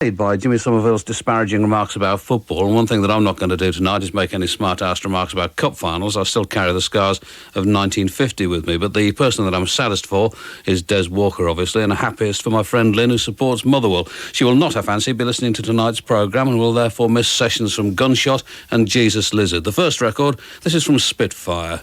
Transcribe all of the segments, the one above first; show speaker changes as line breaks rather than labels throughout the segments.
by Jimmy Somerville's disparaging remarks about football, and one thing that I'm not going to do tonight is make any smart-ass remarks about cup finals. I still carry the scars of 1950 with me, but the person that I'm saddest for is Des Walker, obviously, and happiest for my friend Lynn, who supports Motherwell. She will not, I fancy, be listening to tonight's programme and will therefore miss sessions from Gunshot and Jesus Lizard. The first record, this is from Spitfire.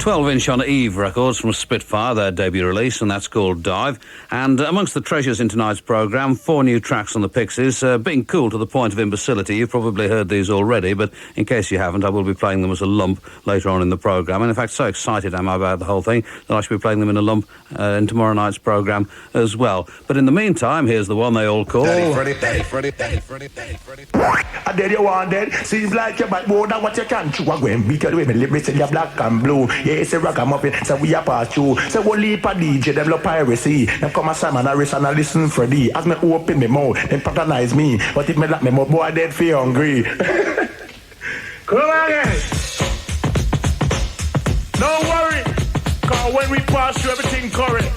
12-inch on Eve Records from Spitfire, their debut release, and that's called Dive. And amongst the treasures in tonight's programme, 4 new tracks on the Pixies, being cool to the point of imbecility. You've probably heard these already, but in case you haven't, I will be playing them as a lump later on in the programme. And in fact, so excited am I about the whole thing that I should be playing them in a lump in tomorrow night's programme as well. But in the meantime, here's the one they all call...
I did you want it? Seems like you're bad more than what you can chew. I'm going because we me say you're black and blue. Yeah, it's a ragamuffin, so we are part two. So we'll leap a DJ, them love piracy. Them come a Simon Harris and I listen Freddie. As me open me mouth, them patronize me. But if me lock me mouth, boy, I dead feel hungry. Come on, guys. Don't worry, cause when we pass through everything correct.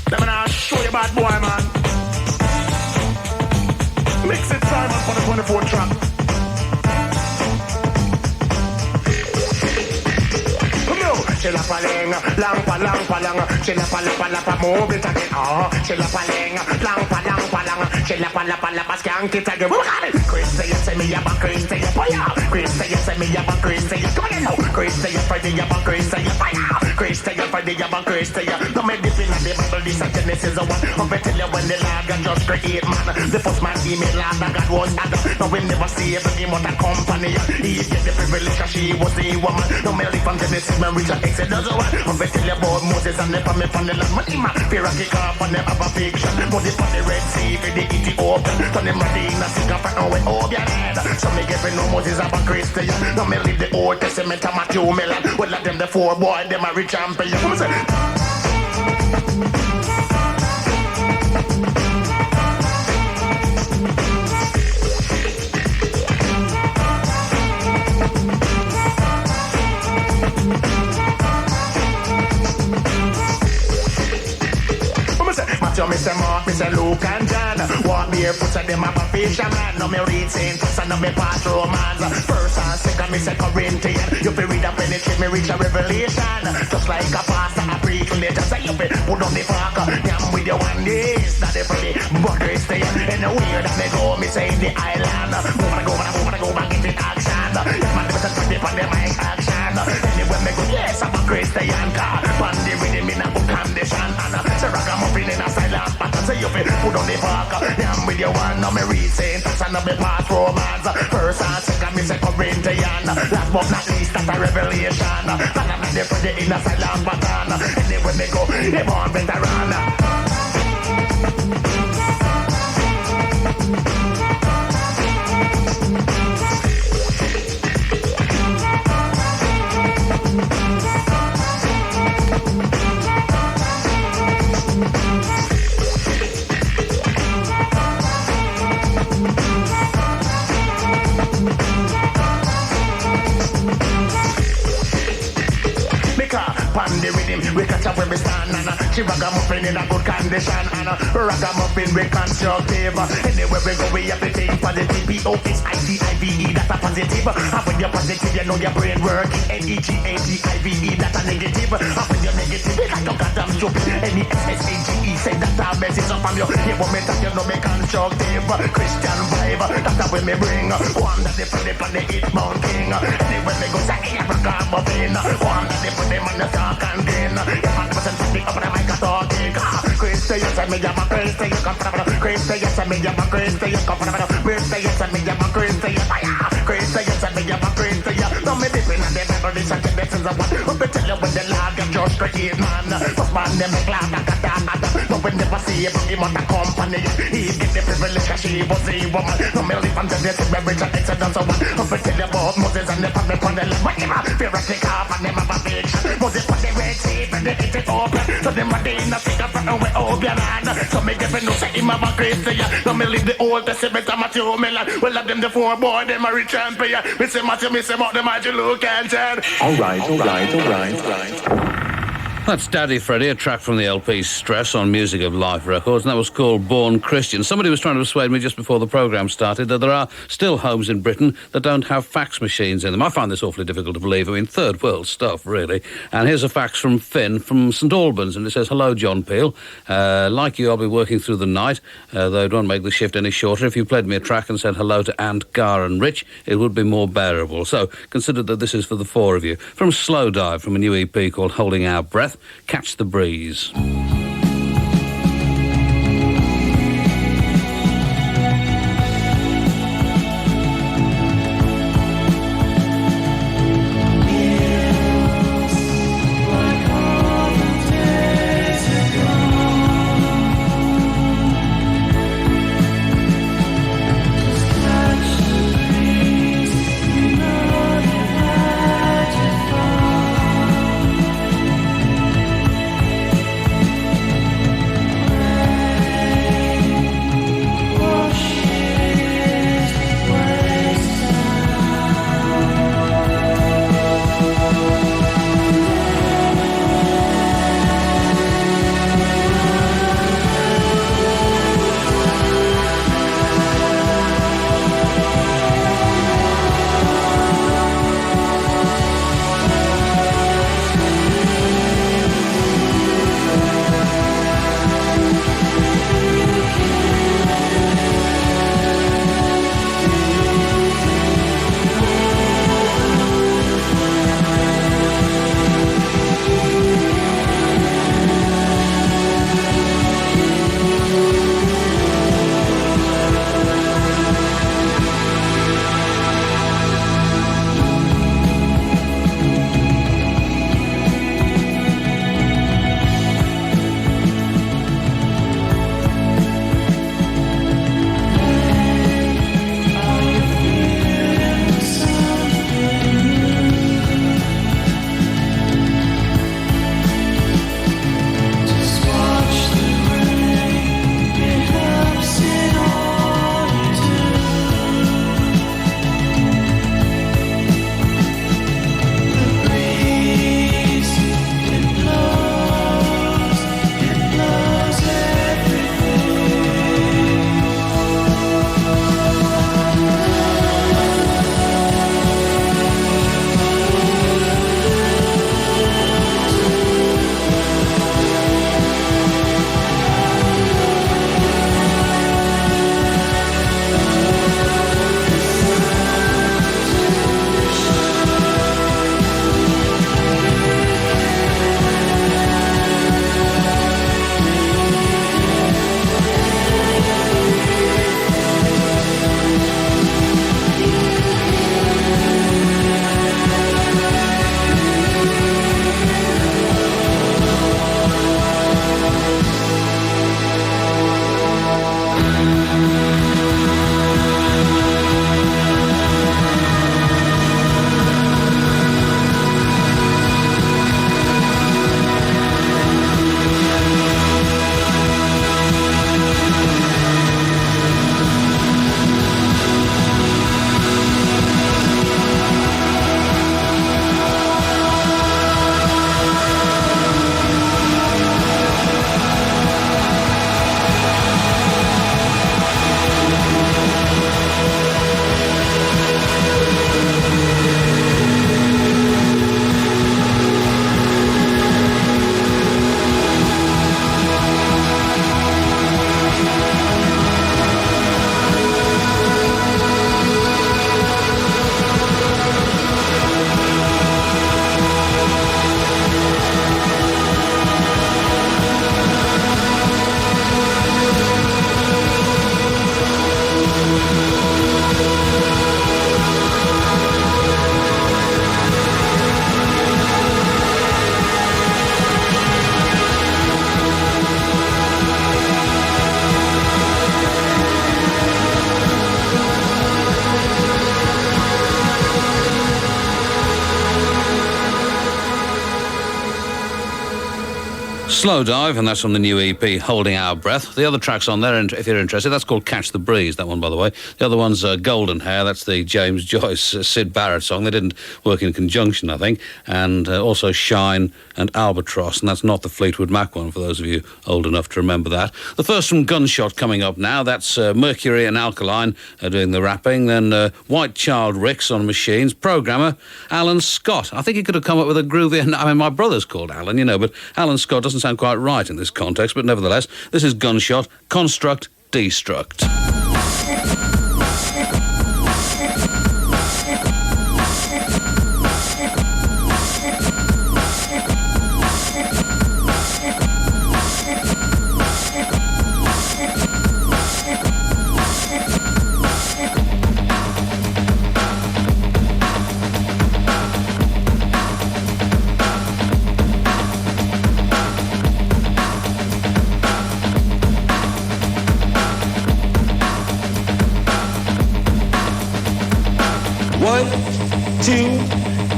Then I'll show you bad boy, man. Mix it, Simon, for the 24 track. Come on. Chill up a ling, lang pa lang. Chill up a lapa, move it again. Chill up a ling, lang pa lang. Chill up a lapa, skank it again. Chris say you say me up, Chris say you fire. Chris say you say me up, Chris say you come again now. Chris say you Friday up, Chris say you fire. Chris say you Friday up, Chris say you. No me dip in the Bible, this a Genesis one. I'm gonna tell you when the Lord God just create man. The first man email Lord God was Adam. Now we never see every but a company. He get the privilege cause she was the woman. No me live from Genesis, man reach a Exodus one. I'm gonna tell you about Moses and the family from the land. Man, him a fear a kick off and never have a fiction. But the from the Red Sea for the Ethiopian. Turn him ready in a singer for now with all your head. So me give no Moses up a Christian. Now me leave the Old Testament to Matthew Melon. Well let them the four boy, them a rich champion. Come on, say. So me say Mark, me say Luke and John. Walk me here, put them up a fisherman. No me read Saint and no me pass Romans. First and second, me say Corinthians. You fi read a penetrate, me reach a revelation. Just like a pastor, a preach later. Say you fi put on the park. Yam with your one days, not the pretty but Christian. Anywhere that me go, me say in the island. Go back into action. Yes man, me say put it on the mic action. Anywhere me go, yes I'm a Christian. Pan the rhythm in a good condition. And say ragamuffin in a but I say you fi put on the park. Yam with your one, no me read Saint and no me pass Romans. First and second, me say Corinthian. Last but not least, that's a revelation. And I'm not there for the inner silent pattern. Anywhere me go, they born veteran. Pan the rhythm, we catch up where we stand and she ragamuffin in a good condition and ragamuffin we constructive. Anywhere we go we have to think positive. P-O-S-I-T-I-V-E, that's a positive. And when you're positive you know your brain working. N-E-G-A-T-I-V-E, that's a negative. And when you're negative it's like you got damn stupid. N-E-S-S-A-G-E, say that's a message up from you. Here when me talk you know me constructive. Christian vibe, that's how we me bring. One that they put it on the hit Mount King. Anywhere we go say yeah ragamuffin. One that they put them on the talk and then if I wasn't talking up the mic I talking. Christy, you say me I'm a Christy, you come from Christy, you say me I'm a Christy, you come from Christy, you say me I'm a Christy, you fire. Christy, you say me I'm a Christy, you don't me dipping and then never this and this is a one. But tell you when the Lord get just create man. First man them make glad that no we never see him on the company. He get the privilege cause she was a woman. No me live until this is marriage and it's a dance one. But tell you about Moses and the family from the land. Whatever, fear a kick off and them have a bitch. Moses put the Red Sea and they hit it open. So them a day in a figure for away over land. So me give no say him have a Christian. No me leave the Old Testament and Matthew Melon. Well have them the four boy, them a rich champion. Me say Matthew, me say about them a Luke and John.
All right.
That's Daddy Freddy, a track from the LP Stress on Music of Life Records, and that was called Born Christian. Somebody was trying to persuade me just before the programme started that there are still homes in Britain that don't have fax machines in them. I find this awfully difficult to believe. I mean, third world stuff, really. And here's a fax from Finn from St Albans, and it says, "Hello, John Peel. Like you, I'll be working through the night, though it won't make the shift any shorter. If you played me a track and said hello to Ant, Gar and Rich, it would be more bearable. So consider that this is for the four of you." From Slow Dive, from a new EP called Holding Our Breath, Catch the Breeze. Slow Dive, and that's from the new EP, Holding Our Breath. The other track's on there, and if you're interested, that's called Catch the Breeze, that one, by the way. The other one's Golden Hair, that's the James Joyce, Sid Barrett song. They didn't work in conjunction, I think. And also Shine and Albatross, and that's not the Fleetwood Mac one, for those of you old enough to remember that. The first from Gunshot coming up now, that's Mercury and Alkaline doing the rapping. Then White Child Ricks on machines. Programmer Alan Scott. I think he could have come up with a groovy... I mean, my brother's called Alan, you know, but Alan Scott doesn't sound quite right in this context, but nevertheless, this is Gunshot, Construct, Destruct.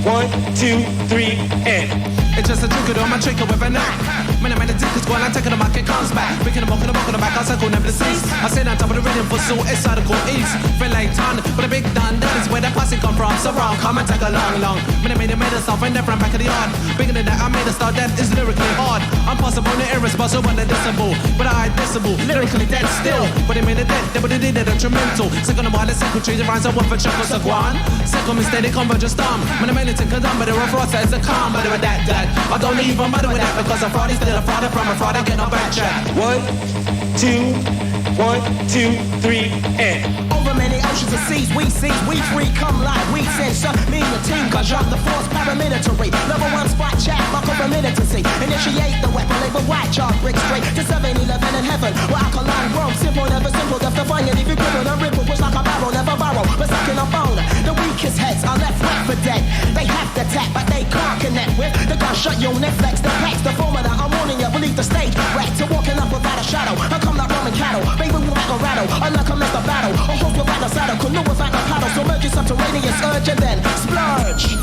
One, two, three, and it's just a trick on my trigger with a knife. Man, I'm at the dick is going, I take it on my kick comes back. Picking them up in the back on the back, I circle never cease. I sit on top of the rhythm for soul, it's out of cool east. Feel like ton, but a big done, that is where that posse come from. So wrong, come and take a long. Man, I made it stuff and then from back of the yard. Bigger than that, I made a start that is lyrically hard. I'm possible and irresponsible and disable, but I disable, lyrically dead still. But they made it dead, they would have did it detrimental. Second of all, the secretary, the rhymes are one for chuckle, so guan. Second mistake, they converge a storm. Man, I made it to condemn, but they're a fraud, it's a calm, but they're that. I don't even bother with that because a fraud is still a fraud from a fraud, I get no back track. 1, 2, 3, and over many oceans and seas, we free, come like we censor. Me and the team, Gunshot, the force paramilitary. Level 1 spot chat, buckle for militancy. Initiate the weapon, label white chalk, brick straight to 7-11 in heaven. Where alkaline roam, simple, never simple, death defying. If you cripple the ripple, push like a barrel, never borrow. But sucking a bone, the weakest heads are left wet for dead. They have to tap, but they can't connect with the Gunshot unit, flex the packs, the formula. I'm warning you, believe the stage wreck to walking up without a shadow. I come like Roman cattle, baby, we like a rattle. Unlike a Mr. Battle, a horse without a saddle, canoe without a paddle. So merge your subterraneous urge and then splurge.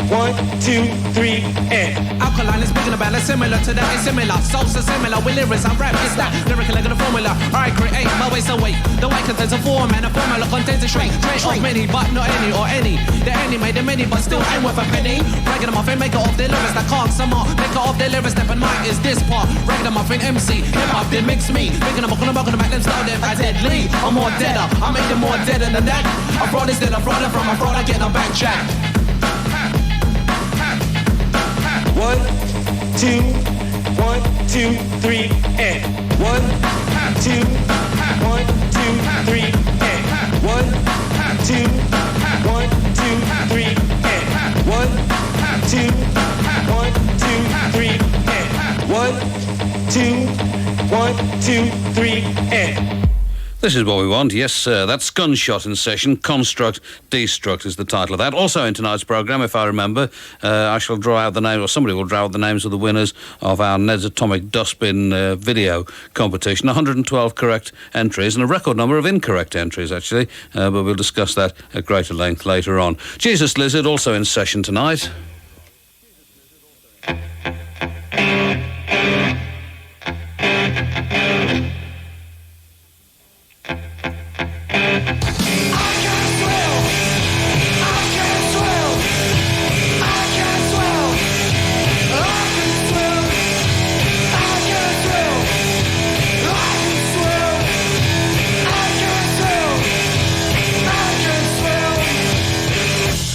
1, 2, 3, and alkaline is big and bad, similar to that, similar. Souls are similar with lyrics, I rap, it's that lyrical like a formula. I create my ways away. The way contains a form and a formula contains a trait of many, but not any or any. The any made a many, but still ain't worth a penny. Ragging them off and make it off their lyrics that can't some more. Make it off their lyrics, step and mic is this part. Ragging them off in MC, hip hop, then mix me. Making them up on the back, them start them as deadly. I'm more deader, I make them more deader than that. A fraud is still a fraud, and from a fraud I get no backtrack. 1, 2, 3, and 1, 2, 3, and 1, 2, 3, and 1, 2, 3, and 1, 2, 3, and
This is what we want, yes sir. That's Gunshot in session. Construct, Destruct is the title of that. Also in tonight's programme, if I remember, I shall draw out the name, or somebody will draw out the names of the winners of our Ned's Atomic Dustbin video competition. 112 correct entries and a record number of incorrect entries, actually. But we'll discuss that at greater length later on. Jesus Lizard also in session tonight.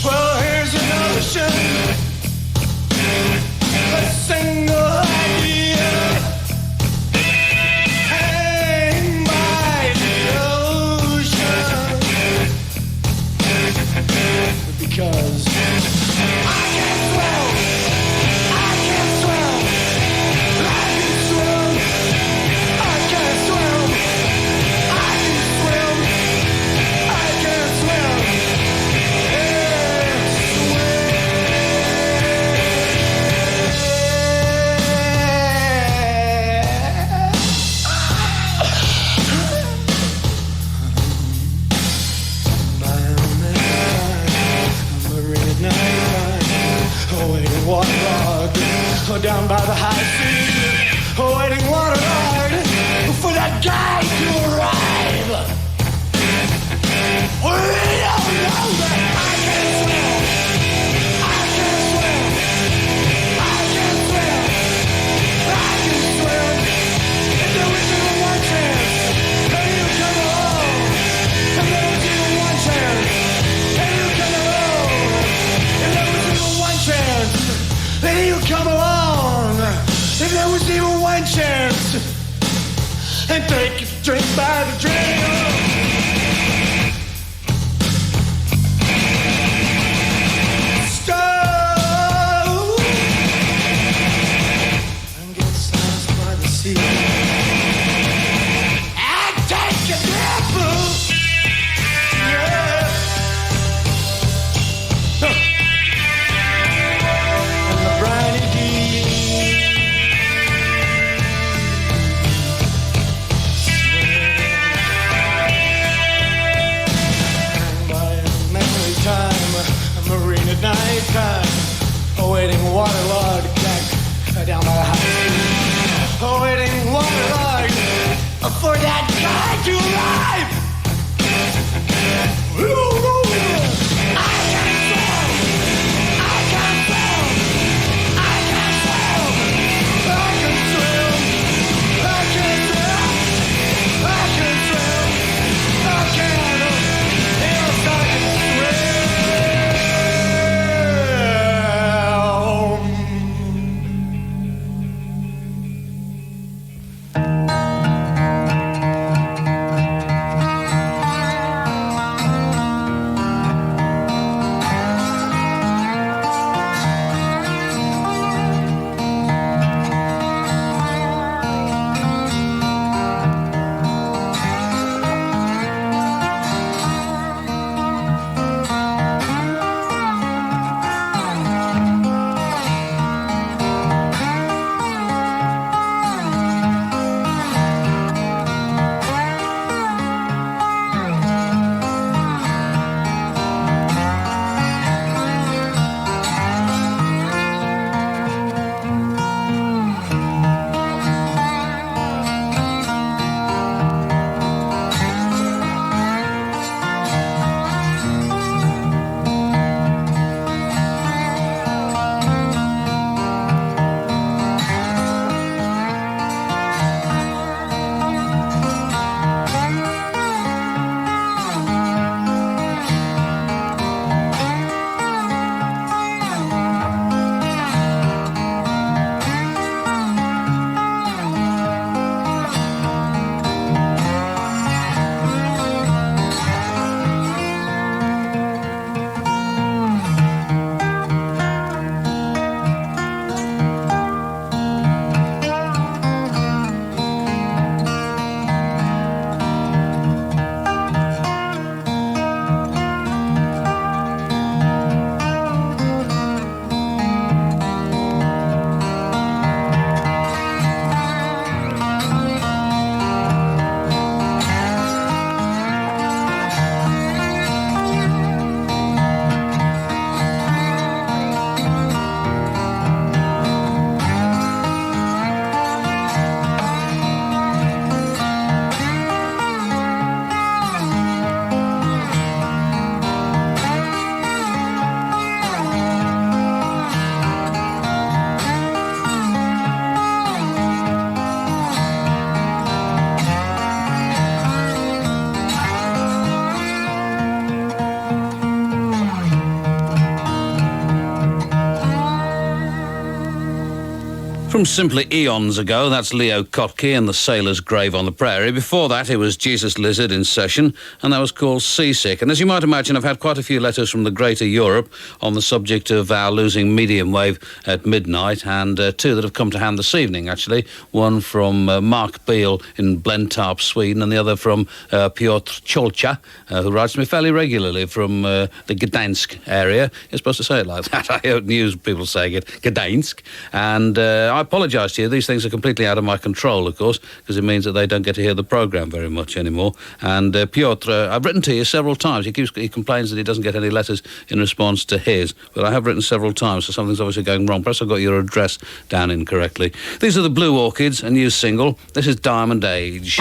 Well, here's another shot.
down by the high sea, waiting waterlogged for that guy to arrive. We don't know that I can swim. I can swim. I can swim. I can swim. If there was even one chance, then you come along. If there was even one chance, then you come along. If there was even one chance, then you come along. If there was even one chance, and take a drink by the drink. Awaiting waterlogged Jack down by the high. Awaiting waterlogged for that guy to arrive. I can swim. I can swim. I can swim. I can swim. I can swim. I can swim. I can. Yes, I can swim.
From simply eons ago, that's Leo Kotke and the Sailor's Grave on the Prairie. Before that, it was Jesus Lizard in session, and that was called Seasick. And as you might imagine, I've had quite a few letters from the greater Europe on the subject of our losing medium wave at midnight, and two that have come to hand this evening, actually. One from Mark Beale in Blentarp, Sweden, and the other from Piotr Cholcha, who writes me fairly regularly from the Gdansk area. You're supposed to say it like that. I heard news people saying it, Gdansk. And I apologise to you. These things are completely out of my control, of course, because it means that they don't get to hear the programme very much anymore. And Piotr, I've written to you several times. He complains that he doesn't get any letters in response to his, but I have written several times, so something's obviously going wrong. Perhaps I've got your address down incorrectly. These are the Blue Orchids, a new single. This is Diamond Age.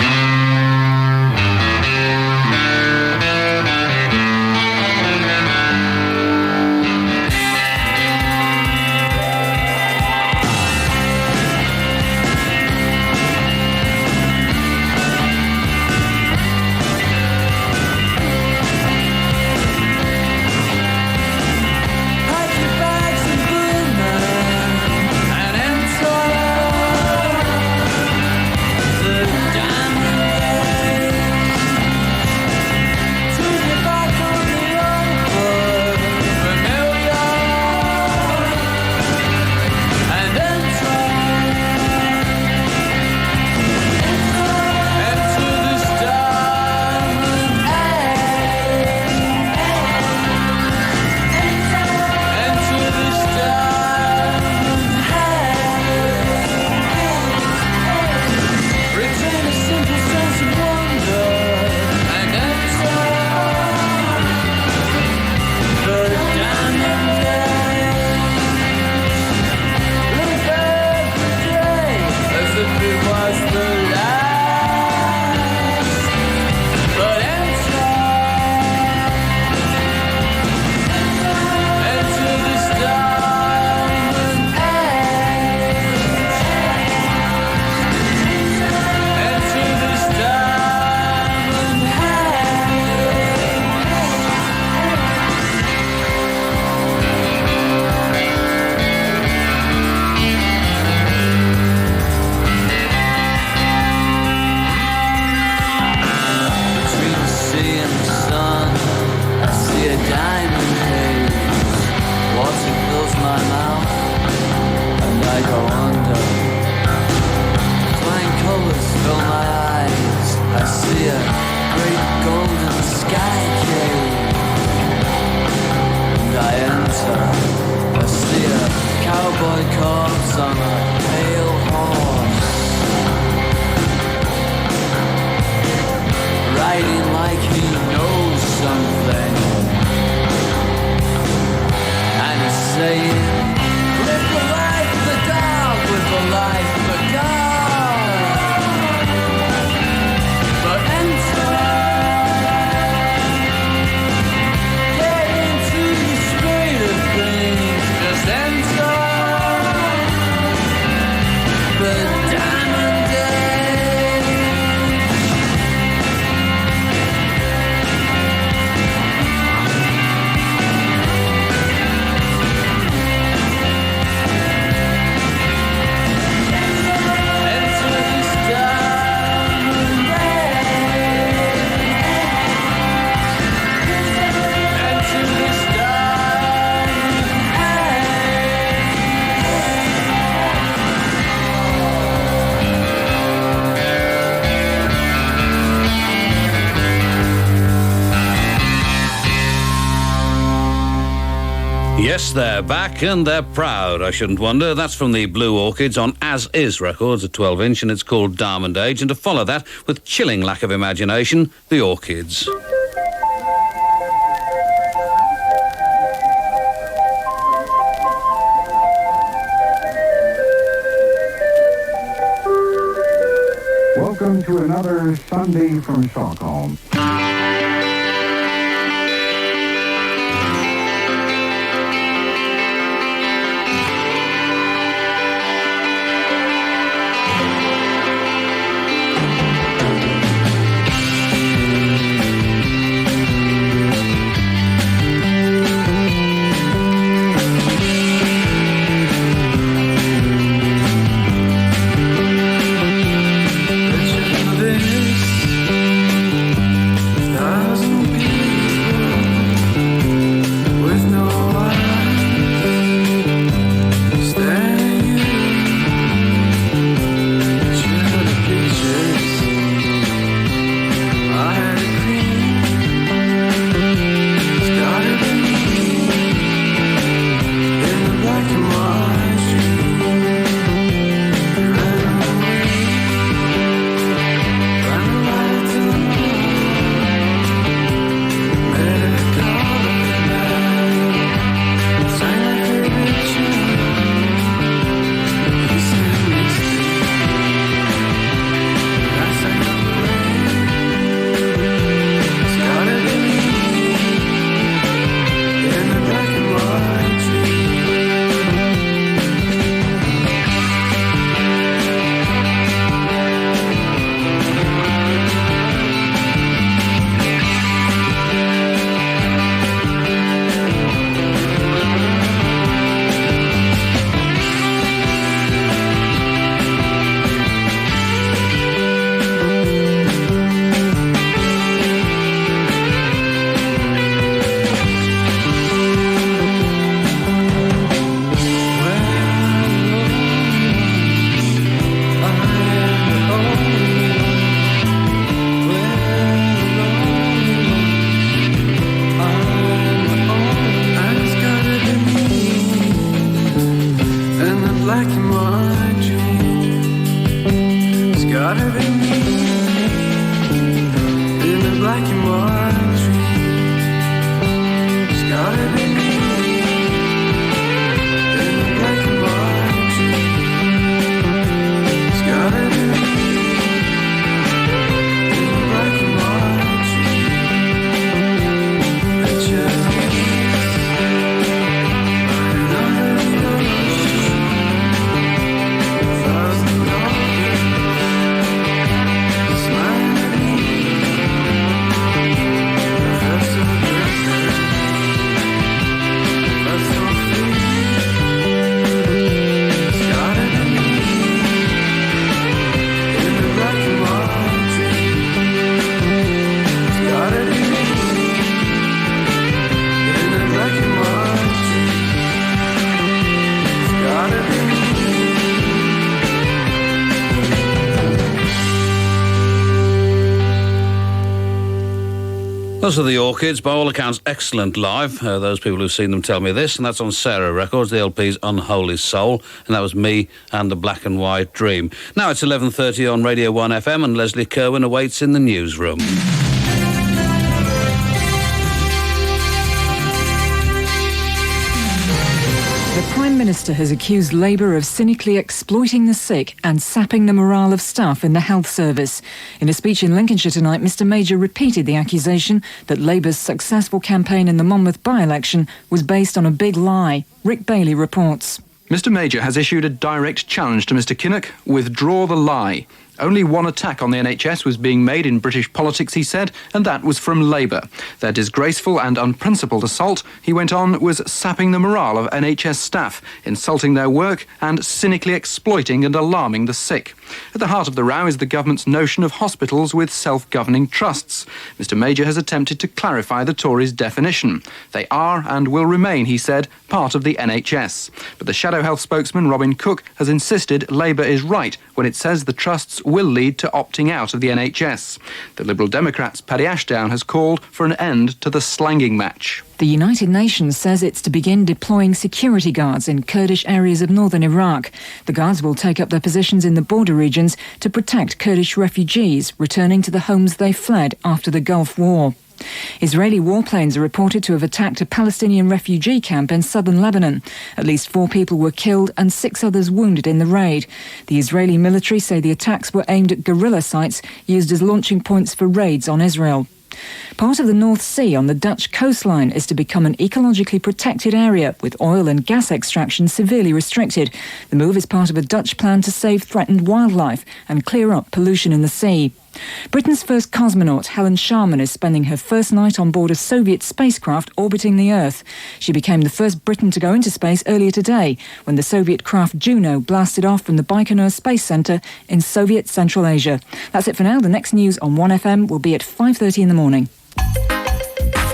Yes, they're back and they're proud, I shouldn't wonder. That's from the Blue Orchids on As Is Records, a 12-inch, and it's called Diamond Age. And to follow that, with chilling lack of imagination, the Orchids.
Welcome to another Sunday from Stockholm.
gotta be me in the black and white tree. It's gotta be me in the black and white tree. It's gotta be me in the black and white tree. Pictures lying under the ocean. Thousand dollars smiling at me. I felt so good, I felt so free. It's gotta be me in the black and white tree. It's gotta be me in the black and white tree. It's gotta be me.
Those are the Orchids, by all accounts excellent live. Those people who've seen them tell me this, and that's on Sarah Records. The LP's Unholy Soul, and that was me and the Black and White Dream. Now it's 11:30 on Radio 1 FM, and Leslie Kerwin awaits in the newsroom.
The Prime Minister has accused Labour of cynically exploiting the sick and sapping the morale of staff in the health service. In a speech in Lincolnshire tonight, Mr Major repeated the accusation that Labour's successful campaign in the Monmouth by-election was based on a big lie. Rick Bailey reports.
Mr Major has issued a direct challenge to Mr Kinnock: withdraw the lie. Only one attack on the NHS was being made in British politics, he said, and that was from Labour. Their disgraceful and unprincipled assault, he went on, was sapping the morale of NHS staff, insulting their work and cynically exploiting and alarming the sick. At the heart of the row is the government's notion of hospitals with self-governing trusts. Mr Major has attempted to clarify the Tories' definition. They are and will remain, he said, part of the NHS. But the Shadow Health spokesman, Robin Cook, has insisted Labour is right when it says the trusts will lead to opting out of the NHS. The Liberal Democrats' Paddy Ashdown has called for an end to the slanging match.
The United Nations says it's to begin deploying security guards in Kurdish areas of northern Iraq. The guards will take up their positions in the border regions to protect Kurdish refugees returning to the homes they fled after the Gulf War. Israeli warplanes are reported to have attacked a Palestinian refugee camp in southern Lebanon. At least 4 people were killed and 6 others wounded in the raid. The Israeli military say the attacks were aimed at guerrilla sites used as launching points for raids on Israel. Part of the North Sea on the Dutch coastline is to become an ecologically protected area, with oil and gas extraction severely restricted. The move is part of a Dutch plan to save threatened wildlife and clear up pollution in the sea. Britain's first cosmonaut, Helen Sharman, is spending her first night on board a Soviet spacecraft orbiting the Earth. She became the first Briton to go into space earlier today, when the Soviet craft Juno blasted off from the Baikonur Space Centre in Soviet Central Asia. That's it for now. The next news on 1FM will be at 5:30 in the morning.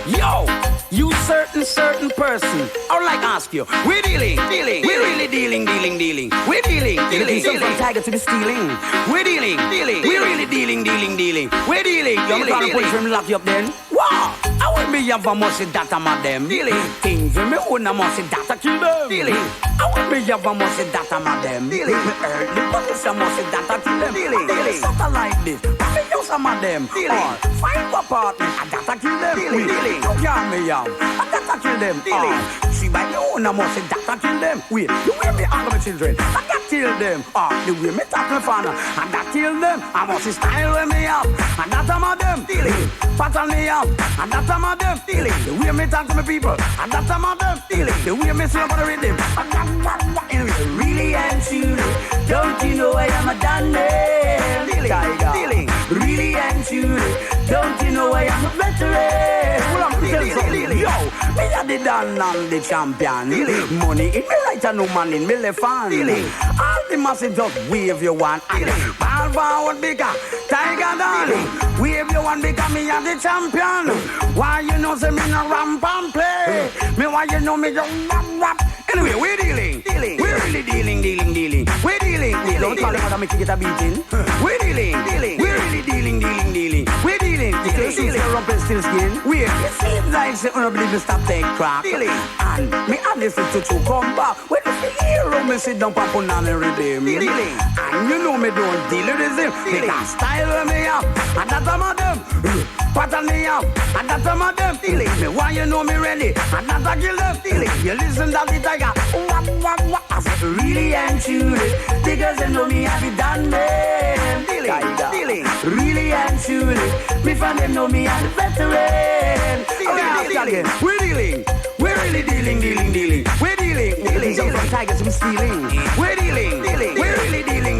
Yo! You certain person. I would like to ask you, we're dealing. We're really dealing. We're dealing. From tiger to the stealing. We're dealing. We're really dealing. We're dealing. You're trying to put him lock you up then? Wow! I will be have a musty data madam. Things in me own a musty data kill them. I will be have a musty data madam. Me early but it's a musty data kill them. Something like this. I use some of them. Find a partner. A data kill them. You can't me young. A data kill them. See by me own a musty data kill them. Wait, the way me hang my children. I got kill them. The way me talk my father. I got kill them. I must style with me up. And that's some of them. Pattern me up. And that's some of them. The way me talk to my people. And that's some of them. The way me sing about the rhythm. And that's really and truly. Don't you know I am a Daniel? Really and truly. Don't you know I am a veteran? Yo, me a the Dan and the champion. Money in me right and no man in me left hand. All the masses just wave you one. Ball forward bigger, Tiger Dan. Wave you one because me a the champion. Why you know say me no ramp and play? Me why you know me just rap. Anyway, we're dealing. We're really dealing. We're dealing. Don't call it out and make you get a beating. We're dealing. We're really dealing. We're dealing. still shoot, still rump and still skin. Wait, it seems like say, I believe me stop take crack. Dealing. And me honestly to come back. When you see hero, me sit down and put on every day. Dealing. And you know me don't deal with this. They got style with me up. And that's some of them. Pattern me up. And that's some of them. Dealing. Me why you know me ready. And that's a kill them. Dealing. You listen to the tiger. What? I said really and truly. Because they know me I be done them. Dealing. Really and truly. Me fan them know me I'm the veteran. We're dealing. We're really dealing. We're dealing. Some from tigers from stealing. We're dealing. We're really dealing.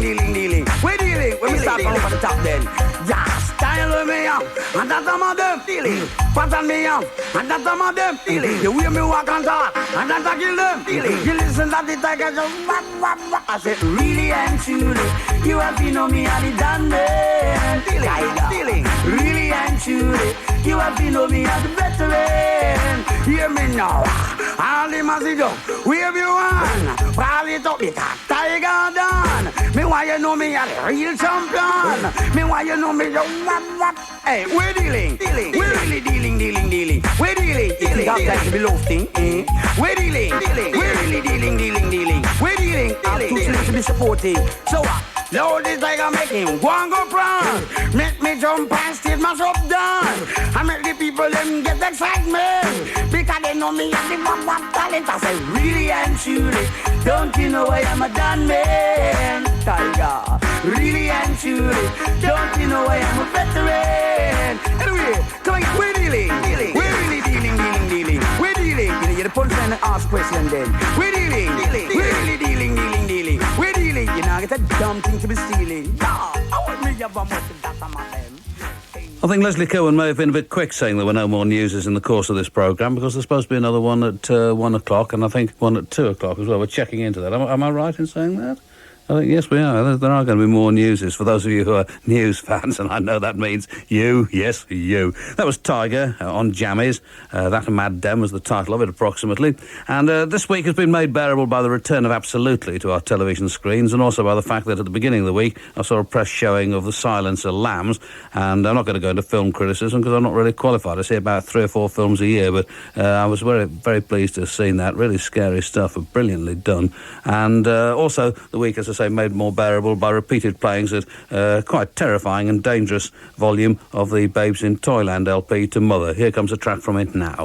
We're dealing. When we start from over the top then. Yeah, style with me up. And that's some of them. Dealing. Pattern me up. And that's some of them. Dealing. The way me walk and talk. And that's a kill them. You listen to the tigers just what. I said really and truly. You have been on me and it done them. Dealing. Really and truly. You have been on me as a veteran. Hear me now. All the massive dog. Wave you on. Ball it up. It's a tiger done. Me why you know me as a real champion. Me why you know me what. Hey, we're dealing. We're really dealing. We're dealing. Got that to be lofting. We're dealing. We're really dealing. We're dealing. I'm too slow to be supporting. So what? Lord, this tiger making one go proud. Make me jump and stage myself down. I make the people them get excitement. Because they know me as the one talent. I say really and truly. Don't you know I am a done man? Tiger. Really and truly. Don't you know I am a veteran? Anyway, come on, we're dealing. We're really dealing. We're dealing. You the punchline and ask question then. We're dealing. We're really dealing. We're dealing. You know, I get a dumb thing to be stealing. Yeah, I want me to have a much of that on my them.
I think Leslie Cohen may have been a bit quick saying there were no more newses in the course of this programme, because there's supposed to be another one at 1 o'clock and I think one at 2 o'clock as well. We're checking into that. Am I right in saying that? I think, yes, we are. There are going to be more newses for those of you who are news fans, and I know that means you. Yes, you. That was Tiger on Jammies. That and Mad Dem was the title of it, approximately. And this week has been made bearable by the return of Absolutely to our television screens, and also by the fact that at the beginning of the week I saw a press showing of The Silencer Lambs, and I'm not going to go into film criticism because I'm not really qualified. I see about 3 or 4 films a year, but I was very, very pleased to have seen that. Really scary stuff, but brilliantly done. And also the week, as I say, made more bearable by repeated playings at quite terrifying and dangerous volume of the Babes in Toyland LP to Mother. Here comes a track from it now.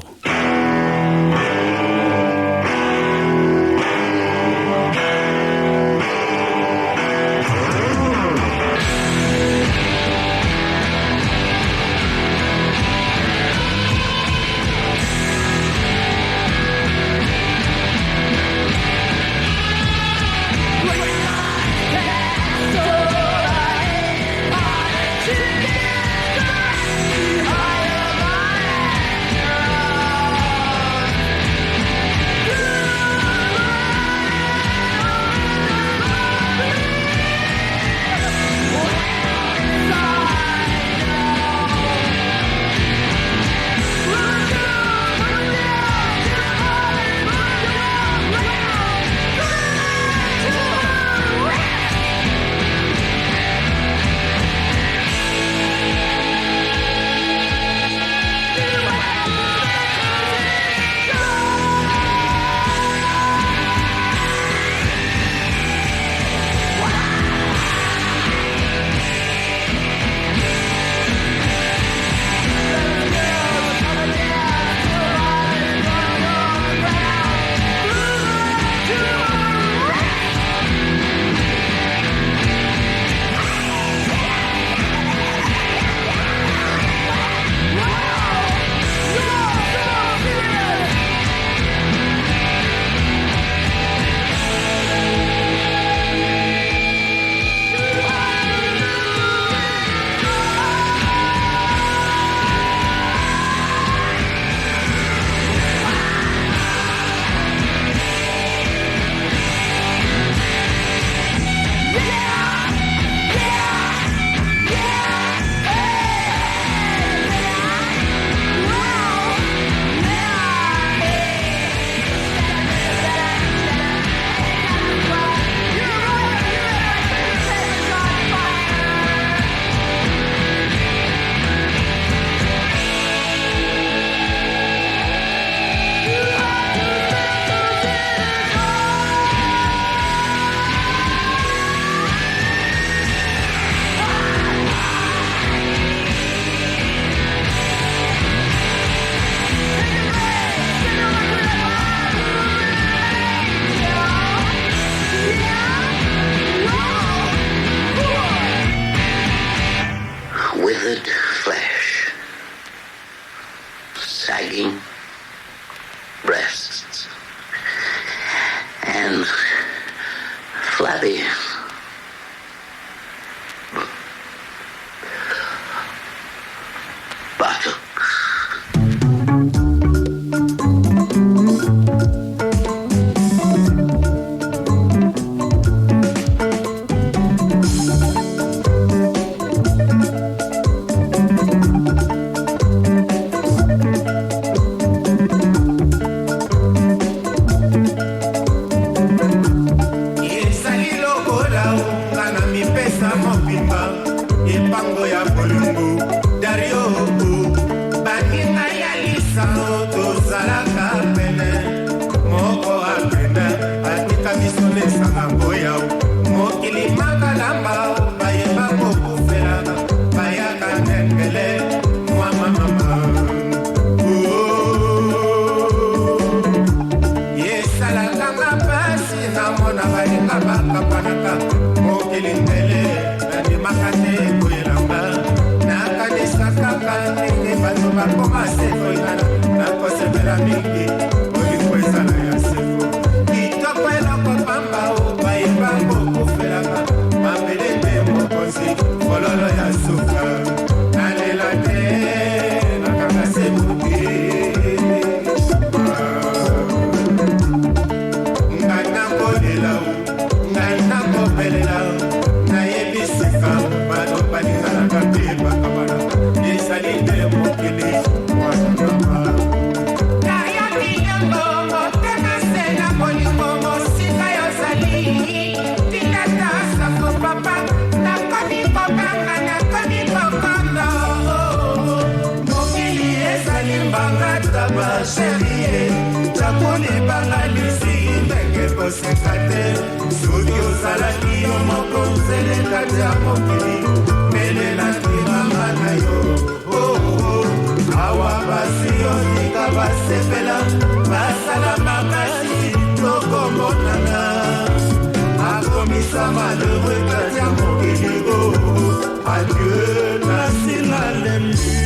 ngana mipesa mobimba epango ya bolungu dario baninga ya lisa tozalaka pene moko apena atika biso nesanga ngoya mokili makalamba bayeba kokufelaka bayaka ndengele mama yesalakanga pasi namona balinga bakapanaka mokili ndele nandimaka te koyelanga nakanisakaka ndenge bato bakoma sekoinana nakosepela mingi olingo ezala ya seko kitoko eloko pamba o bayeba kokufelaka mabele nde mokonzi fololo ya suka nalela te nakanga sebuki ngai nakolela ngai nakopelela nayebisika bado balinganaka mpe bakabana ezali nde mokili mwanama nayokiyango motema se na bolingo mosika yozali tinata sako papa nakomi kobanga nakomi kokondo mokili ezali mbanga taba sherie takoli banga lisi ndenge koseka te soki ozalaki yo moko nzelekati ya mokili melelaki mama na yo awa basi yotika basepela basala makasi tokomonana akomisa malheureux kati ya mokili adieu nasila lembi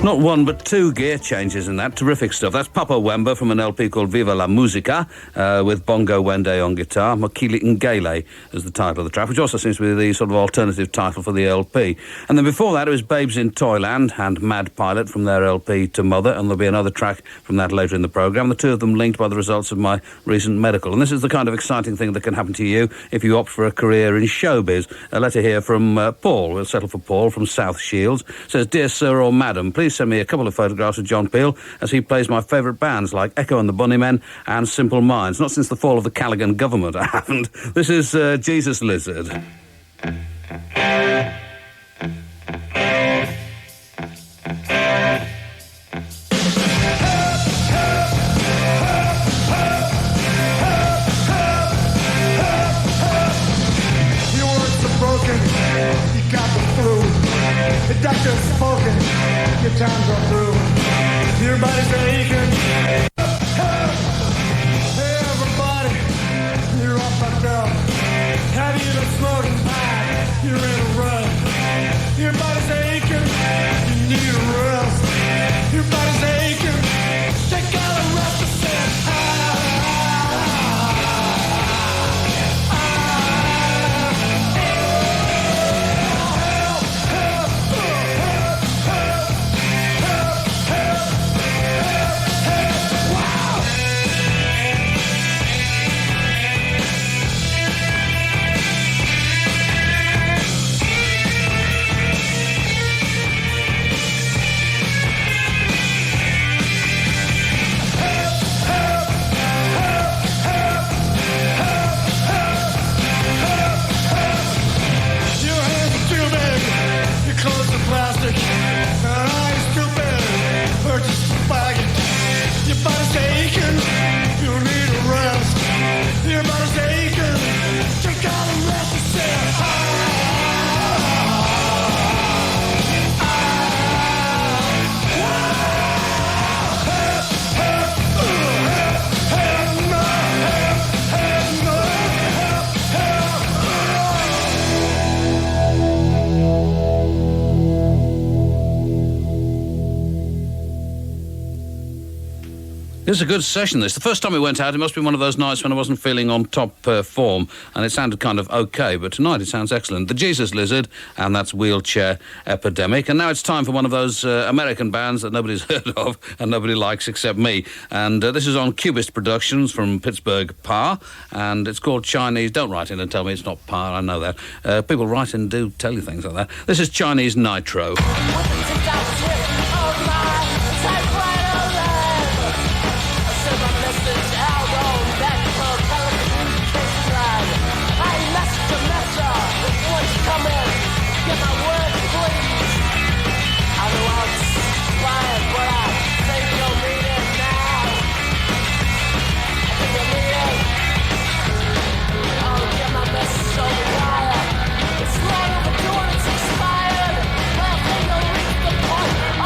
Not one, but two gear changes in that. Terrific stuff. That's Papa Wemba from an LP called Viva la Musica, with Bongo Wende on guitar. Makili Ngele is the title of the track, which also seems to be the sort of alternative title for the LP. And then before that, it was Babes in Toyland and Mad Pilot from their LP To Mother, and there'll be another track from that later in the programme. The two of them linked by the results of my recent medical. And this is the kind of exciting thing that can happen to you if you opt for a career in showbiz. A letter here from Paul. We'll settle for Paul from South Shields. Says, Dear Sir or Madam, please send me a couple of photographs of John Peel as he plays my favourite bands like Echo and the Bunnymen and Simple Minds. Not since the fall of the Callaghan government, I haven't. This is Jesus Lizard.
The doctor's spoken, your times are through, your body's aching. Hey everybody, you're all fucked up. Have you been smoking pot? You're in a rut. Your body's aching, you need a rest. Your body's aching, take out a rest and say,
This is a good session, this. The first time we went out, it must be one of those nights when I wasn't feeling on top form, and it sounded kind of okay, but tonight it sounds excellent. The Jesus Lizard, and that's Wheelchair Epidemic. And now it's time for one of those American bands that nobody's heard of and nobody likes except me. And this is on Cubist Productions from Pittsburgh, PA, and it's called Chinese. Don't write in and tell me it's not PA, I know that. People write in and do tell you things like that. This is Chinese Nitro.
It's long overdue and it's expired. Well, they don't reach the point.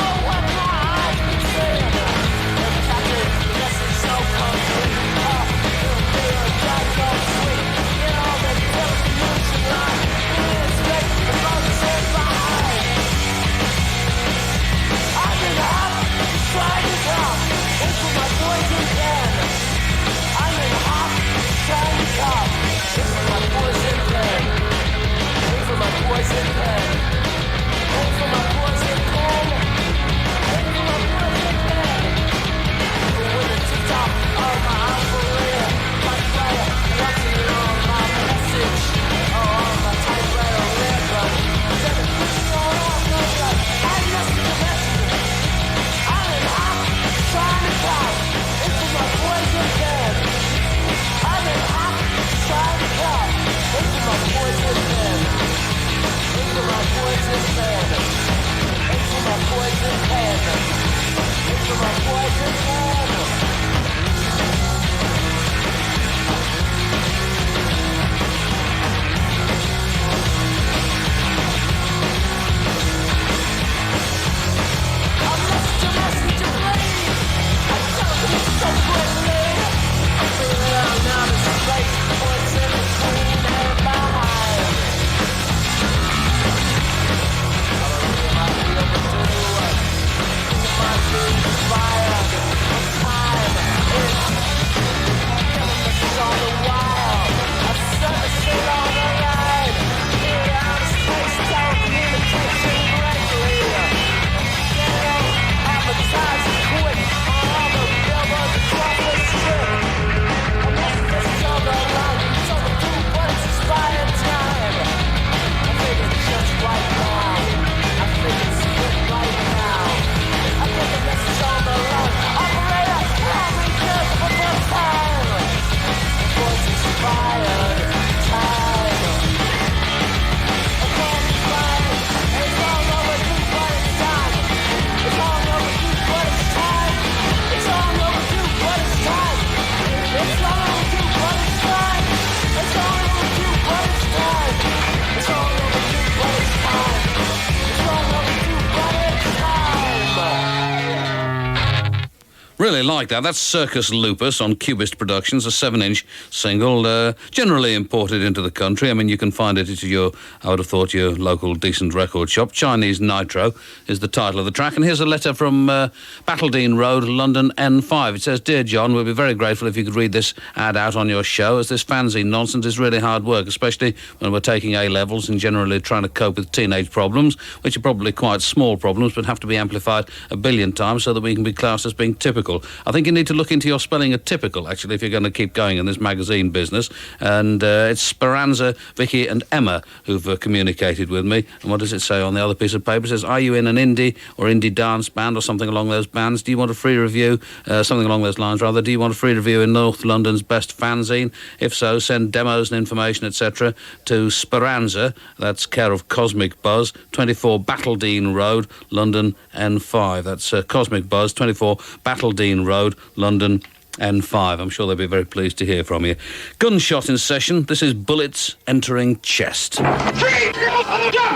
Really like that. That's Circus Lupus on Cubist Productions, a 7-inch single, generally imported into the country. I mean, you can find it at your, I would have thought, your local decent record shop. Chinese Nitro is the title of the track. And here's a letter from Battledean Road, London, N5. It says, "Dear John, we'd be very grateful if you could read this ad out on your show, as this fanzine nonsense is really hard work, especially when we're taking A-levels and generally trying to cope with teenage problems, which are probably quite small problems, but have to be amplified a billion times so that we can be classed as being typical. I think you need to look into your spelling of typical, actually, if you're going to keep going in this magazine business." And it's Speranza, Vicky and Emma who've communicated with me. And what does it say on the other piece of paper? It says, "Are you in an indie or indie dance band or something along those bands? Do you want a free review?" Something along those lines, rather. "Do you want a free review in North London's best fanzine? If so, send demos and information, etc. to Speranza," that's care of Cosmic Buzz, 24 Battledean Road, London, N5. That's Cosmic Buzz, 24 Battledean Road, London, N5. I'm sure they'll be very pleased to hear from you. Gunshot in session. This is Bullets Entering Chest.
Drop it! Put the gun down!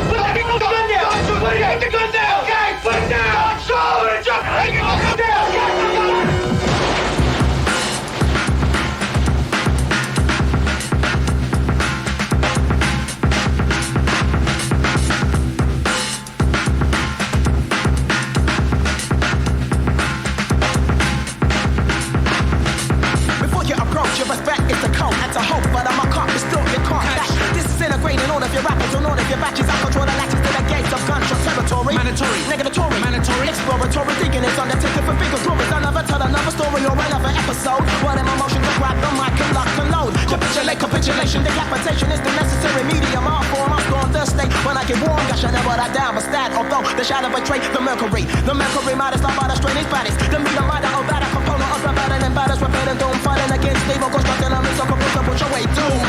Put the gun down! Okay, put it down! Drop it! Drop it down!
Before you approach, your respect is the code. That's a hope, but I'm a cop, it's still your car. This is integrating all of your rappers and all of your batches. I control the latches to the gates of gunshot territory.
Mandatory.
Negatory.
Mandatory.
Exploratory. Thinking it's undertaken for bigger glories. I never tell another story or another episode. What am emotion to grab the mic and lock and load? Capitulate, capitulation, decapitation is the necessary medium. Art form, I'm storm thirsty. When I get warm, gosh, I never that down, but stat. Although the shadow betray the mercury. The mercury might is not by the strange bodies. The meter might of that a component of the battle and battles. Repair and doom, fighting against evil, constructing a mix of a push away doom.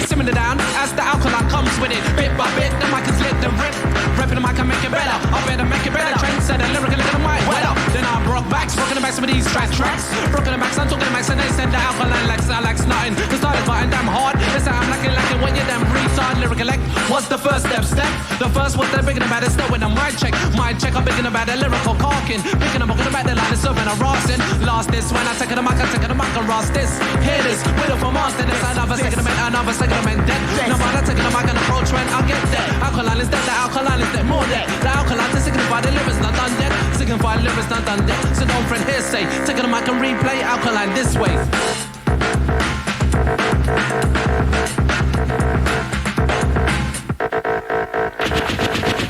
Simmer it down as the alkaline comes with it. Bit by bit, the mic is lit, then rip. Repping the mic and make it better. I better make it better. Trendsetter, lyrical, look at the mic. Weather. Then I broke backs, rocking the back some of these tracks. Rocking the backs, I'm talking the backs, and they said the alkaline like Alex nothing. The start is biting damn hard. They say I'm lacking when you're damn retard. Lyrical elect. What's the first step? The first was they're bigging about it, still with a mic check. Mic check, I'm bigging about the lyrical caulking. Picking up, about the line, is serving a rossing. Lost this when I take the mic, and ross this. Hear this, widow for monster, this another segment, dead. No matter taking the mic and approach when I get there. Alkaline is dead, the alkaline is dead, more dead. The alkaline to signify the liver's not done dead. Signify the liver's not done dead. So don't fret hearsay. Taking the mic and replay alkaline this way.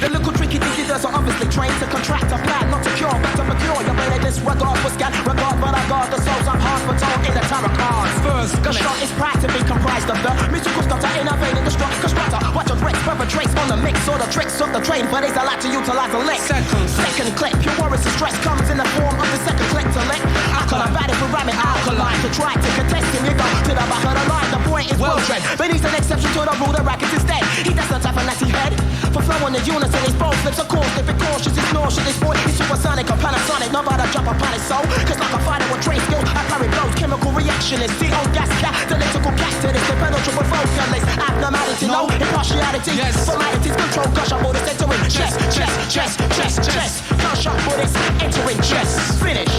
The little tricky thinking does are obviously trained to contract a plan, not to cure, but to procure. Your brain disregard for scan, regard, but I guard the souls I'm hard for tone in the tarot cards. First, Gunshot is proud to be comprised of the musical stuff to innovate and destruct constructor. Watch your bricks, perpetrates on the mix or the tricks of the train, but it's a lot to utilize a lick. Second clip, your worries and stress comes in the form of the second click to lick. Alkaline batted with ramming alkaline to try to contest him. You go to the back of the line, the point is well dread, but he's an exception to the rule, the rackets instead. He does not have a nasty head for flowing the unison. His both lips are course, if it cautious, it's nauseous. This boy is supersonic or Panasonic, nobody drop upon his soul. Cause like a fighter with trace skill, I carry blows, chemical reaction is CO gas cat, the electrical catalyst, the penetrable vocalist, abnormality, no impartiality, yes. Formalities, control, gush, I'm Buddhist entering chest, gush, I'm Buddhist entering chest, finish.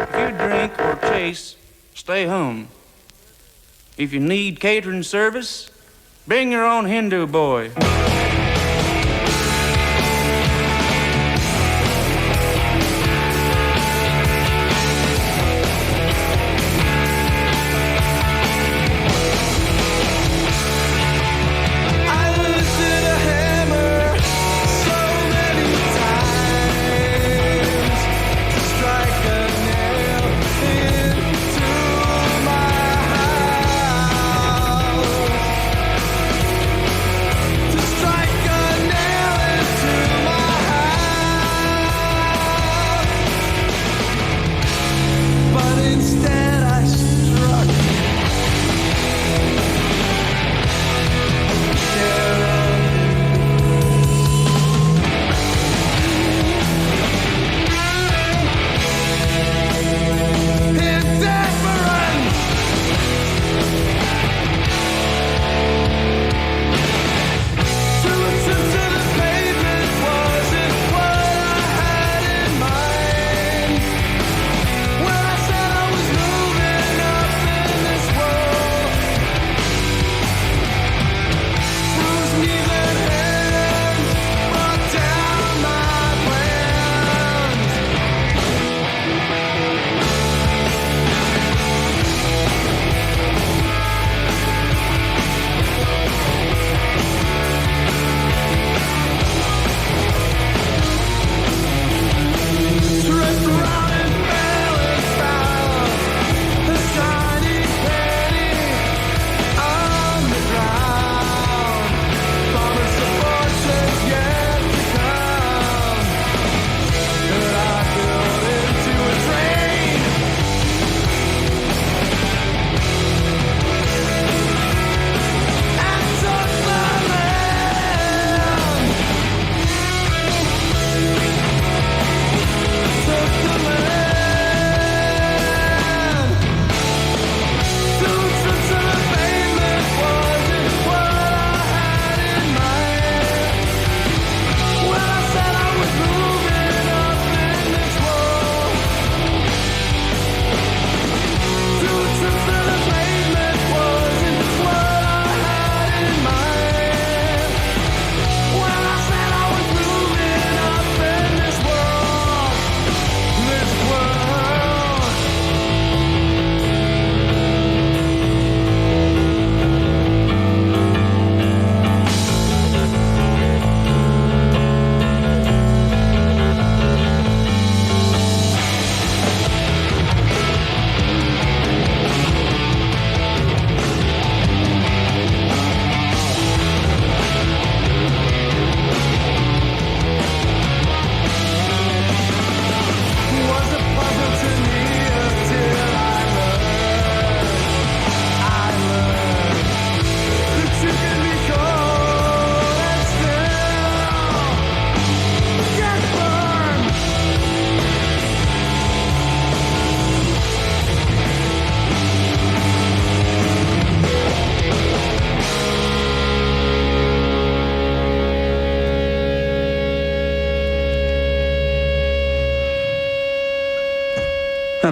If you drink or chase, stay home. If you need catering service, bring your own Hindu boy.
Strike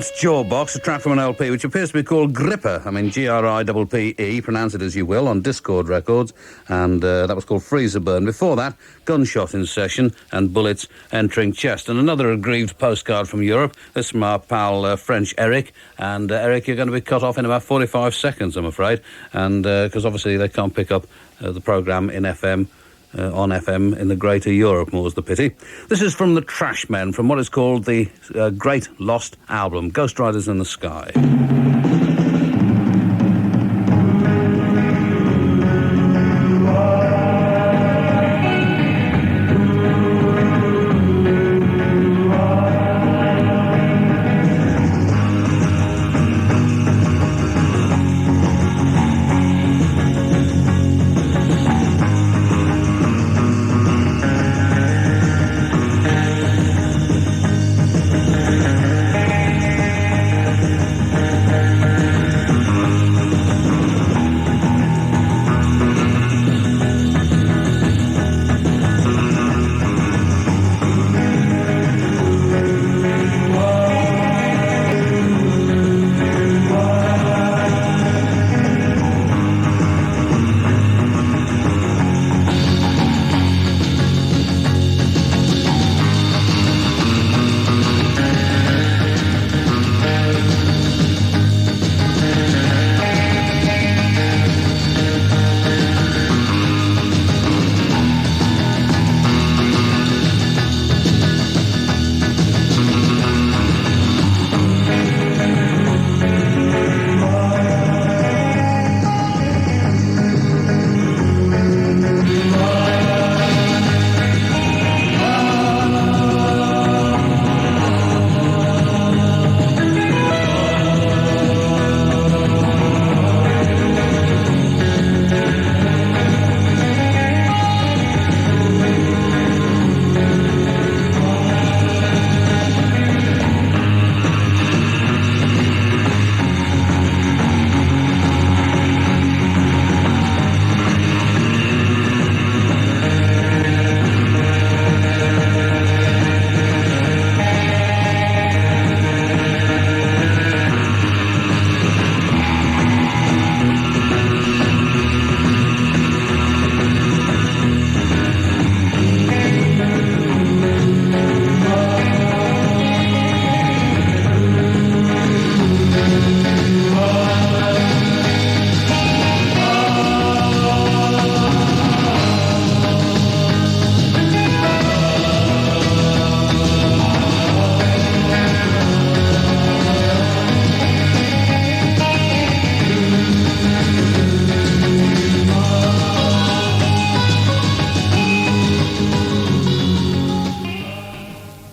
That's Jawbox, a track from an LP which appears to be called Gripper. I mean, Grippe, pronounce it as you will, on Discord Records, and that was called Freezer Burn. Before that, Gunshot in Session and Bullets Entering Chest. And another aggrieved postcard from Europe. This is from our pal French Eric. And Eric, you're going to be cut off in about 45 seconds, I'm afraid, and because obviously they can't pick up the programme in FM. On FM in the Greater Europe, more's the pity. This is from the Trashmen, from what is called the Great Lost Album, Ghost Riders in the Sky.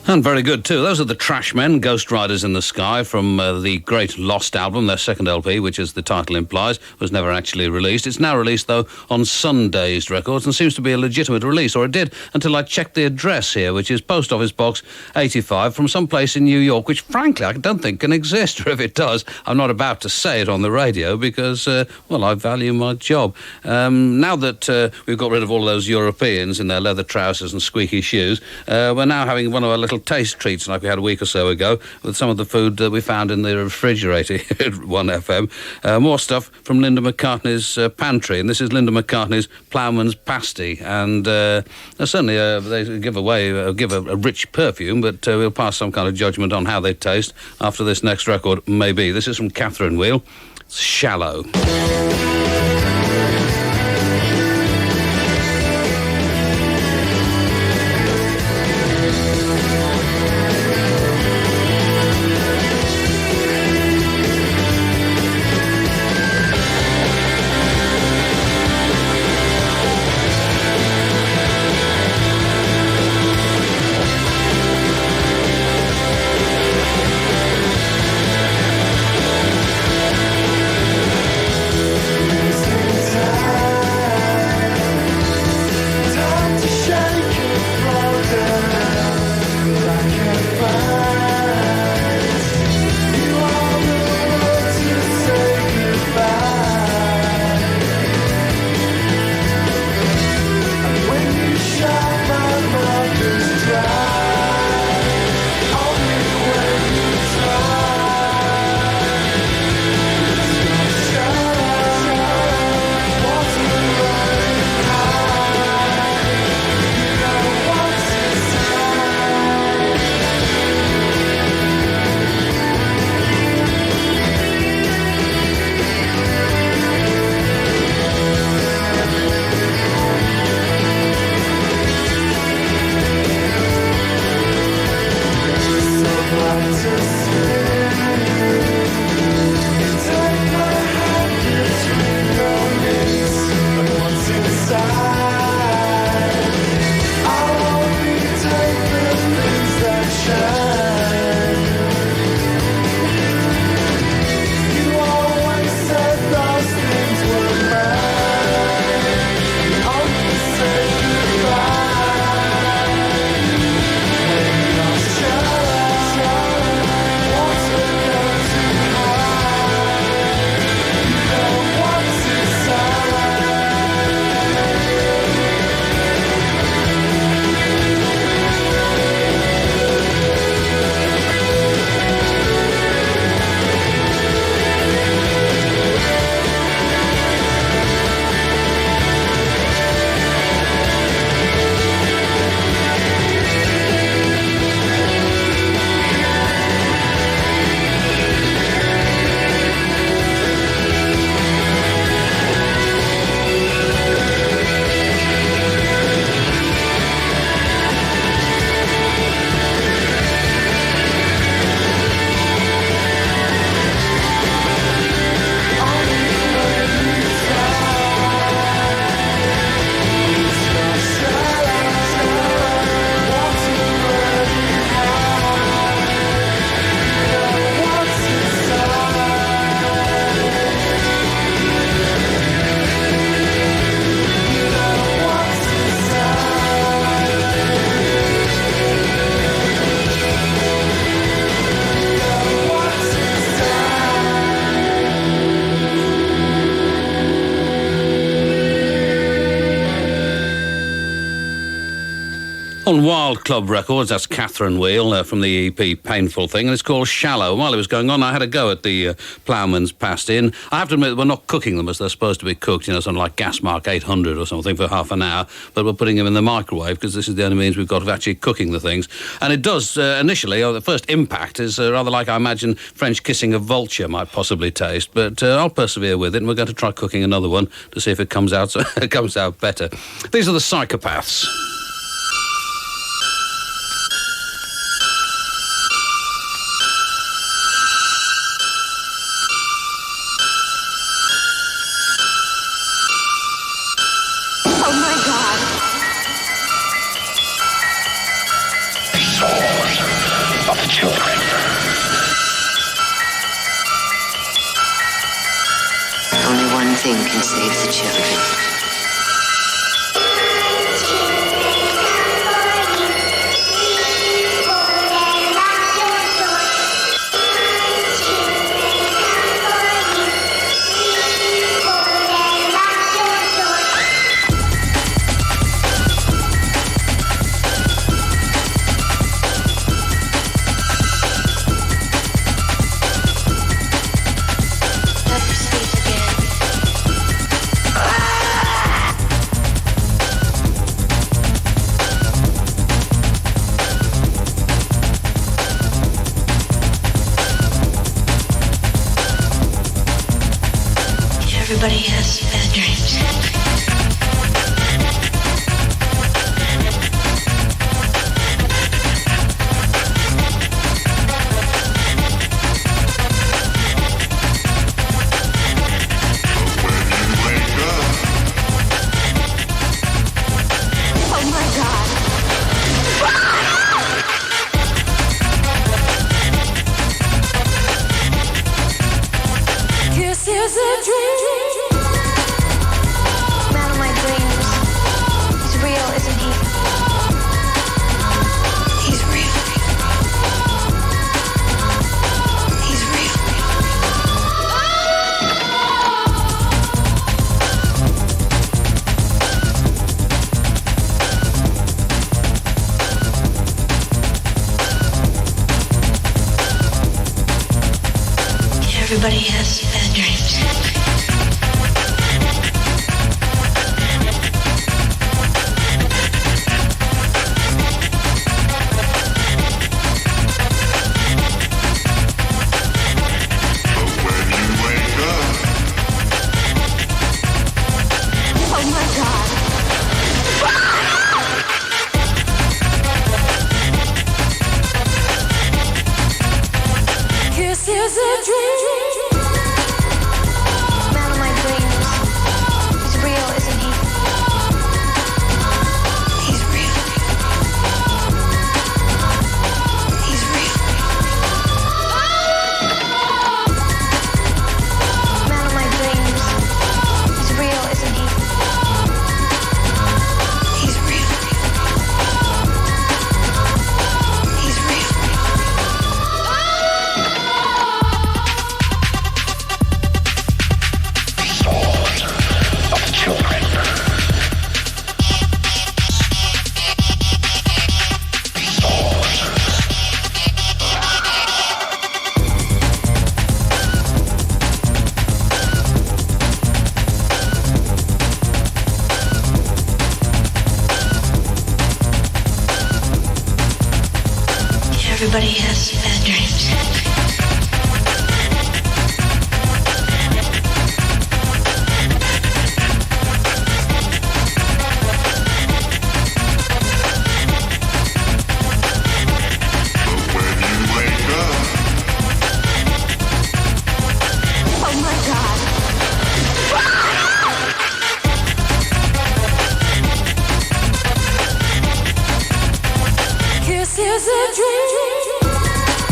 And very good too. Those are the Trashmen, Ghost Riders in the Sky, from the Great Lost album, their second LP, which, as the title implies, was never actually released. It's now released, though, on Sundazed Records, and seems to be a legitimate release, or it did until I checked the address here, which is Post Office Box 85, from some place in New York, which, frankly, I don't think can exist, or if it does, I'm not about to say it on the radio because, well, I value my job. Now that we've got rid of all those Europeans in their leather trousers and squeaky shoes, we're now having one of our little taste treats like we had a week or so ago with some of the food that we found in the refrigerator at 1FM. More stuff from Linda McCartney's pantry, and this is Linda McCartney's Ploughman's Pasty, and certainly they give a rich perfume, but we'll pass some kind of judgment on how they taste after this next record, maybe. This is from Catherine Wheel. It's Shallow. On Wild Club Records, that's Catherine Wheel from the EP Painful Thing, and it's called Shallow. While it was going on, I had a go at the Ploughman's Passed In. I have to admit, we're not cooking them as they're supposed to be cooked, something like Gas Mark 800 or something for half an hour, but we're putting them in the microwave because this is the only means we've got of actually cooking the things. And it does, initially, the first impact is rather like I imagine French kissing a vulture might possibly taste, but I'll persevere with it, and we're going to try cooking another one to see if it comes out, it comes out better. These are the Psychopaths.
Only one thing can save the children. Everybody has bad dreams.
Oh my God. This is a dream. Man of my dreams. He's real, isn't he? He's real. He's real. Everybody has bad dreams. Oh my God. This is a dream. Man of my dreams. He's real, isn't he? He's real. He's real. Man of my dreams. He's real, isn't he? He's real. He's real. Everybody has bad dreams. Oh my God. This is a dream.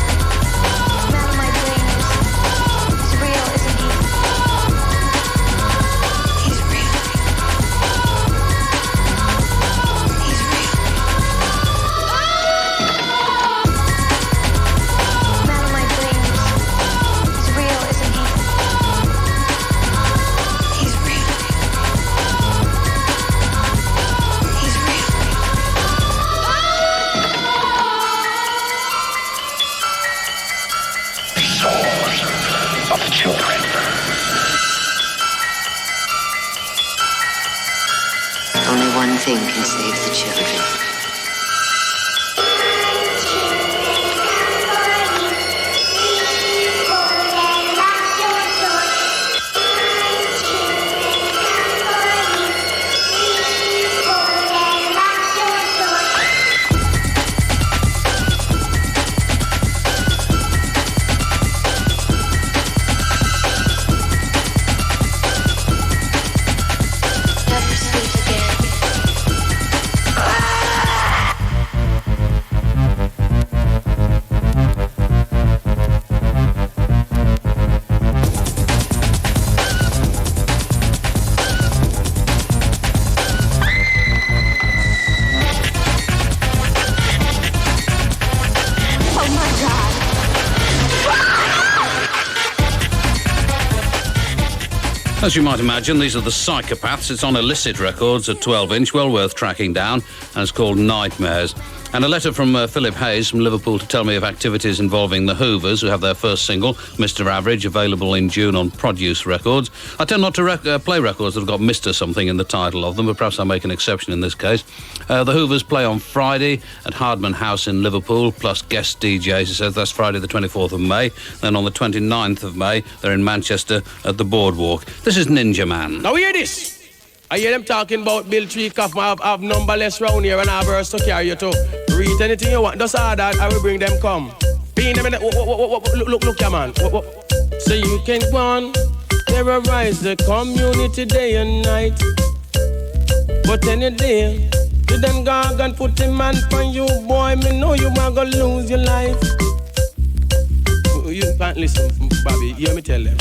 of children.
Only one thing can save the children.
As you might imagine, these are the Psychopaths. It's on Illicit Records at 12-inch, well worth tracking down, and it's called Nightmares. And a letter from Philip Hayes from Liverpool to tell me of activities involving the Hoovers, who have their first single, Mr. Average, available in June on Produce Records. I tend not to play records that have got Mr. something in the title of them, but perhaps I'll make an exception in this case. The Hoovers play on Friday at Hardman House in Liverpool, plus guest DJs. He says that's Friday the 24th of May. Then on the 29th of May, they're in Manchester at the Boardwalk. This is Ninja Man.
Now hear this. I hear them talking about Bill Tree Kaufman have numberless round here and I have verse to carry you to. Read anything you want, just all that, I will bring them come. Being them in the, look, yeah, man. So you can go on, terrorize the community day and night. But any day, you done gog and put a man on you, boy, me know you are gonna lose your life. You can't listen, Bobby, hear me tell them.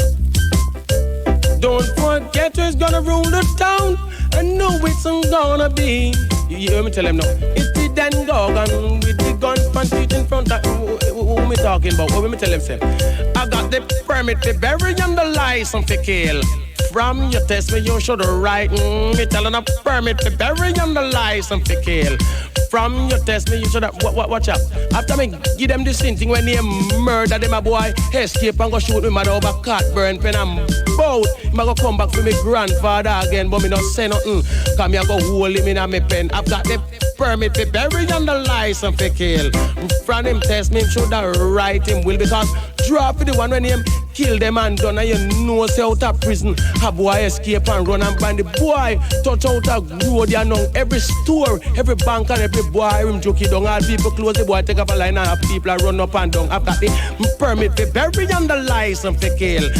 Don't forget who's gonna rule the town. I know it's gonna be. You hear me tell them now. It's the Dan Gorgon with the gun feet in front of who me talking about. What me tell them say? I got the permit to bury and the license to kill. From your test me you should write. Me telling a permit to bury and the license to kill. From your test me you should watch out. After me give them this thing when they murder them a boy, escape and go shoot me mother over cat burn pen and boat. Me go come back for me grandfather again, but me not say nothing. Cause me a go hold him in a me pen. I've got the permit to bury and the license to kill. From him test me should write him will because drop for the one when him kill them and done and you know say out of prison. A boy escape and run and find the boy touch out a road you know every store, every bank and every boy him jokey down. All people close the boy take up a line and people are run up and down. I've got the permit to bury and the license to kill.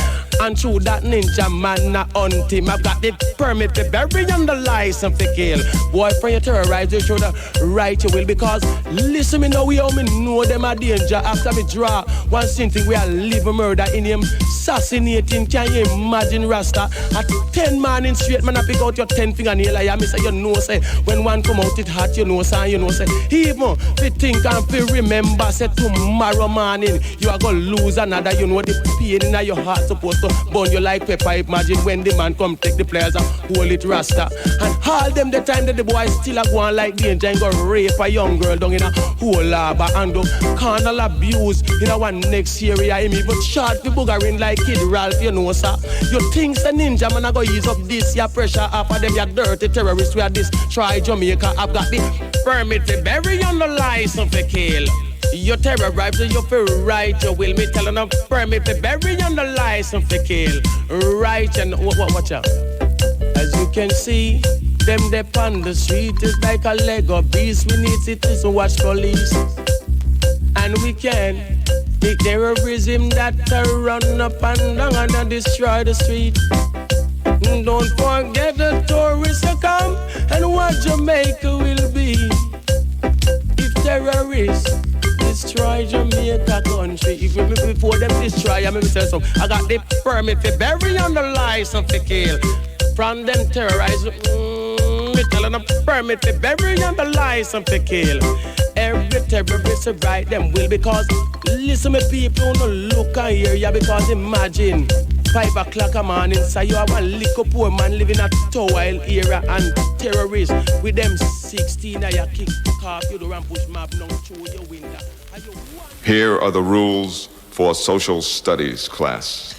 And through that ninja man a hunt him. I've got the permit to bury and the license to kill. Boy from you terrorize you should right you will because listen me now we how me know them a danger. After me draw one thing we are live a murder in him assassinating. Can you imagine Rasta at 10 morning straight man I pick out your 10 fingernail I me say you know say when one come out it hot you know say even fi think and fi remember say tomorrow morning you are gonna lose another. You know the pain in your heart supposed to burn you like pepper. Imagine when the man come take the players and hold it Rasta and all them the time that the boy still a go on like danger and go rape a young girl down in a whole lava and do carnal abuse in a one next area. Him even shot the boogering like Kid Ralph, you know sir. You think say ninja man a go ease up this your pressure off of them your dirty terrorists we are destroy Jamaica. I've got the permit to bury on the license to kill. You terrorize you feel right you will me telling them permit to bury on the license to kill. Right and watch out. As you can see them dep on the street is like a Lego beast. We need cities to watch police. And we can make terrorism that run up and down and destroy the street. Don't forget the tourists to come and what Jamaica will be if terrorists destroy Jamaica country. If before them destroy, I say so. I got the permit to bury on the license to kill. From them terrorize, me telling them permit to bury on the license to kill. Every terrorist right them will because listen me people no look and hear ya because imagine 5 o'clock a morning so you have one little poor man living at Towile era and terrorists with them 16 and you kick off you do and push map now through your window.
Here are the rules for social studies class.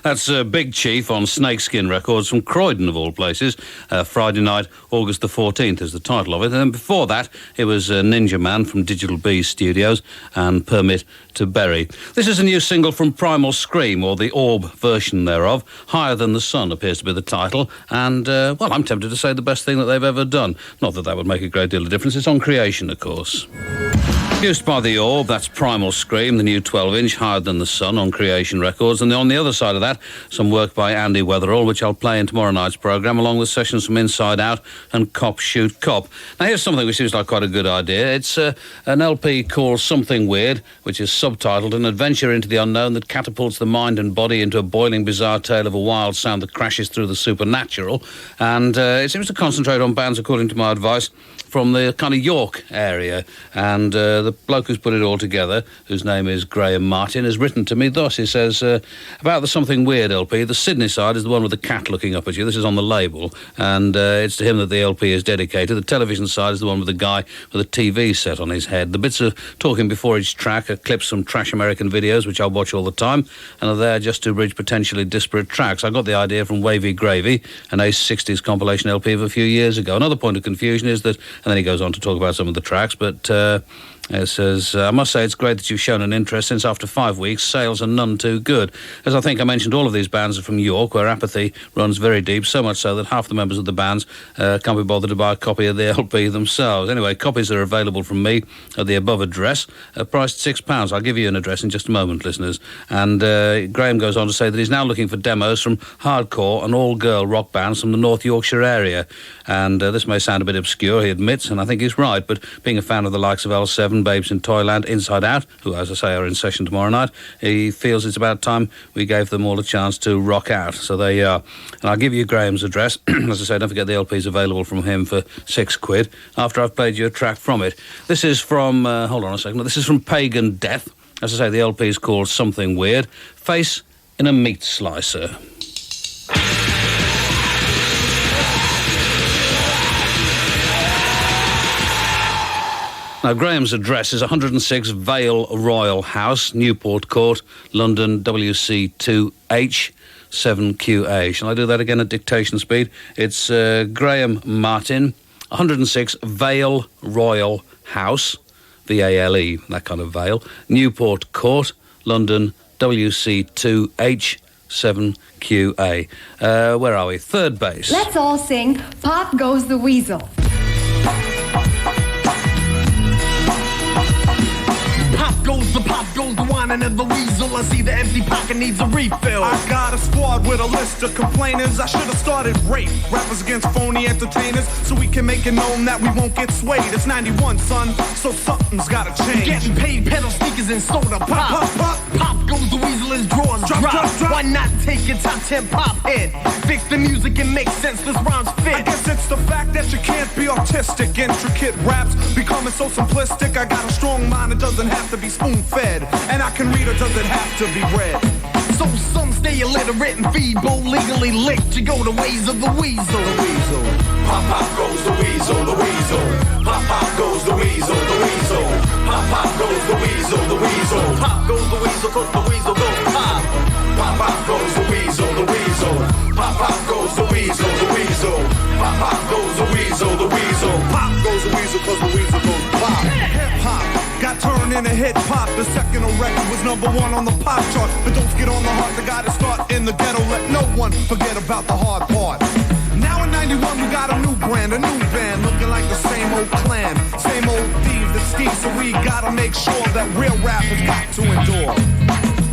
That's Big Chief on Snakeskin Records from Croydon, of all places. Friday night, August the 14th is the title of it. And then before that, it was Ninja Man from Digital Bees Studios and Permit to Bury. This is a new single from Primal Scream, or the Orb version thereof. Higher Than the Sun appears to be the title. And, well, I'm tempted to say the best thing that they've ever done. Not that that would make a great deal of difference. It's on Creation, of course. Produced by the Orb, that's Primal Scream, the new 12-inch, Higher Than the Sun on Creation Records. And on the other side of that, some work by Andy Weatherall, which I'll play in tomorrow night's programme, along with sessions from Inside Out and Cop Shoot Cop. Now, here's something which seems like quite a good idea. It's an LP called Something Weird, which is subtitled An Adventure into the Unknown that catapults the mind and body into a boiling, bizarre tale of a wild sound that crashes through the supernatural. And it seems to concentrate on bands, according to my advice, from the kind of York area. And the bloke who's put it all together, whose name is Graham Martin, has written to me thus. He says, about the Something Weird LP, the Sydney side is the one with the cat looking up at you. This is on the label. And it's to him that the LP is dedicated. The television side is the one with the guy with a TV set on his head. The bits of talking before each track are clips from trash American videos, which I watch all the time, and are there just to bridge potentially disparate tracks. I got the idea from Wavy Gravy, an Ace 60s compilation LP of a few years ago. Another point of confusion is that, and then he goes on to talk about some of the tracks, but it says, I must say it's great that you've shown an interest since after 5 weeks, sales are none too good. As I think I mentioned, all of these bands are from York, where apathy runs very deep, so much so that half the members of the bands can't be bothered to buy a copy of the LP themselves. Anyway, copies are available from me at the above address, priced £6. I'll give you an address in just a moment, listeners. And Graham goes on to say that he's now looking for demos from hardcore and all-girl rock bands from the North Yorkshire area. And this may sound a bit obscure, he admits, and I think he's right, but being a fan of the likes of L7, Seven Babes in Toyland, Inside Out, who, as I say, are in session tomorrow night. He feels it's about time we gave them all a chance to rock out. So there you are. And I'll give you Graham's address. As I say, don't forget the LP's available from him for £6 after I've played you a track from it. This is from, hold on a second, this is from Pagan Death. As I say, the LP is called Something Weird. Face in a Meat Slicer. Now, Graham's address is 106 Vale Royal House, Newport Court, London, WC2H 7QA. Shall I do that again at dictation speed? It's Graham Martin, 106 Vale Royal House, VALE, that kind of Vale, Newport Court, London, WC2H 7QA. Where are we? Third base.
Let's all sing Pop Goes the Weasel.
Pop goes the wine and the weasel. I see the empty pocket needs a refill.
I got a squad with a list of complainers. I should have started rape. Rappers against phony entertainers, so we can make it known that we won't get swayed. It's 91, son, so something's gotta change.
Getting paid, pedal sneakers and soda pop.
Pop, pop.
Pop goes the weasel, his drawers drop. Why not take your top 10 pop hit? Fix the music and make sense, this rhymes fit.
I guess it's the fact that you can't be artistic. Intricate raps becoming so simplistic. I got a strong mind, it doesn't have to be spoon-fed. And I can read, or does it have to be read?
So some stay illiterate and feeble, legally licked. You go the ways of the weasel.
The weasel.
Pop, pop goes the weasel, the weasel. Pop, pop goes the weasel, the weasel. Pop, pop goes the weasel, the weasel.
Pop goes the weasel, cause the weasel goes pop.
Pop, pop goes the weasel, the weasel. Pop, pop goes the weasel, the weasel. Pop, pop goes the weasel, the weasel.
Pop goes the weasel, cause the weasel goes pop. Hip-hop got turned into hip-hop. The second a record was #1 on the pop chart. But don't get on the heart, the gotta start in the ghetto. Let no one forget about the hard part. Now in 91 we got a new brand, a new band, looking like the same old clan, same old thieves that steal. So we gotta make sure that real rap has got to endure.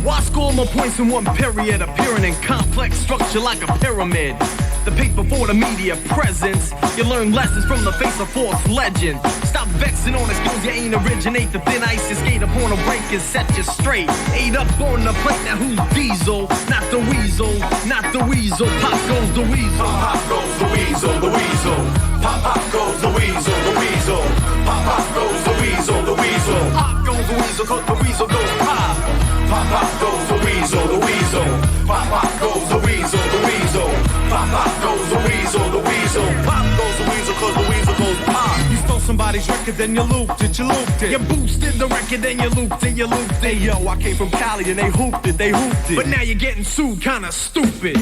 Why score more points in one period, appearing in complex structure like a pyramid? The paper for the media presence. You learn lessons from the face of false legend. Stop vexing on excuse you ain't originate. The thin ice you skate upon a break and set you straight. Ate up on the plate, now who's diesel? Not the weasel, not the weasel. Pop goes the weasel.
Pop goes the weasel, the weasel. Pop, pop goes the weasel, the weasel. Pop, pop goes the weasel, the weasel.
Pop goes the weasel, cause the weasel goes pop.
Pop, pop goes the weasel, the weasel. Pop, pop goes the weasel, the weasel. Pop, pop goes the weasel, the weasel.
Pop goes the weasel, cause the weasel goes pop. You stole somebody's record, then you looped it, you looped it.
You boosted the record, then you looped it, you looped it.
Hey yo, I came from Cali and they hooped it, they hooped it.
But now you're getting sued, kinda stupid.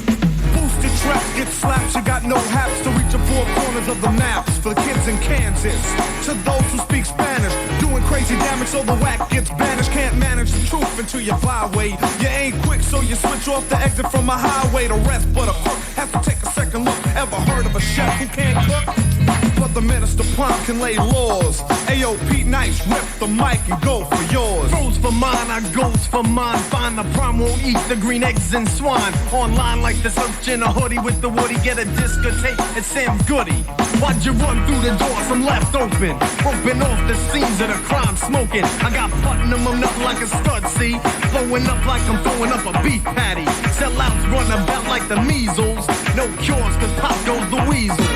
Boosted trap gets slapped, you got no haps to reach the four corners of the maps. For the kids in Kansas, to those who speak Spanish, doing crazy damage so the whack gets banished. Can't manage the truth until you flyway. You ain't quick, so you switch off the exit from a highway. The rest but a crook have to take a second look. Ever heard of a chef who can't cook? But the minister prompt can lay laws. Ayo, Pete Nice, rip the mic and go for yours.
Goes for mine, I goes for mine. Find the prime, won't eat the green eggs and swine. Online like the search in a hoodie with the woody. Get a discotheque at Sam Goody. Why'd you run through the doors? I'm left open. Roping off the scenes of the crime smoking. I got Putnam, I'm up like a stud, see? Blowing up like I'm throwing up a beef patty. Sellouts run about like the measles. No cures, cause pop goes the weasel.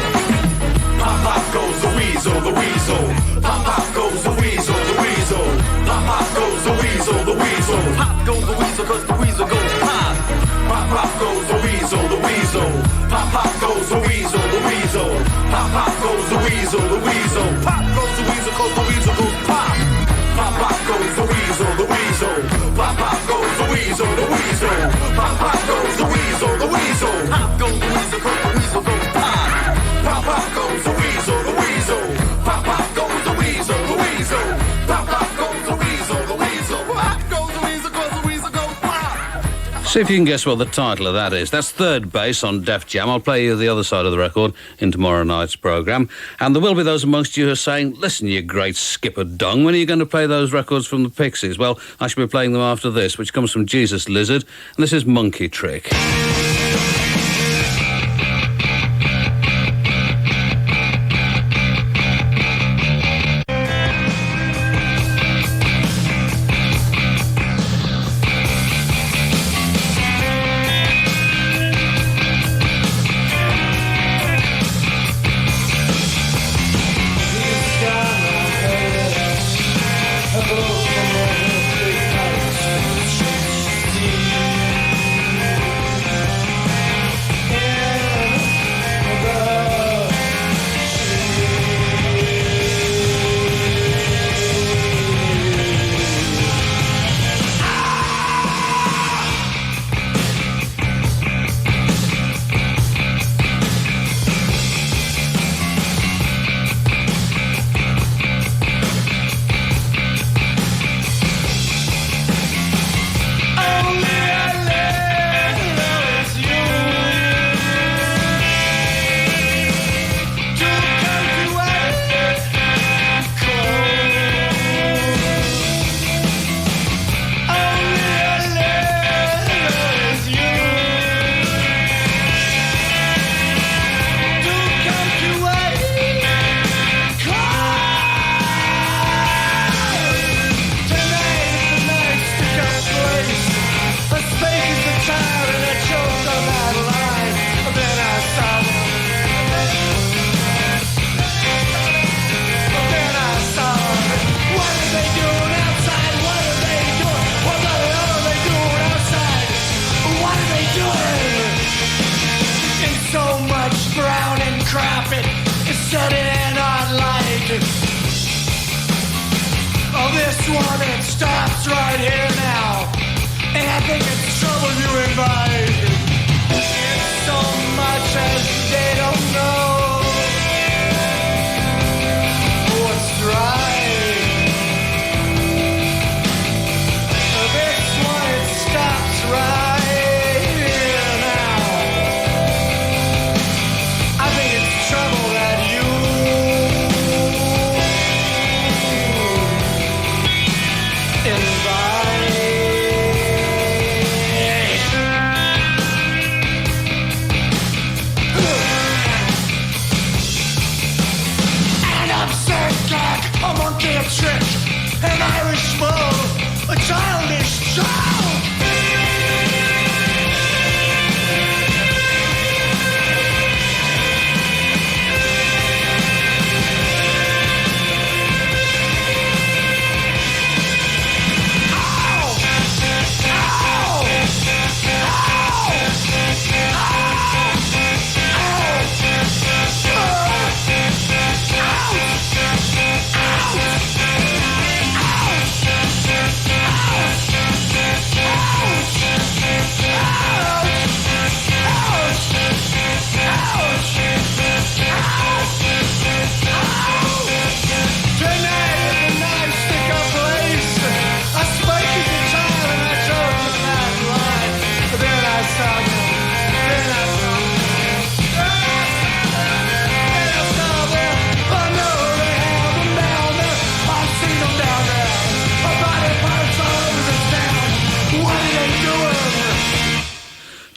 Pop, pop goes the weasel, the weasel. Pop, pop goes the weasel, the weasel. Pop, pop goes the weasel, the weasel.
Pop goes the weasel, cause the weasel goes pop.
Pop, pop goes the weasel, the weasel. Pop, pop goes the weasel, the weasel. Pop, pop goes the weasel, the weasel.
Pop goes the weasel, cause the weasel goes pop.
Pop, pop goes the weasel, the weasel. Pop, pop goes the weasel, the weasel. Pop, pop goes the weasel, the weasel.
Pop goes the weasel, cause the weasel goes pop.
Pop, pop goes the weasel, the weasel. Pop, pop goes the weasel, the weasel. Pop, pop goes the weasel, the weasel.
Pop goes the weasel, cause the weasel goes pop.
See if you can guess what the title of that is. That's Third Base on Def Jam. I'll play you the other side of the record in tomorrow night's programme. And there will be those amongst you who are saying, listen, you great skipper dung, when are you going to play those records from the Pixies? Well, I shall be playing them after this, which comes from Jesus Lizard, and this is Monkey Trick.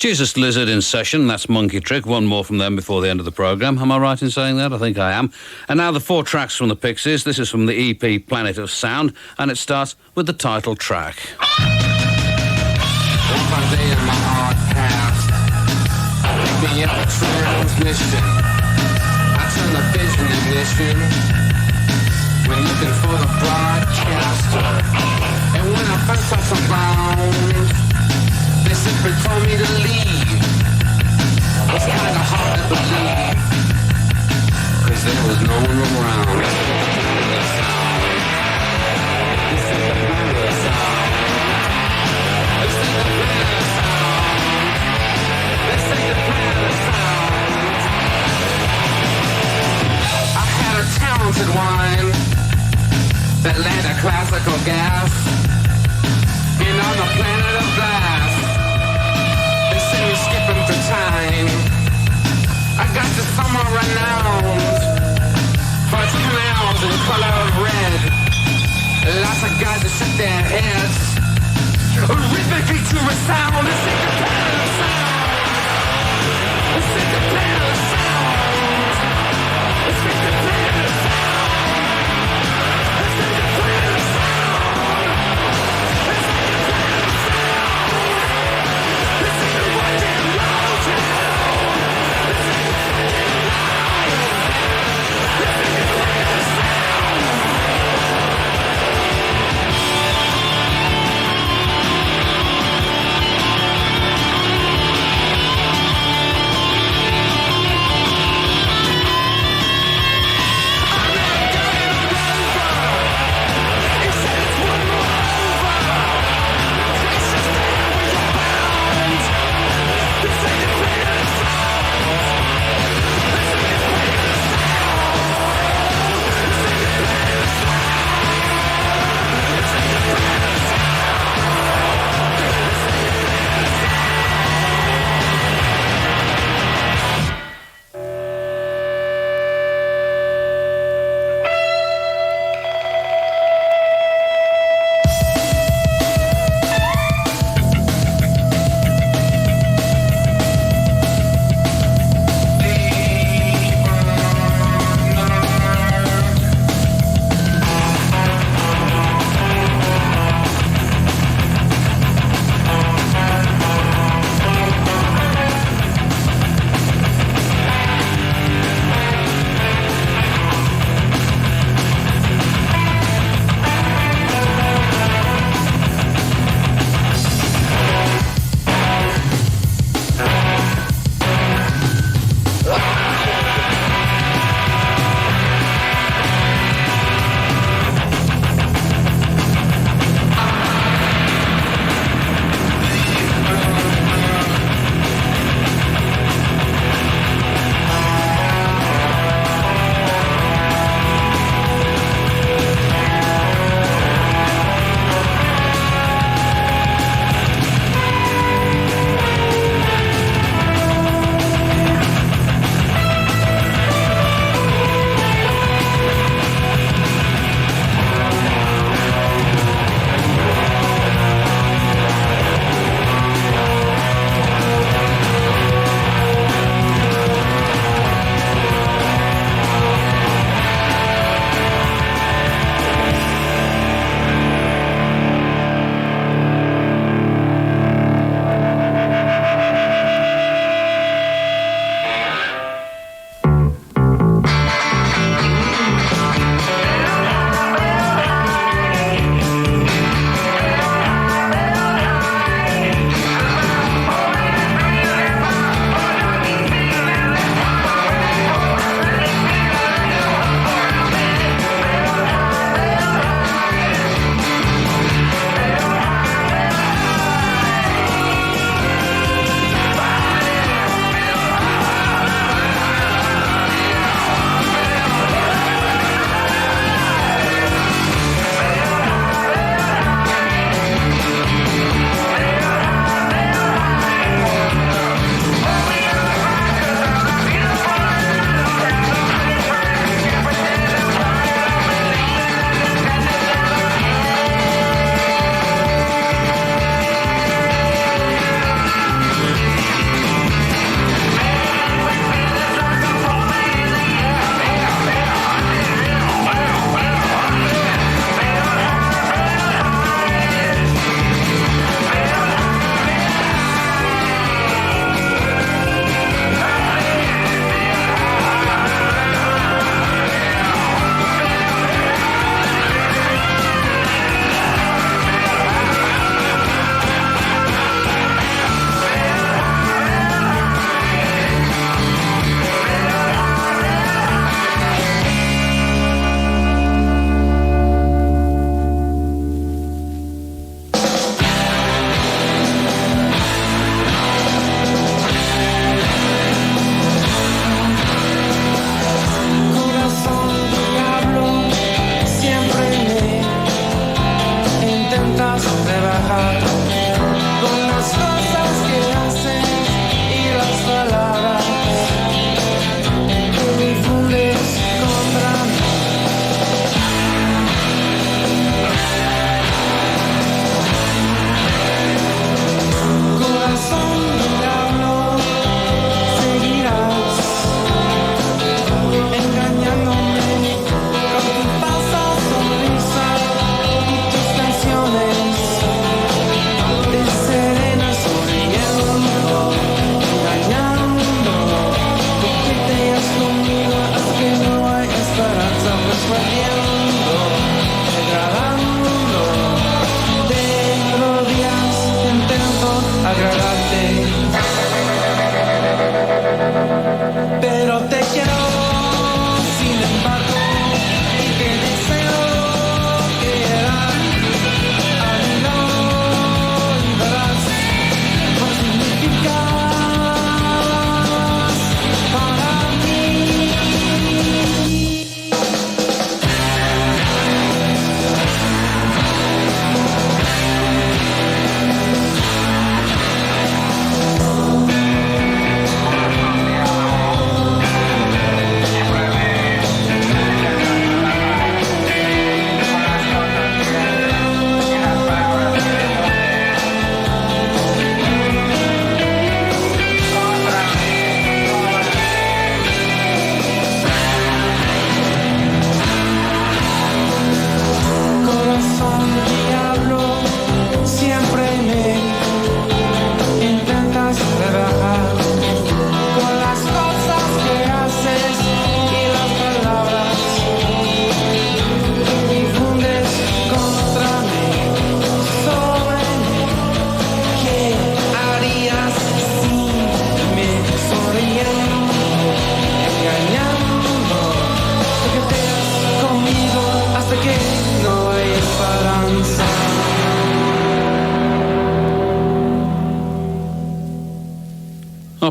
Jesus Lizard in session, that's Monkey Trick. One more from them before the end of the programme. Am I right in saying that? I think I am. And now the 4 tracks from the Pixies. This is from the EP Planet of Sound, and it starts with the title track.
One day in my hard path, pick me up transmission. I turn the vision ignition when looking for the broadcaster. And when I first saw some bound, they simply told me to leave. It's kinda hard to believe, 'cause there was no one around. This is the planet of sound. This is the planet of sound. This is the planet of sound. I had a talented wine that led a classical gas. And on the planet of glass, they say you're skipping through time. I got this somewhere renowned for its canals in color of red. Lots of guys that shake their heads rhythmically to a sound. This is the planet of sound. This is the planet of sound. This is the planet of sound. This is the planet of sound. This is the planet of sound. This is the fucking loud town. This is the fucking loud. This is the planet of sound.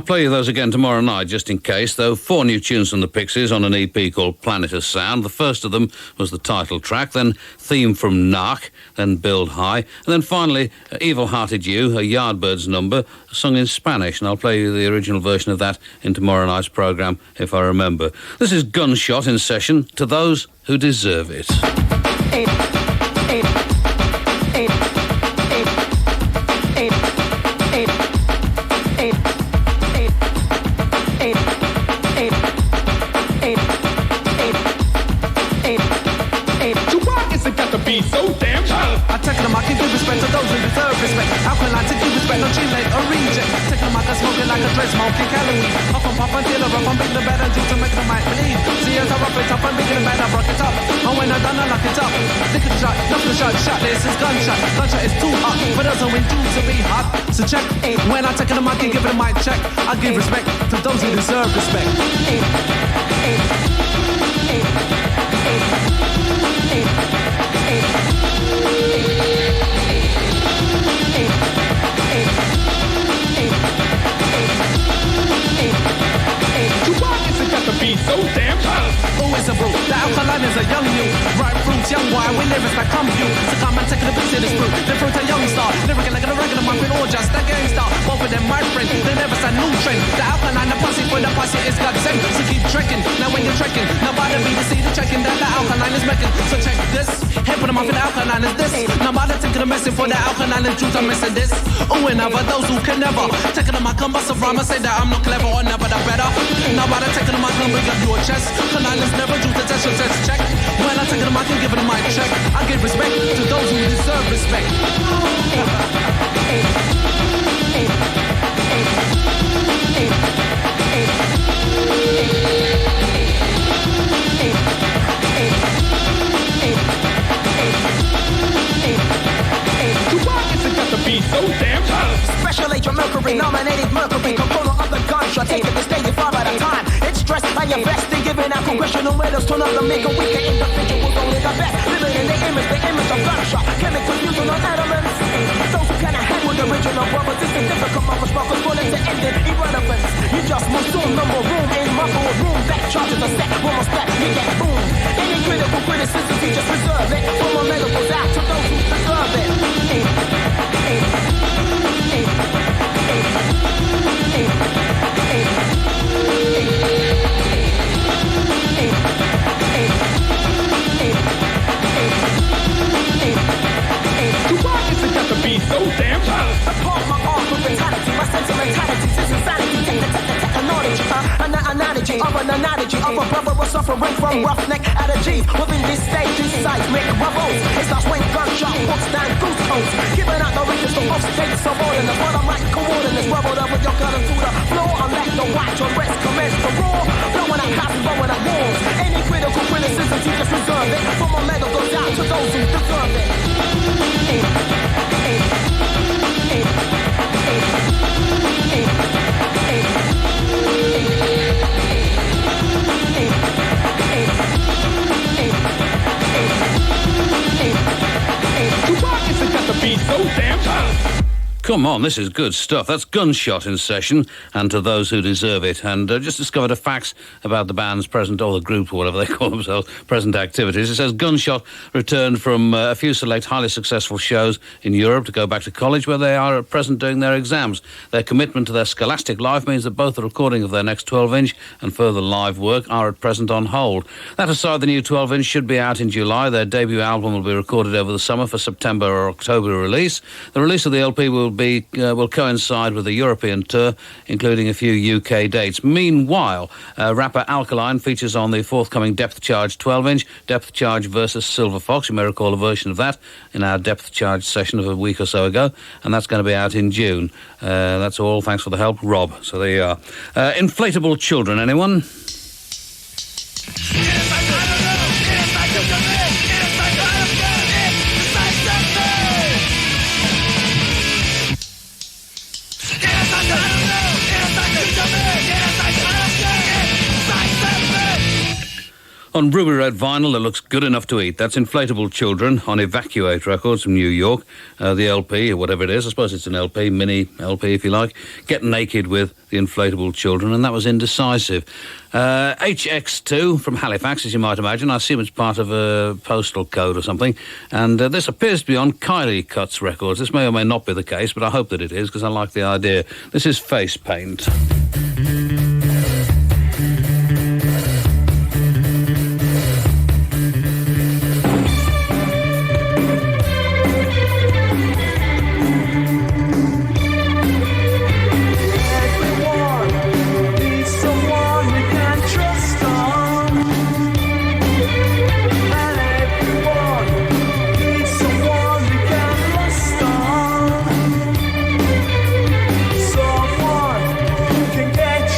play you those again tomorrow night, just in case, though. 4 new tunes from the Pixies on an EP called Planet of Sound. The first of them was the title track, then Theme from Narc, then Build High, and then finally Evil Hearted You, a Yardbirds number, sung in Spanish, and I'll play you the original version of that in tomorrow night's programme, if I remember. This is Gunshot in session, To Those Who Deserve It.
Be so damn tough. I take them, I can give respect to those who deserve respect. How can I take respect? No G-late or reject. Take them, I can smoke it like a dread, smoking calories. Up and pop and deal, up and big the bad and do to make them might believe. See as I rough it up and big the bad, I rock it up. And when I done, I lock it up. Stick of the shot, knock the shot, shot. This is gunshot. Gunshot is too hot, but doesn't win due to be hot. So check, when I take them, I can give it a mic check. I give respect to those who deserve respect. Be so damn tough. Always a brew. The alkaline is a young you. Ripe fruits, young wine, we lyrics that come you. So come and take the piece of this fruit. The fruit a young star. Lyrical like a regular muffin or just a gang star. Both of them my friend. They never said new trend. The alkaline, the pussy for the pussy is God sent. So keep trekking. Now when you're trekking, nobody be to see the checking that the alkaline is making. So check this. Head for the muffin, the alkaline is this. Nobody taking the message for the alkaline and truth. I'm missing this. Oh, and never those who can never. Taking the mic, come bust a rhyme and say that I'm not clever or never the better. Nobody taking the mic, come bring up your chest. Canines never do the test, your test check. When I take it, I can give it a mic check. I give respect to those who deserve respect. Be so damn tough.
Special Agent Mercury, nominated Mercury, component of the gunshot, taking the stage 5 at a time. It's stress and your best in giving out congressional medals to another make a weaker individuals only the best. Living in the image of gunshot, chemical fusion on elements. Those who cannot handle the original brothers, it's a difficult motherfuckers falling to end in irrelevance. You just must soon number room in muffle room. Back charges are set, one more step, you get boom. Any critical criticism, you just reserve it. From my medicals out to those who deserve it.
Be so damn tough.
Apart my art with mentality, my sentimentality, this insanity, technology, an analogy of an analogy of a brother was suffering from roughneck allergies. Within this stage is seismic bubbles. It's like when gunshot books down goose coats, giving out the riches to off-state subordinates. But I'm like coordinates, rubbled up with your gun to the floor. I let the watch or rest commence to roar. Blowing up houses, blowing up walls. Any critical criticism, you just reserve it. For my medal goes out to those who deserve it.
Be so damn tough.
Come on, this is good stuff. That's Gunshot in session, and To Those Who Deserve It. And just discovered a fact about the band's present, or the group, or whatever they call themselves, present activities. It says Gunshot returned from a few select highly successful shows in Europe to go back to college, where they are at present doing their exams. Their commitment to their scholastic life means that both the recording of their next 12-inch and further live work are at present on hold. That aside, the new 12-inch should be out in July. Their debut album will be recorded over the summer for September or October release. The release of the LP will coincide with the European tour, including a few UK dates. Meanwhile, rapper Alkaline features on the forthcoming Depth Charge 12-inch, Depth Charge versus Silver Fox. You may recall a version of that in our Depth Charge session of a week or so ago, and that's going to be out in June. That's all. Thanks for the help, Rob. So there you are. Inflatable Children, anyone? On Ruby Red vinyl that looks good enough to eat. That's Inflatable Children on Evacuate Records from New York. The LP, or whatever it is, I suppose it's an LP, mini LP if you like. Get Naked with the Inflatable Children, and that was Indecisive. HX2 from Halifax, as you might imagine. I assume it's part of a postal code or something. And this appears to be on Kylie Cuts Records. This may or may not be the case, but I hope that it is, because I like the idea. This is Face Paint.
Someone who can get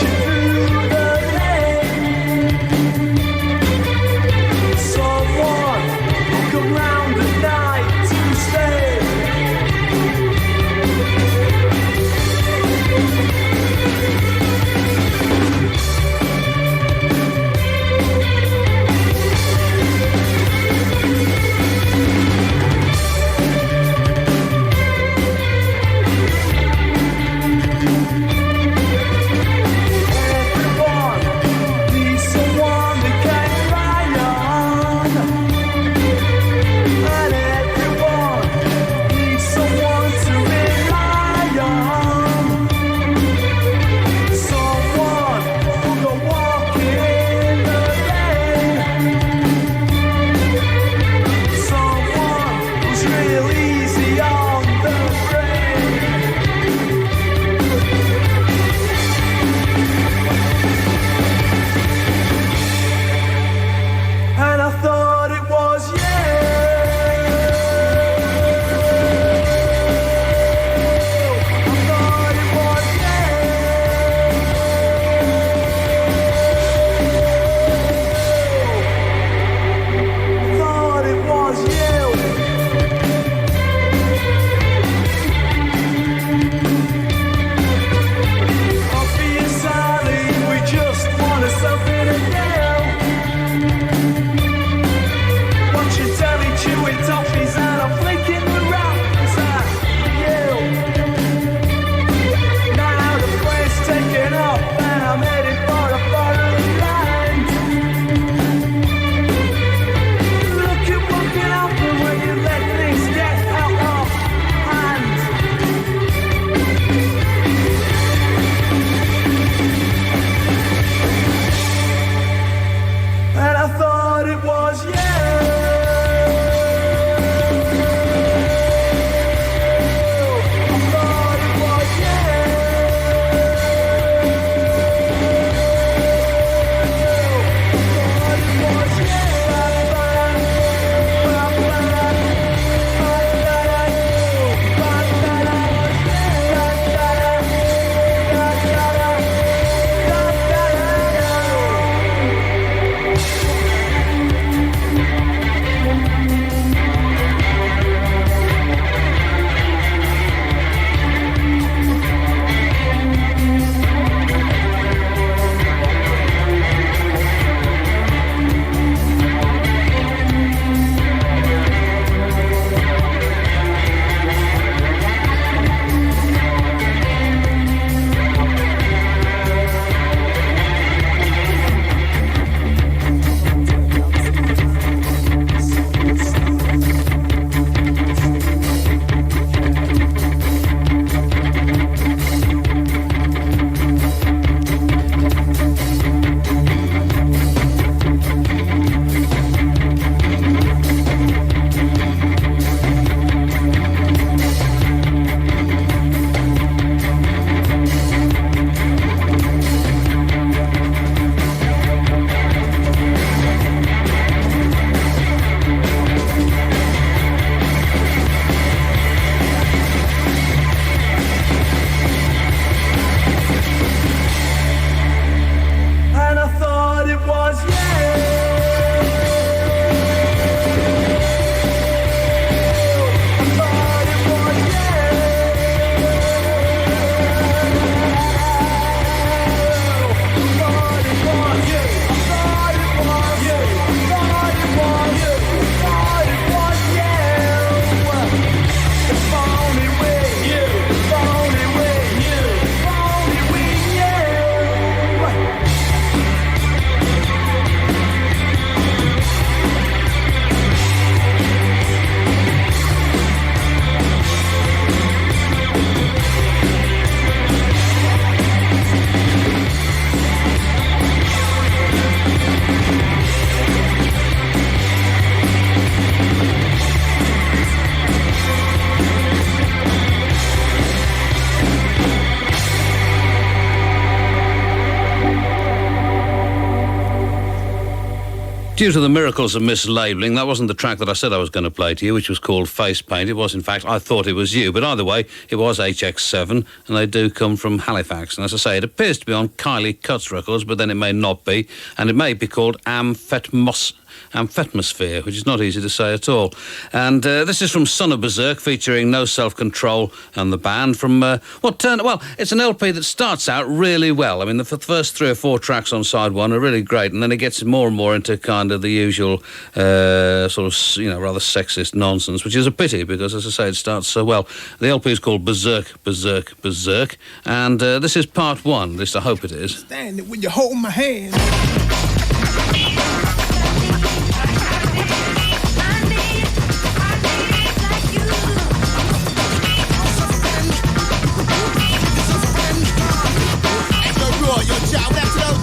Due to the miracles of mislabelling, that wasn't the track that I said I was going to play to you, which was called Face Paint. It was, in fact, I Thought It Was You. But either way, it was HX7, and they do come from Halifax. And as I say, it appears to be on Kylie Cutts records, but then it may not be. And it may be called Amphetmosphere, which is not easy to say at all. And this is from Son of Berserk, featuring No Self-Control and the band from it's an LP that starts out really well. I mean, the first 3 or 4 tracks on side one are really great, and then it gets more and more into kind of the usual rather sexist nonsense, which is a pity because, as I say, it starts so well. The LP is called Berserk, Berserk, Berserk, and this is part 1, at least I hope it is.
Stand it when you hold my hand.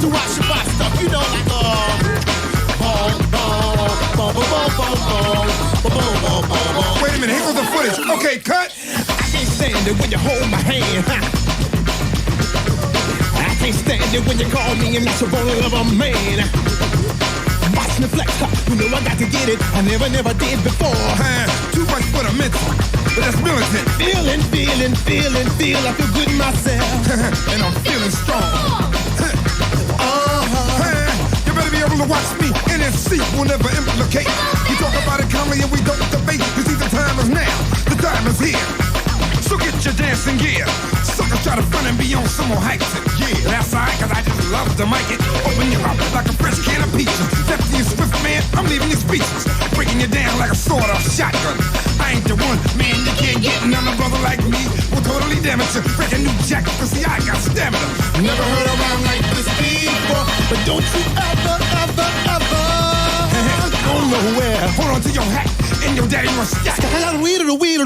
To watch your body stuff, you know, like
Wait a minute, here goes the footage. Okay, cut.
I can't stand it when you hold my hand. I can't stand it when you call me and not your bone of a man. Watch me flex, you know I got to get it. I never did before.
Too much for the mental, but that's militant.
Feel. I feel good in myself,
and I'm feeling strong. You better be able to watch me. NFC will never implicate. We talk about it calmly and we don't debate. You see, the time is now. The time is here. So get your dancing gear. Suckers try to front and be on some more hype. Yeah, that's alright, cause I just love to mic it. Open your mouth like a fresh can of pizza. Deputy and Swift, man, I'm leaving you speechless. Breaking you down like a sawed-off shotgun. I ain't the one, man, you can't get none of brother like me. Will totally damage you. Break a new jack, cause see, I got stamina.
Never heard a rhyme like this before. But don't you ever go nowhere.
Hold on to your hat and your daddy was stack.
The weed.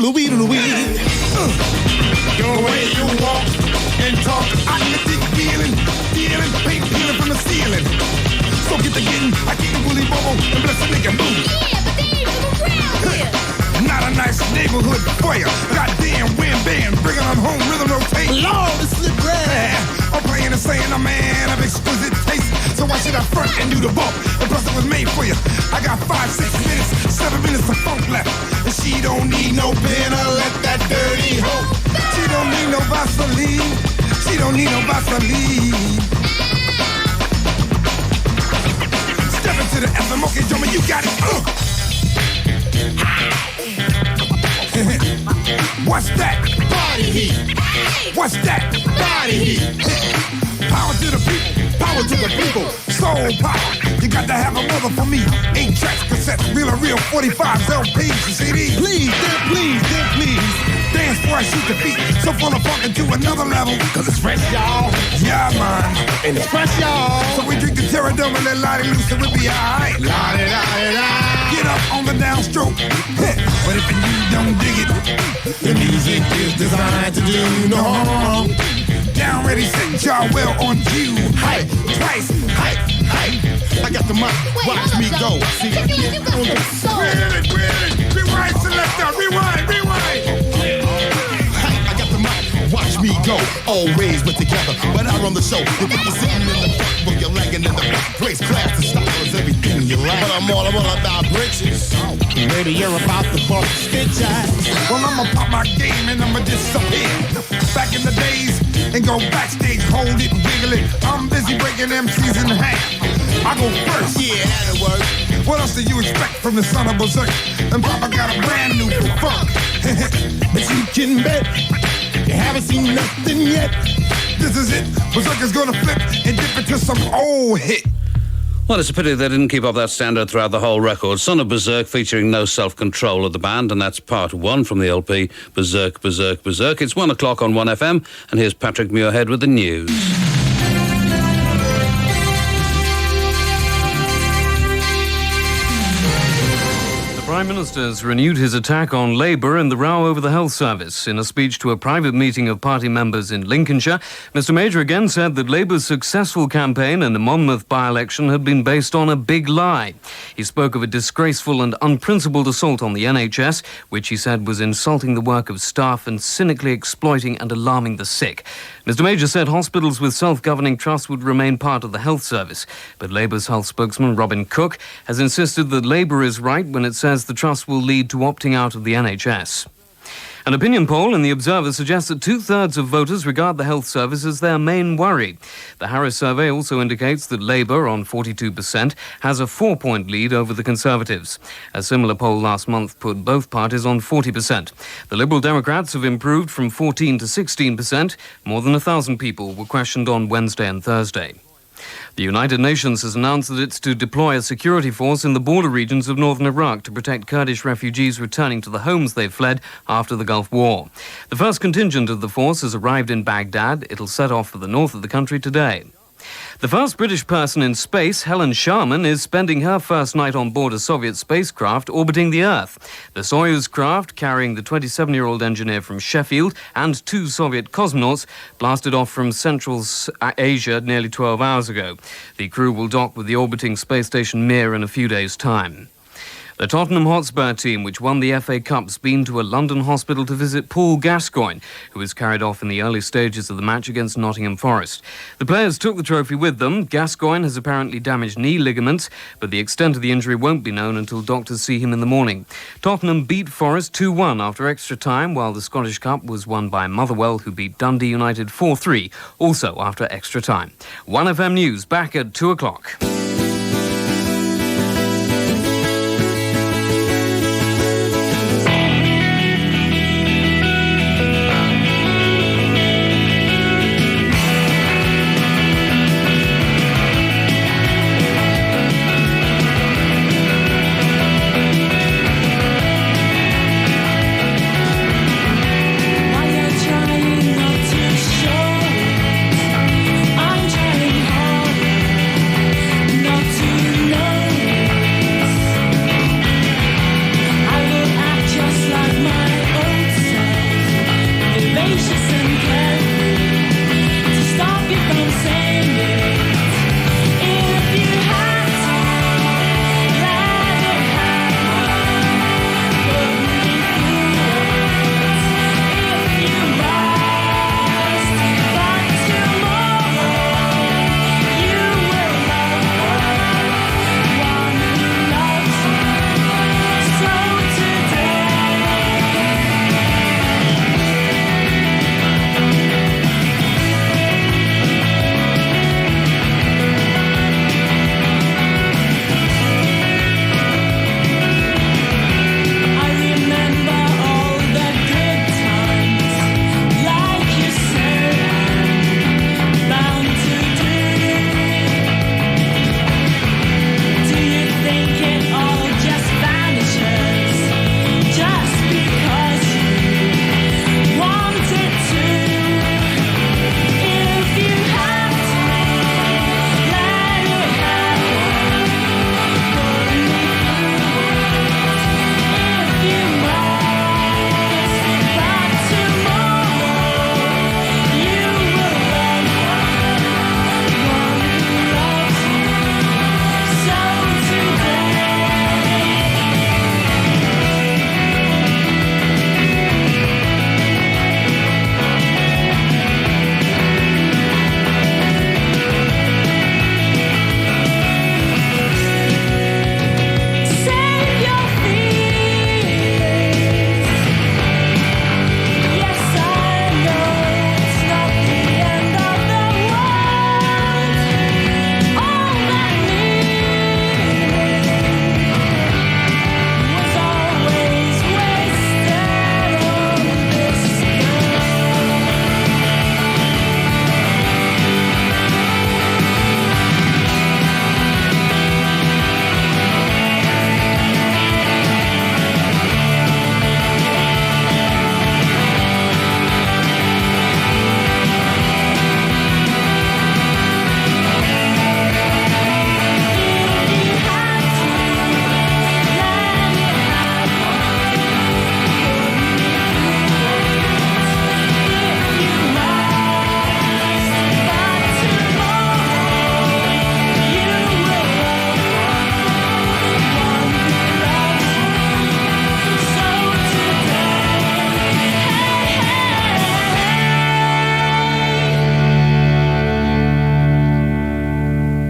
The way you walk and talk, I get the feeling, paint peeling from the ceiling. So get the getting, I keep the woolly bubble and bless the nigga move.
Yeah, but they ain't around here.
Not a nice neighborhood for ya. Goddamn wham bam, bringing them home, rhythm rotate.
Lord, it's slip right.
I'm playing and saying I'm a man of exquisite taste. So why should I front and do the bump? And plus it was made for you. I got 5, 6 minutes, 7 minutes of funk left. And she don't need no pen or let that dirty hoe. She don't need no Vaseline. She don't need no Vaseline. Step into the FM, okay, drummer, you got it. What's that? Body heat. What's that? Body heat. Power to the people. Power to the people. Soul power. You got to have a mother for me. 8 tracks, cassettes, real 45s, LPs, and CDs.
Please.
Dance before I shoot the beat. So full of funk to another level. Cause it's fresh, y'all. Yeah, man.
And it's fresh, y'all.
So we drink the Terradome and let Lottie loose and we'll be alright. Get up on the downstroke. But if you don't dig it, the music is designed to do no harm. Down, ready, set, y'all well on cue. Hype, twice, hype. I got the mic, watch me go. See, rewind, selector, rewind. I got the mic, watch me go. Always we're together, but I run the show. You think you're sitting in the back, but you're lagging in the back. Grace, class, and style is everything you like. But I'm all about bridges.
Maybe you're about to bust stitch eyes.
Well, I'ma pop my game and I'ma disappear. Back in the days and go backstage, hold it, wiggle it. I'm busy breaking MCs in half. I go first.
Yeah, that'll work.
What else do you expect from the son of Berserk? And Papa got a brand new funk.
But you can bet you haven't seen nothing yet.
This is it. Berserk is gonna flip and dip into some old hit.
Well, it's a pity they didn't keep up that standard throughout the whole record. Son of Berserk featuring No Self-Control of the band, and that's part 1 from the LP, Berserk, Berserk, Berserk. It's 1 o'clock on 1FM, and here's Patrick Muirhead with the news.
Prime Minister has renewed his attack on Labour and the row over the health service. In a speech to a private meeting of party members in Lincolnshire, Mr Major again said that Labour's successful campaign in the Monmouth by-election had been based on a big lie. He spoke of a disgraceful and unprincipled assault on the NHS, which he said was insulting the work of staff and cynically exploiting and alarming the sick. Mr Major said hospitals with self-governing trusts would remain part of the health service, but Labour's health spokesman Robin Cook has insisted that Labour is right when it says the trust will lead to opting out of the NHS. An opinion poll in The Observer suggests that 2/3 of voters regard the health service as their main worry. The Harris survey also indicates that Labour, on 42%, has a 4-point lead over the Conservatives. A similar poll last month put both parties on 40%. The Liberal Democrats have improved from 14 to 16%. More than 1,000 people were questioned on Wednesday and Thursday. The United Nations has announced that it's to deploy a security force in the border regions of northern Iraq to protect Kurdish refugees returning to the homes they fled after the Gulf War. The first contingent of the force has arrived in Baghdad. It'll set off for the north of the country today. The first British person in space, Helen Sharman, is spending her first night on board a Soviet spacecraft orbiting the Earth. The Soyuz craft, carrying the 27-year-old engineer from Sheffield and 2 Soviet cosmonauts, blasted off from Central Asia nearly 12 hours ago. The crew will dock with the orbiting space station Mir in a few days' time. The Tottenham Hotspur team, which won the FA Cup, has been to a London hospital to visit Paul Gascoigne, who was carried off in the early stages of the match against Nottingham Forest. The players took the trophy with them. Gascoigne has apparently damaged knee ligaments, but the extent of the injury won't be known until doctors see him in the morning. Tottenham beat Forest 2-1 after extra time, while the Scottish Cup was won by Motherwell, who beat Dundee United 4-3, also after extra time. 1FM News, back at 2 o'clock.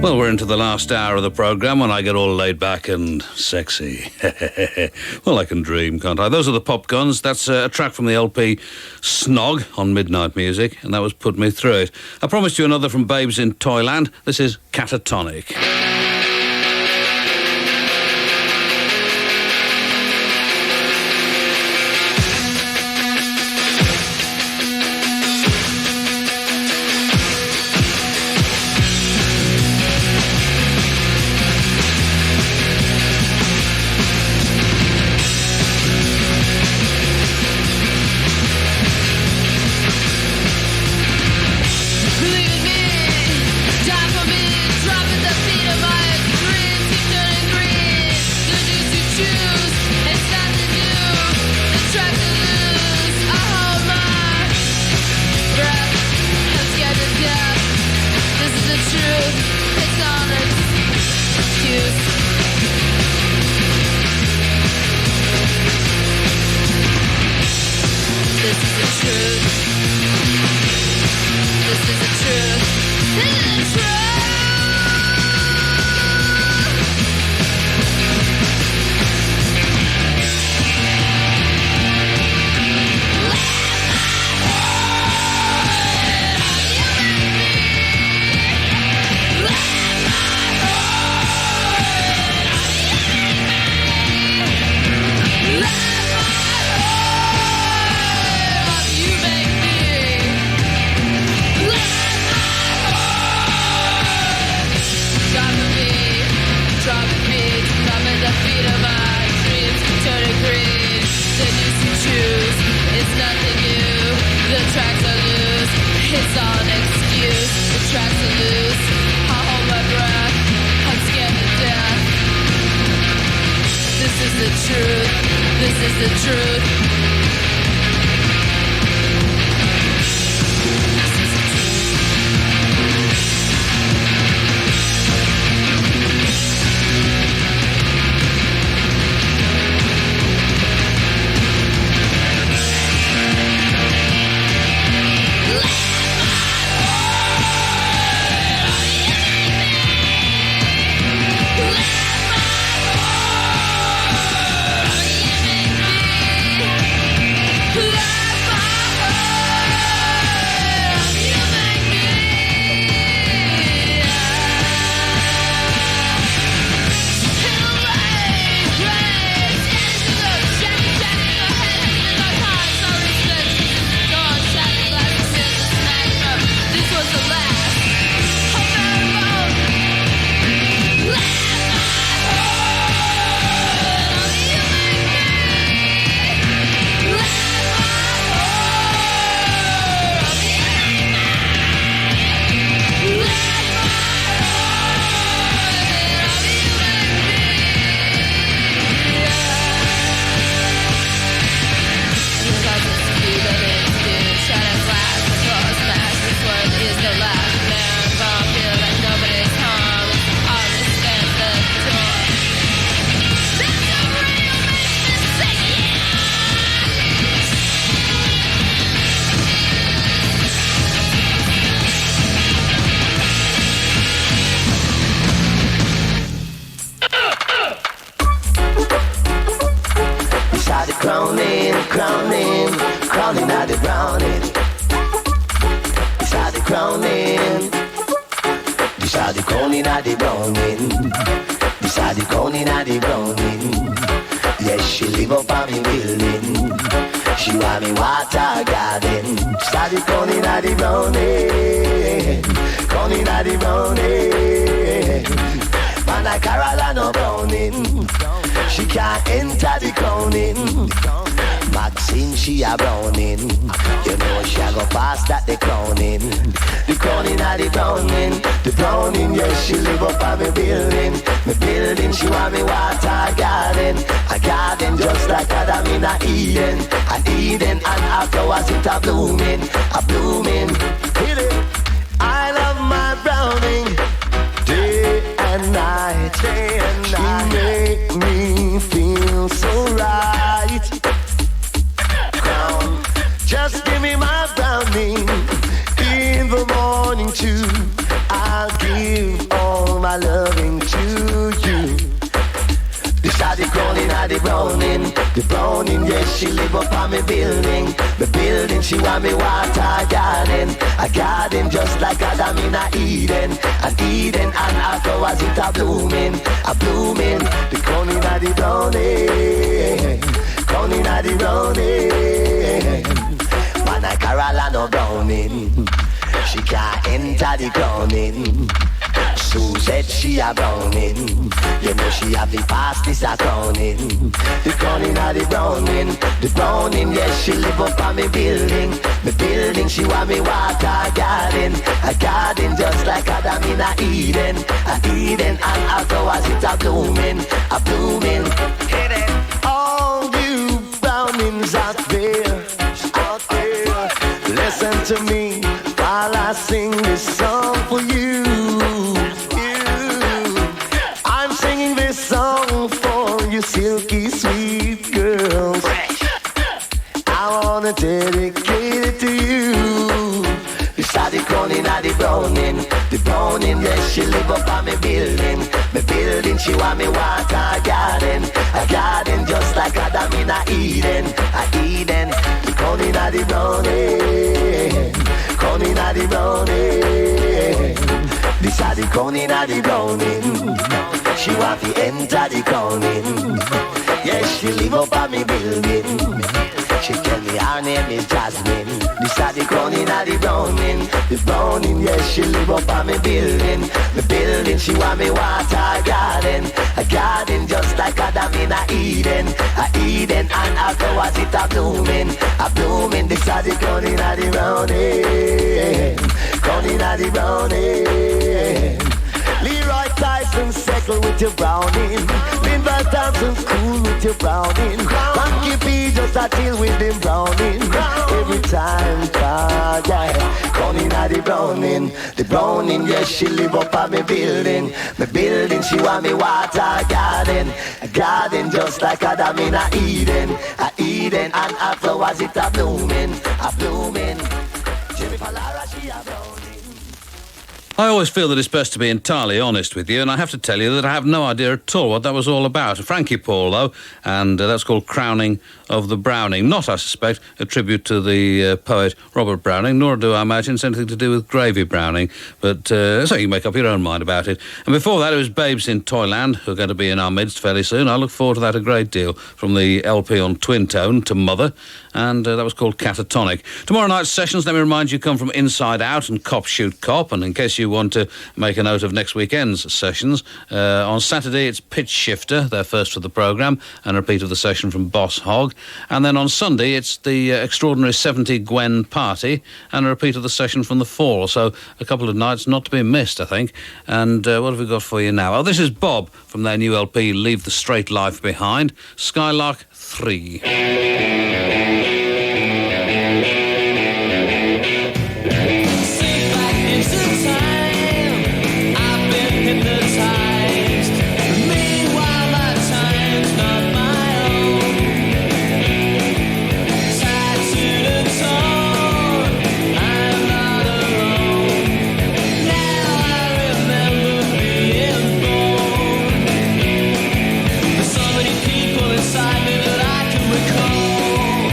Well, we're into the last hour of the programme when I get all laid back and sexy. Well, I can dream, can't I? Those are the Pop Guns. That's a track from the LP Snog on Midnight Music, and that was Put Me Through It. I promised you another from Babes in Toyland. This is Catatonic.
crowning at the browning. These are the crowning. These are the crowning at the browning. These are the crowning at the browning. Yes, she live up on me building. She want me water garden. These are the crowning at the browning. Crowning at the browning. Man like Carol no browning. She can't enter the crowning. Maxine, she a browning. You know she a go past at the crowning. The crowning at the browning. The browning, yes, she live up on me building. Me building, she want me water garden. A garden just like Adam in a Eden. An Eden and afterwards it a blooming. A blooming. Hit it. I love my browning. Day and night. Day and night. She make me feel so right. Just give me my browning in the morning too. I'll give all the browning, yes, she live up on me building. The building, she want me water garden. A garden just like Adam in a Eden. And Eden and afterwards it a blooming. The crown inna the browning. Crown inna the browning. Man a Carol and no browning. She can't enter the crowning. Suzette, she a browning. You know she have the past, this a crowning. The crowning of the browning, yes, she live up on me building. The building, she want me water garden. A garden just like Adam in a Eden. And afterwards it a blooming. Hit it. All you brownings out there, listen to me while I sing this song for you. I'm singing this song for you silky sweet girls. I wanna dedicate it to you. Beside the crowning of the browning, yes, she live up on me building. Me building, she want me water garden. A garden just like Adam in a Eden. The crowning of the browning. Crowning of the browning. Beside the crowning of the browning. She want to enter the crowning. Yes, she live up on me building. She tell me her name is Jasmine. Beside the crowning of the browning, yes, she live up on me building. The building, she want me water garden. A garden just like Adam in a Eden. And afterwards it a blooming. Beside the crowning of the browning. Crowning of the browning. Leroy Tyson settle with your browning. Linda Thompson's cool with your browning. Funky P just a deal with them browning. Every time, yeah. Crowning of the browning, yes, she live up on me building. My building, she want me water garden. A garden just like Adam in a Eden. And afterwards it a blooming. Jennifer Lara, she a browning.
I always feel that it's best to be entirely honest with you, and I have to tell you that I have no idea at all what that was all about. Frankie Paul, though, and that's called Crowning of the Browning. Not, I suspect, a tribute to the poet Robert Browning, nor do I imagine it's anything to do with Gravy Browning, but so you can make up your own mind about it. And before that, it was Babes in Toyland, who are going to be in our midst fairly soon. I look forward to that a great deal, from the LP on Twin Tone to Mother, and that was called Catatonic. Tomorrow night's sessions, let me remind you, come from Inside Out and Cop Shoot Cop, and in case you want to make a note of next weekend's sessions, on Saturday it's Pitch Shifter, their first for the programme, and a repeat of the session from Boss Hogg, and then on Sunday it's the extraordinary 70 Gwen Party, and a repeat of the session from The Fall, so a couple of nights not to be missed, I think. And what have we got for you now? Oh, this is Bob from their new LP Leave the Straight Life Behind, Skylark 3.
Inside me that I can recall.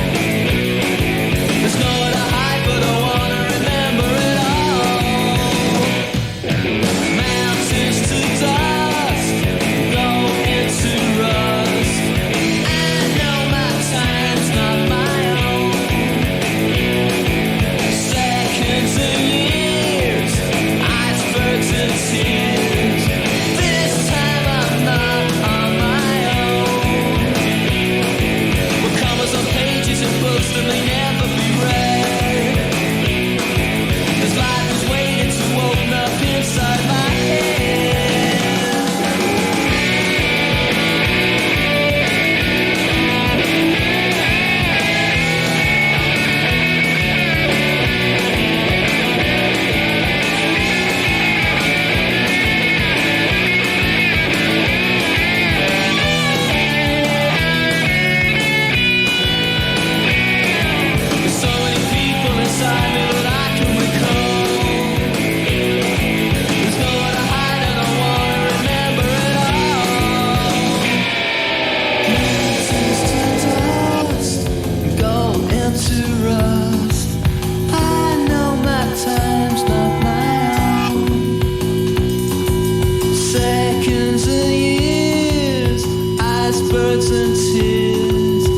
Seconds and years, icebergs and tears.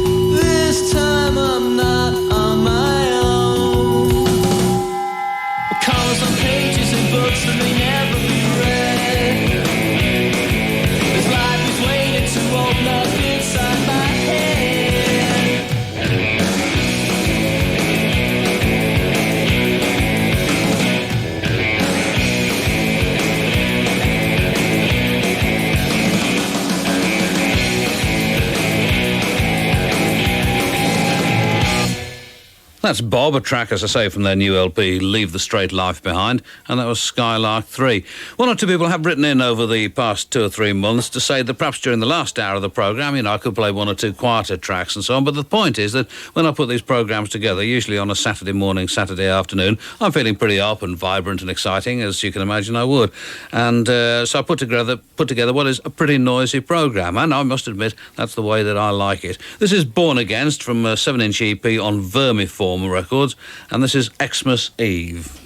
This time I'm not on my own. Colors on pages and books that may never be read. This life is waiting to open up inside my head.
That's Bob, a track, as I say, from their new LP, Leave the Straight Life Behind, and that was Skylark 3. One or two people have written in over the past 2 or 3 months to say that perhaps during the last hour of the programme, I could play one or two quieter tracks and so on, but the point is that when I put these programmes together, usually on a Saturday morning, Saturday afternoon, I'm feeling pretty up and vibrant and exciting, as you can imagine I would. And so I put together what is a pretty noisy programme, and I must admit, that's the way that I like it. This is Born Against from a 7-inch EP on Vermiform Records, and this is Xmas Eve.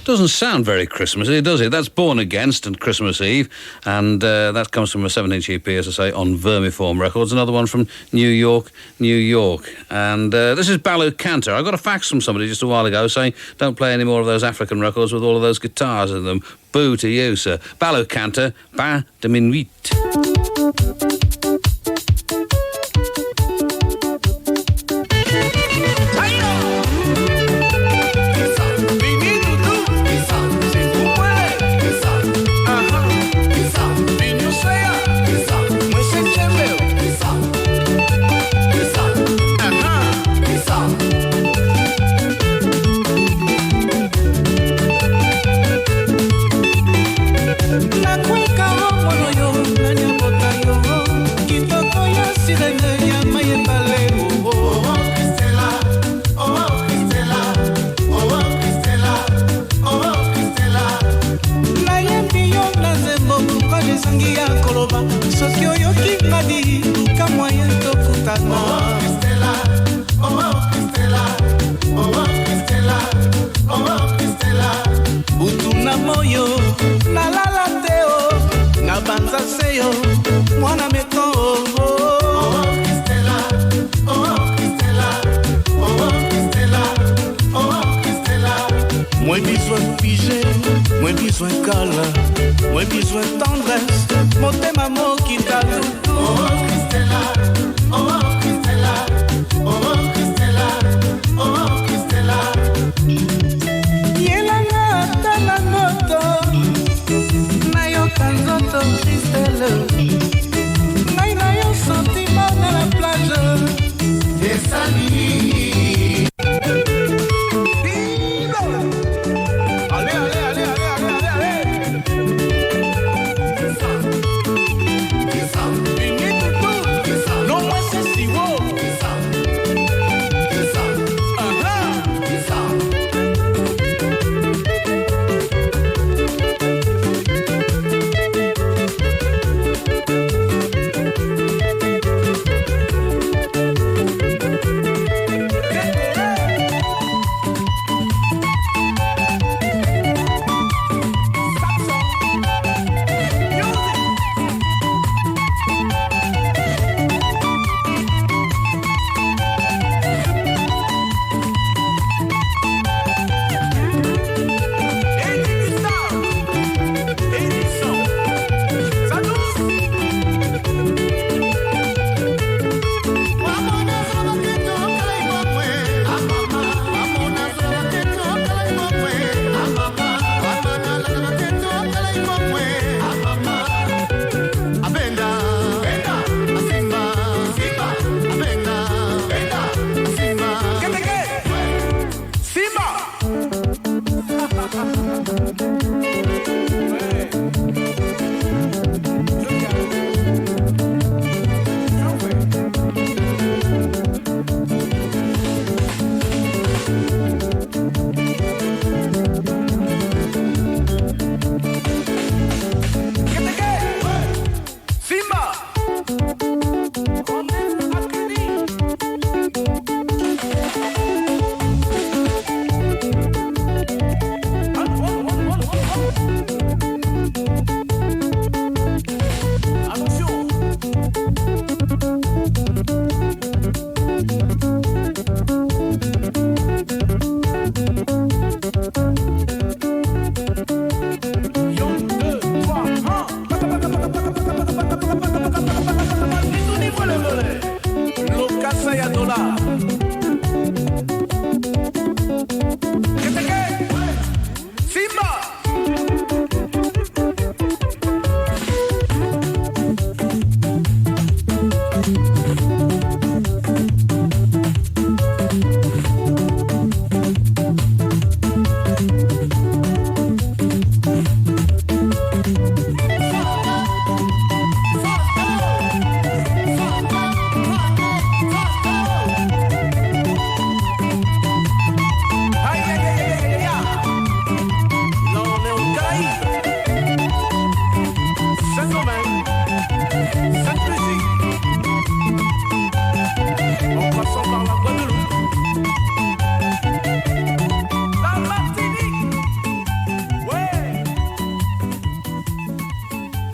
Doesn't sound very Christmassy, does it? That's Born Against and Christmas Eve, and that comes from a 7-inch EP, as I say, on Vermiform Records. Another one from New York, New York. And this is Balu Cantor. I got a fax from somebody just a while ago saying, don't play any more of those African records with all of those guitars in them. Boo to you, sir. Balu Cantor, Ba de Minuit.
Moins besoin pigé, moins besoin câlin, moins besoin tendresse, mon thème amour qui t'a tout. Oh Christella, oh Christella, oh Christella, oh Christella. Yelanga tala noto, na yo kanzoto Christella, na yo sentiment dans la plage, des salis.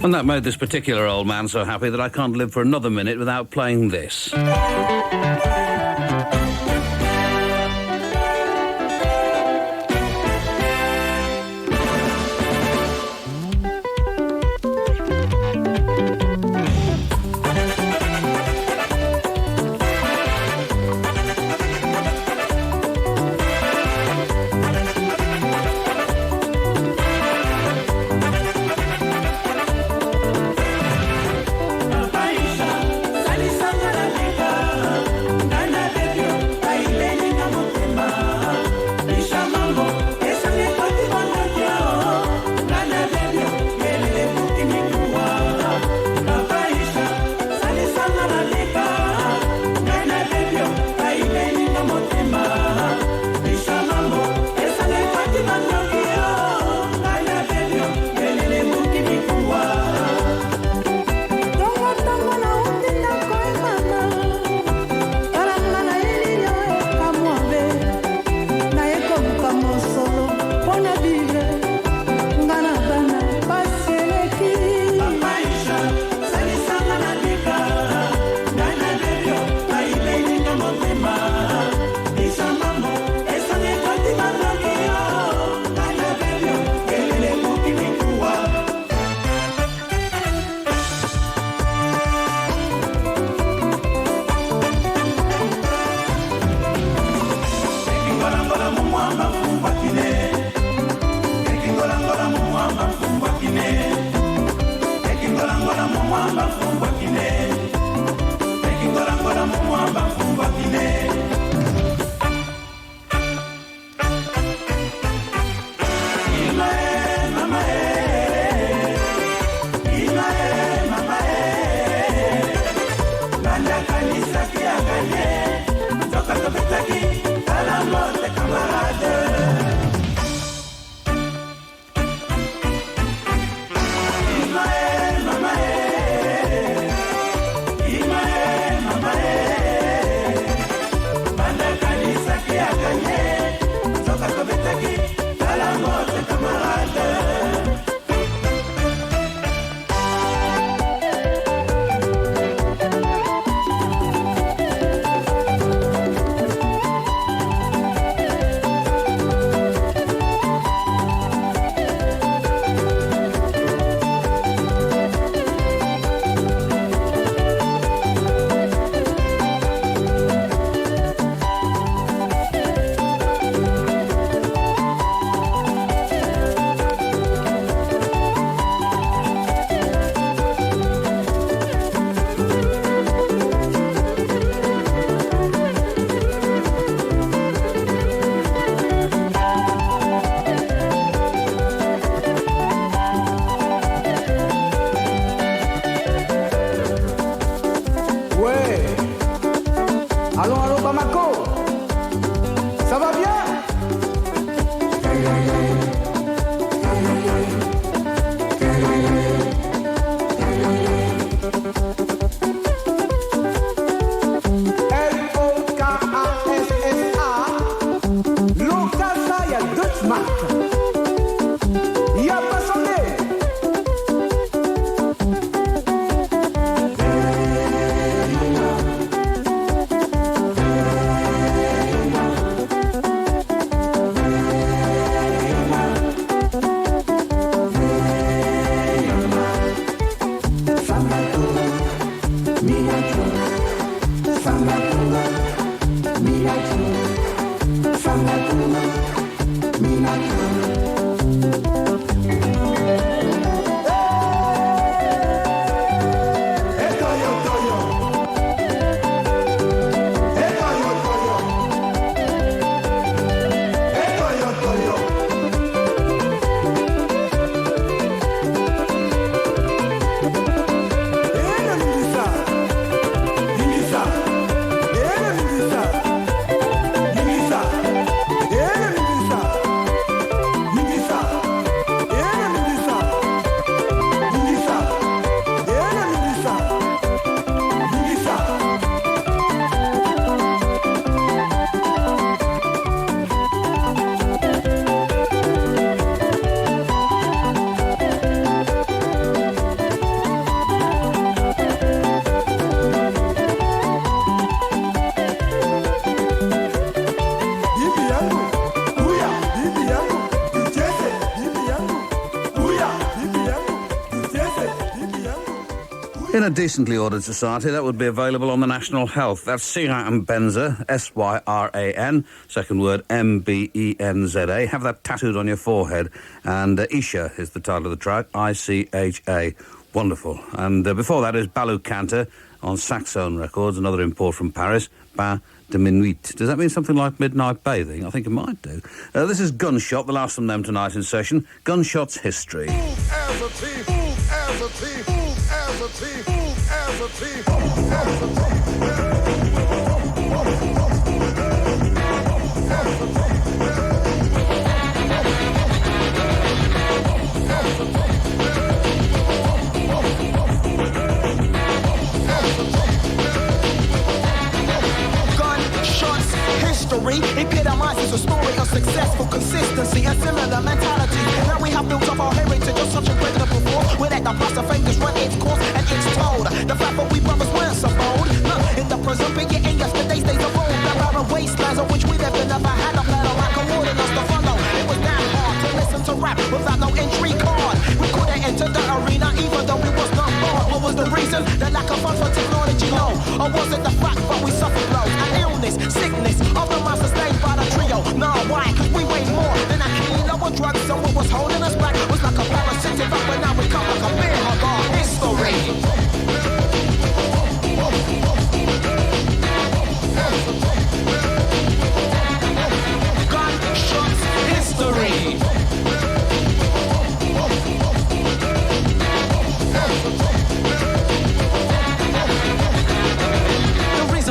And that made this particular old man so happy that I can't live for another minute without playing this.
Samba
In a decently ordered society, that would be available on the National Health. That's Syran Benza, S-Y-R-A-N, second word M-B-E-N-Z-A. Have that tattooed on your forehead. And Isha is the title of the track, I-C-H-A. Wonderful. And before that is Balou Cantor on Saxone Records, another import from Paris, Bain de Minuit. Does that mean something like midnight bathing? I think it might do. This is Gunshot, the last from them tonight in session. Gunshot's History.
As a team, as a team, as a team, as a team, as a team.
Epitomizes a story of successful consistency and similar mentality. Now we have built up our heritage of such incredible force. We let the plus of fingers run its course and it's told. The fact that we brothers weren't so bold. In the present, but yet in yesterday's days of old. There are wastelands on which we lived and never had a plan or like a warning us to follow. It was damn hard to listen to rap without no entry card. We couldn't enter the arena even though we was not bored. What was the reason? The lack of fun for technology, no. Or was it the fact that we suffered blows and illness, sickness of the mind sustained by the trio? No, why? Cause we weighed more than a kilo of drugs. And what was holding us back was like a parasitic up, but now we come like a beer hug our history. Gunshots history.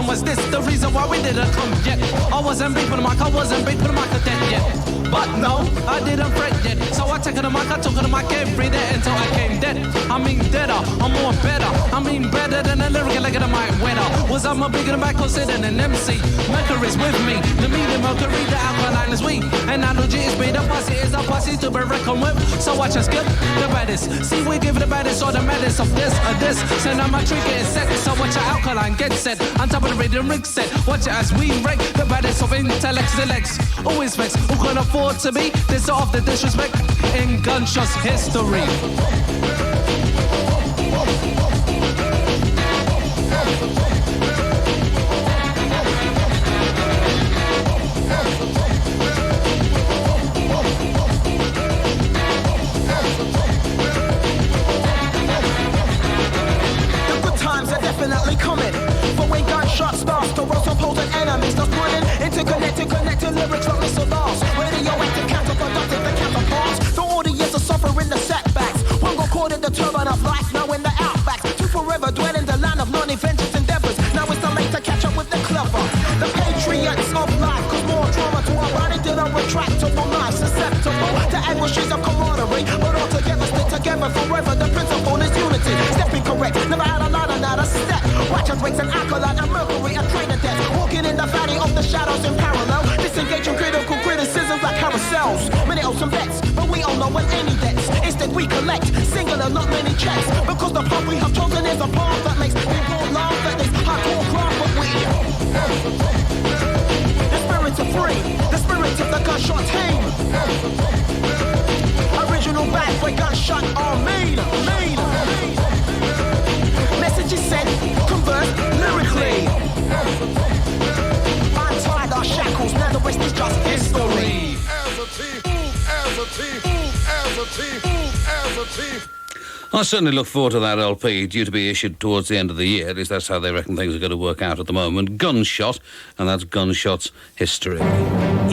Was this the reason why we didn't come yet? I wasn't big for the mic, I wasn't big for the mic dead yet. But no, I didn't fret yet. So I took the mic, I took the mic every day until I came dead. I mean deader, I'm more better. I mean better than a lyric like a mic weather. Was I more bigger than back considered an MC? Mercury's with me, the medium mercury, the alkaline is weak. Analogy is be the pussy is a pussy to be reckoned with. So watch us skip the baddest. See we give the baddest or the maddest of this or this. Send out my trick is set, so watch your alkaline get set. On top of the rhythm rig set, watch it as we wreck the baddest of intellects, selects. Always vex, who can afford to be this of the disrespect in Gunshots history. The good times are definitely coming. For when Gunshot starts to roast opposing enemies, that's running interconnected, connected lyrics from missile bars. Radioactive, counterproductive, the counterparts. The audience are suffering the setbacks. One got caught in the turban of life, now in the outbacks. Two forever dwell in the land of non-inventive endeavors. Now it's too late to catch up with the clever. The patriots of life, cause more trauma to our body than a retractable knife. Susceptible to anguishes of camaraderie, but all together, stick together forever. The principle is unity. Stepping correct, never out of line, not a step. Watch us breaks an alkaline and mercury, a train of death. Walking in the valley of the shadows in parallel. Disengaging critical criticisms like carousels. Many owe some bets, but we all know when any debts. Instead we collect singular, not many checks. Because the path we have chosen is a path that makes people laugh at this hardcore craft, but we the spirits are free, the spirits of the Gunshot team. Original bad boy Gunshot are mean. Message is sent, convert lyrically. Untied our shackles, now the rest is just history.
As a team,
a team, move as a team, move as a team.
I certainly look forward to that LP, due to be issued towards the end of the year. At least that's how they reckon things are going to work out at the moment. Gunshot, and that's Gunshot's history.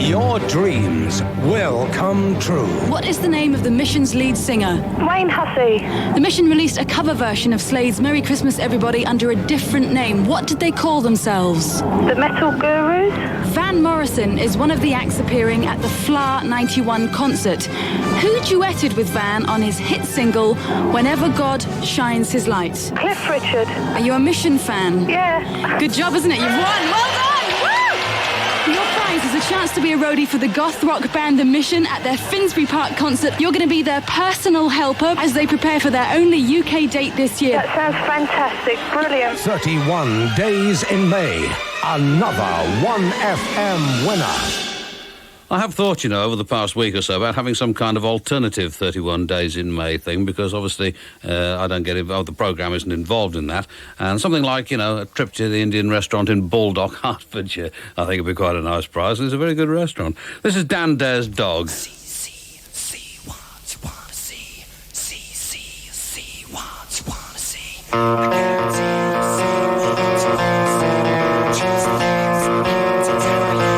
Your dreams will come true.
What is the name of the Mission's lead singer?
Wayne Hussey.
The Mission released a cover version of Slade's Merry Christmas Everybody under a different name. What did they call themselves?
The Metal Gurus.
Van Morrison is one of the acts appearing at the FLA 91 concert. Who duetted with Van on his hit single, Whenever God Shines His Light?
Cliff Richard.
Are you a Mission fan?
Yeah.
Good job, isn't it? You've won. Well done. Woo! Your prize is a chance to be a roadie for the goth rock band The Mission at their Finsbury Park concert. You're going to be their personal helper as they prepare for their only UK date this year.
That sounds fantastic. Brilliant.
31 days in May. Another 1FM winner.
I have thought, over the past week or so about having some kind of alternative 31 days in May thing, because obviously I don't get involved, the programme isn't involved in that. And something like, a trip to the Indian restaurant in Baldock, Hertfordshire, I think would be quite a nice prize, and it's a very good restaurant. This is Dan Dare's Dog.
See what you wanna see. See what you wanna see. I guarantee you see what you wanna see. Choose things to tell you.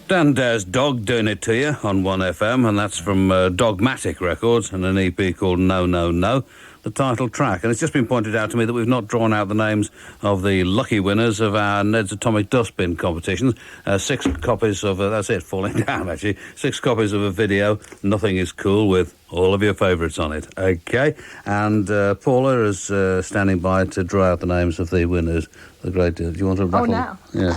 Dan Dare's Dog doing it to you on 1FM, and that's from Dogmatic Records and an EP called No No No. the title track. And it's just been pointed out to me that we've not drawn out the names of the lucky winners of our Ned's Atomic Dustbin competitions. 6 copies of, that's it, falling down actually, 6 copies of a video, Nothing Is Cool, with all of your favourites on it. Okay, and Paula is standing by to draw out the names of the winners. The great deal. Do you want to rattle?
now?
Yeah,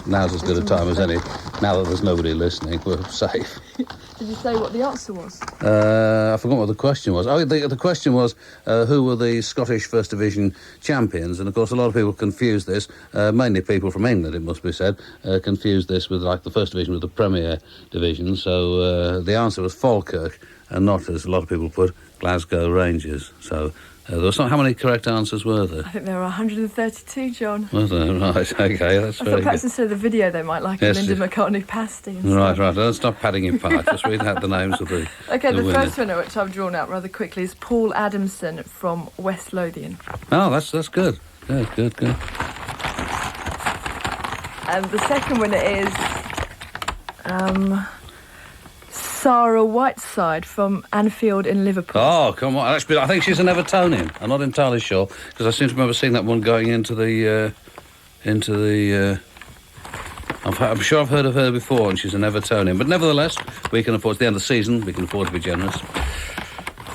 now's as good a time as any. Now that there's nobody listening, we're safe.
Did you say what the answer was?
I forgot what the question was. Oh, the question was who were the Scottish First Division champions? And of course, a lot of people confuse this. Mainly people from England, it must be said, confuse this with like the First Division with the Premier Division. So the answer was Falkirk, and not, as a lot of people put, Glasgow Rangers. So. There was not, how many correct answers were there?
I think there were 132, John.
Was there? Right, okay, that's
I
very
thought perhaps
good.
instead of the video they might like
Yes,
a Linda McCartney pasty.
Right, don't stop padding your part. Just read out the names of the
Okay, the
winners.
first winner, which I've drawn out rather quickly, is Paul Adamson from West Lothian.
Oh, that's good. Good.
And the second winner is Sarah Whiteside from Anfield in Liverpool.
Oh, come on. Actually, I think she's an Evertonian. I'm not entirely sure, because I seem to remember seeing that one going into the... I'm sure I've heard of her before, and she's an Evertonian. But nevertheless, we can afford, it's the end of the season, we can afford to be generous.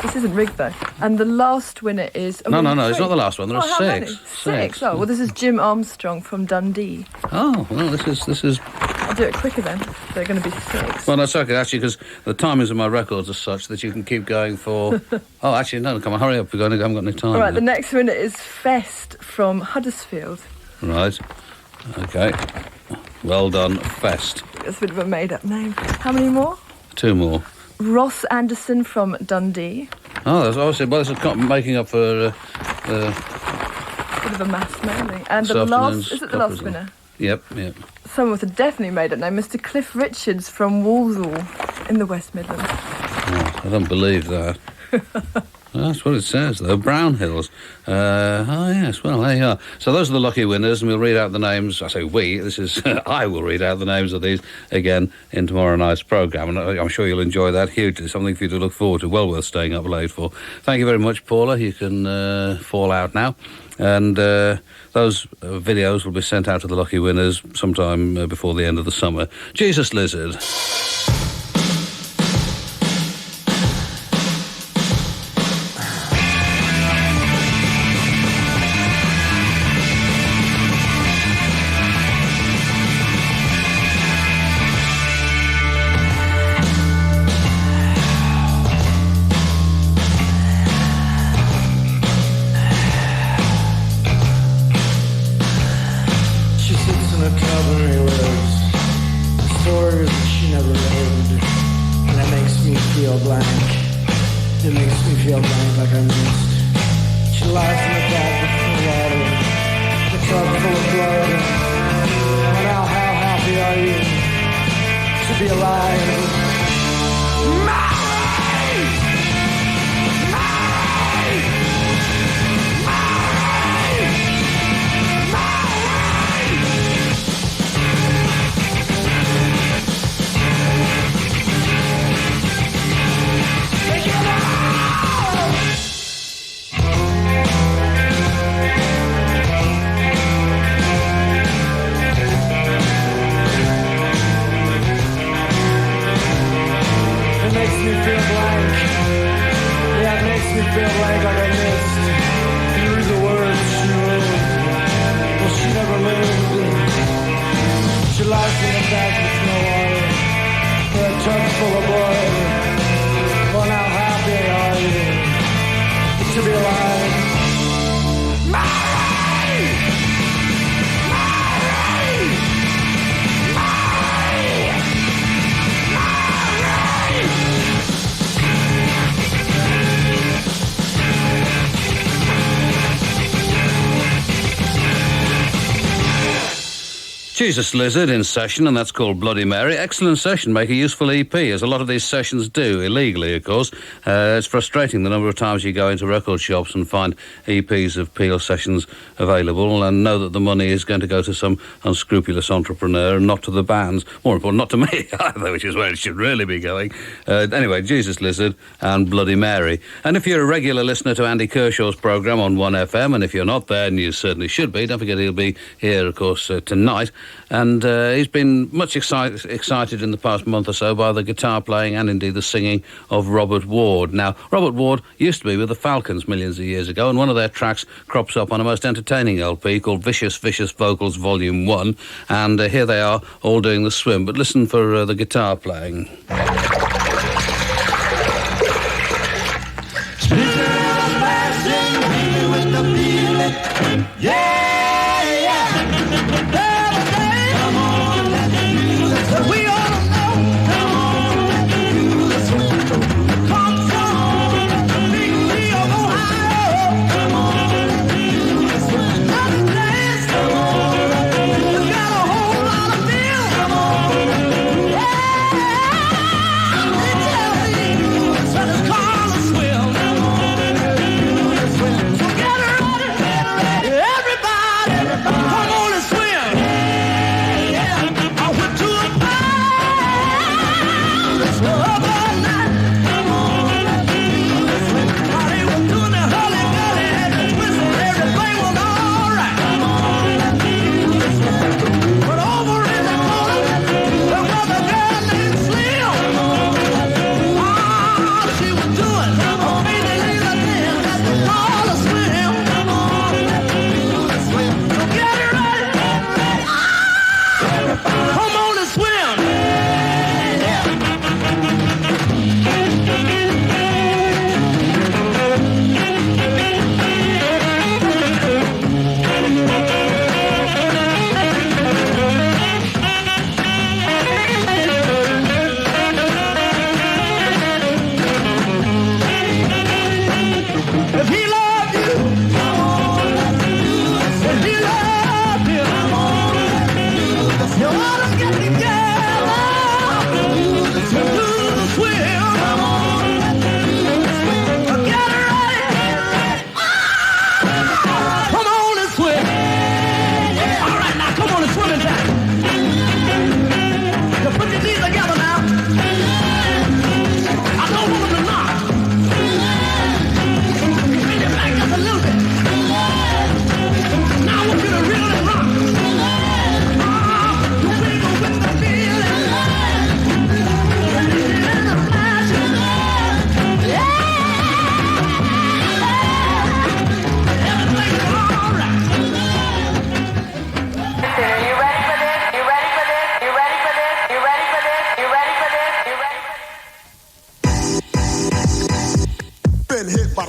This isn't rigged, though. And the last winner is...
No, it's not the last one. There are 6.
6. Oh, well, this is Jim Armstrong from Dundee.
Oh, well, this is...
I'll do it quicker then. They're going to be 6.
Well, that's okay, actually, because the timings of my records are such that you can keep going for... Oh, actually, no, come on, hurry up, I haven't got any time.
All right, the next winner is Fest from Huddersfield.
Right, okay. Well done, Fest.
That's a bit of a made-up name. How many more?
2 more.
Ross Anderson from Dundee.
Oh, that's obviously, well, it's making up for...
Bit of a mass mailing. And the last... Is it the last winner?
Yep.
Someone with a definitely made-up name, Mr. Cliff Richards from Walsall in the West Midlands.
Oh, I don't believe that. That's what it says, though. Brown Hills. Oh, yes, well, there you are. So those are the lucky winners, and we'll read out the names. I say we, this is... I will read out the names of these again in tomorrow night's programme, and I'm sure you'll enjoy that hugely. Something for you to look forward to. Well worth staying up late for. Thank you very much, Paula. You can fall out now. And those videos will be sent out to the lucky winners sometime before the end of the summer. Jesus Lizard. Jesus Lizard in session, and that's called Bloody Mary. Excellent session, make a useful EP, as a lot of these sessions do, illegally, of course. It's frustrating the number of times you go into record shops and find EPs of Peel sessions available and know that the money is going to go to some unscrupulous entrepreneur and not to the bands. More important, not to me either, which is where it should really be going. Anyway, Jesus Lizard and Bloody Mary. And if you're a regular listener to Andy Kershaw's programme on 1FM, and if you're not there, and you certainly should be, don't forget he'll be here, of course, tonight. And he's been much excited in the past month or so by the guitar playing and indeed the singing of Robert Ward. Now, Robert Ward used to be with the Falcons millions of years ago, and one of their tracks crops up on a most entertaining LP called Vicious Vicious Vocals Volume 1, and here they are all doing the swim. But listen for the guitar playing.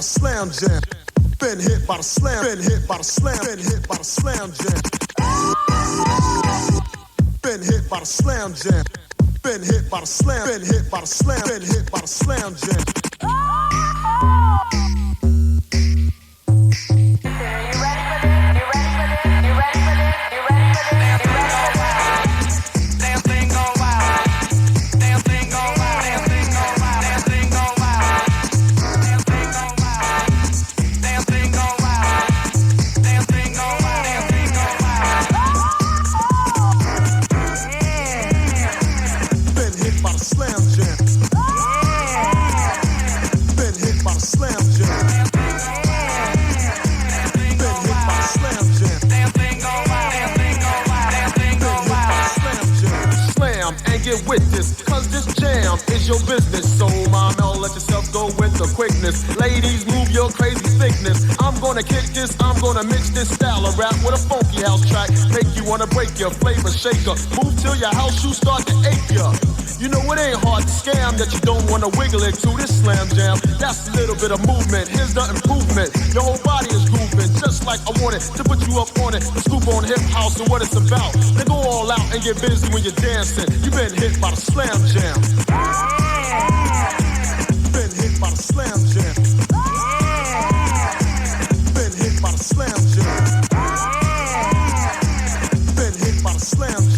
Slam jam. Been hit by the slam. Been hit by the slam. Been hit by the slam jam. Been hit by the slam jam. Been hit by the slam. Been hit by the slam. Been hit by the slam jam. With this, cause this jam is your business. So mama, let yourself go with the quickness. Ladies, move your crazy thickness. I'm gonna kick this, I'm gonna mix this style of rap with a funky house track. Make you wanna break your flavor shaker. Move till your house shoes start to ache ya. You know it ain't hard to scam that you don't wanna wiggle it to this slam jam. That's a little bit of movement, here's the improvement. Your whole body is grooving, just like I want it to put you up on it. The scoop on hip house and what it's about. Then go all out and get busy when you're dancing. You've been hit by the slam jam. Been hit by the slam jam. Been hit by the slam jam. Been hit by the slam jam.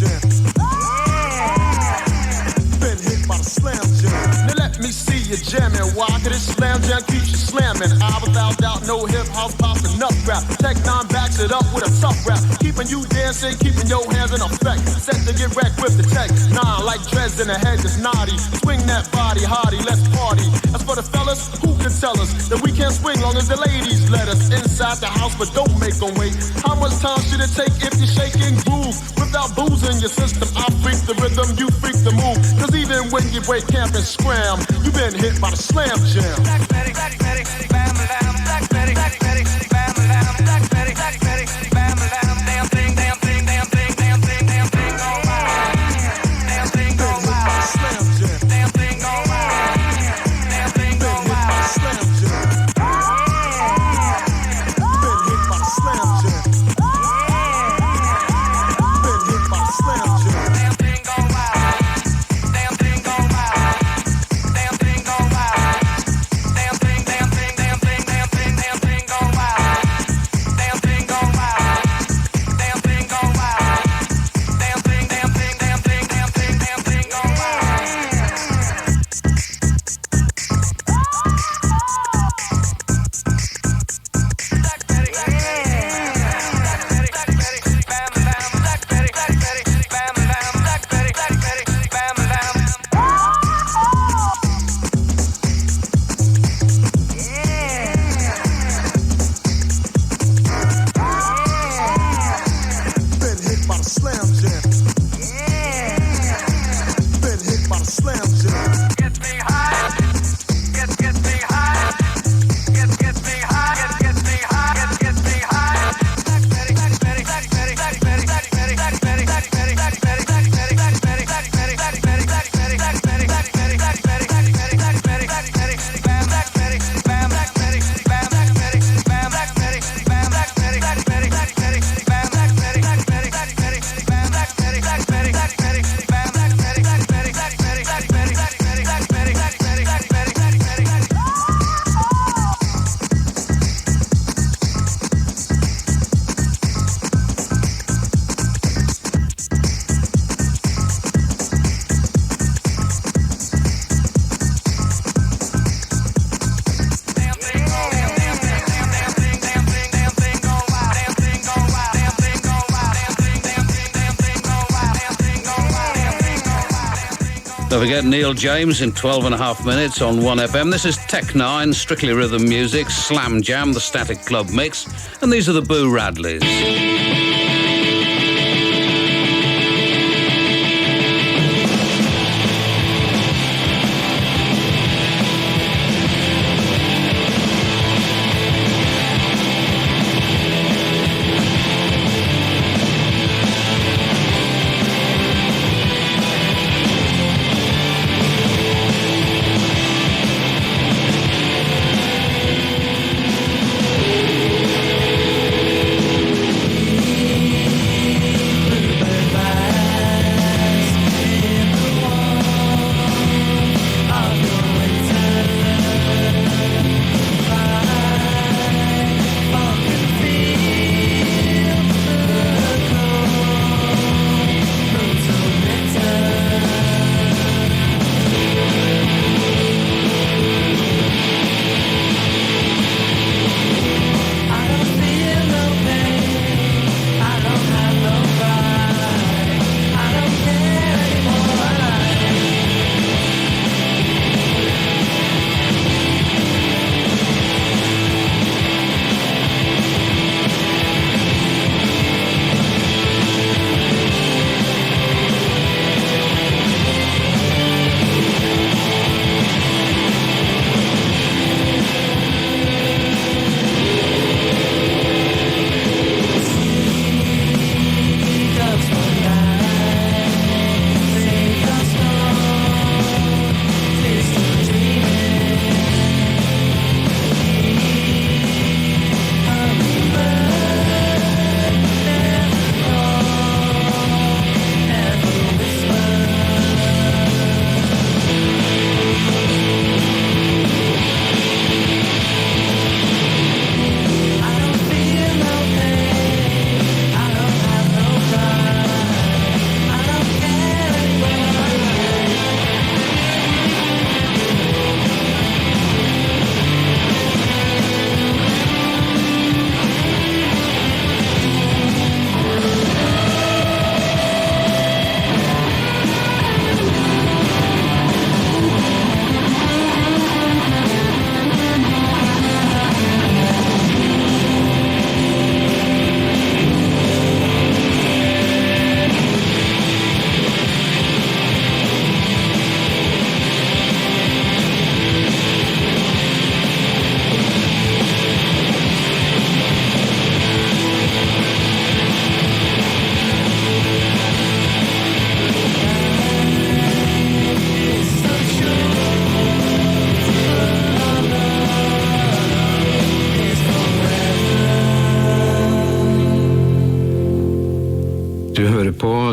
Slam jam keeps you slamming. I without doubt, no hip hop pops enough rap. Tech 9 backs it up with a tough rap. Keeping you dancing, keeping your hands in effect. Set to get wrecked with the Tech 9 like dreads in the head is naughty. Swing that body, hottie, let's party. As for the fellas, who can tell us that we can't swing long as the ladies let us inside the house, but don't make them wait. How much time should it take if you're shaking groove without booze in your system? I freak the rhythm, you freak the move. Cause even when you break camp and scram, you been hit by the slam jam.
Don't forget Neil James in 12 and a half minutes on 1FM. This is Tech 9, Strictly Rhythm Music, Slam Jam, the Static Club Mix, and these are the Boo Radleys.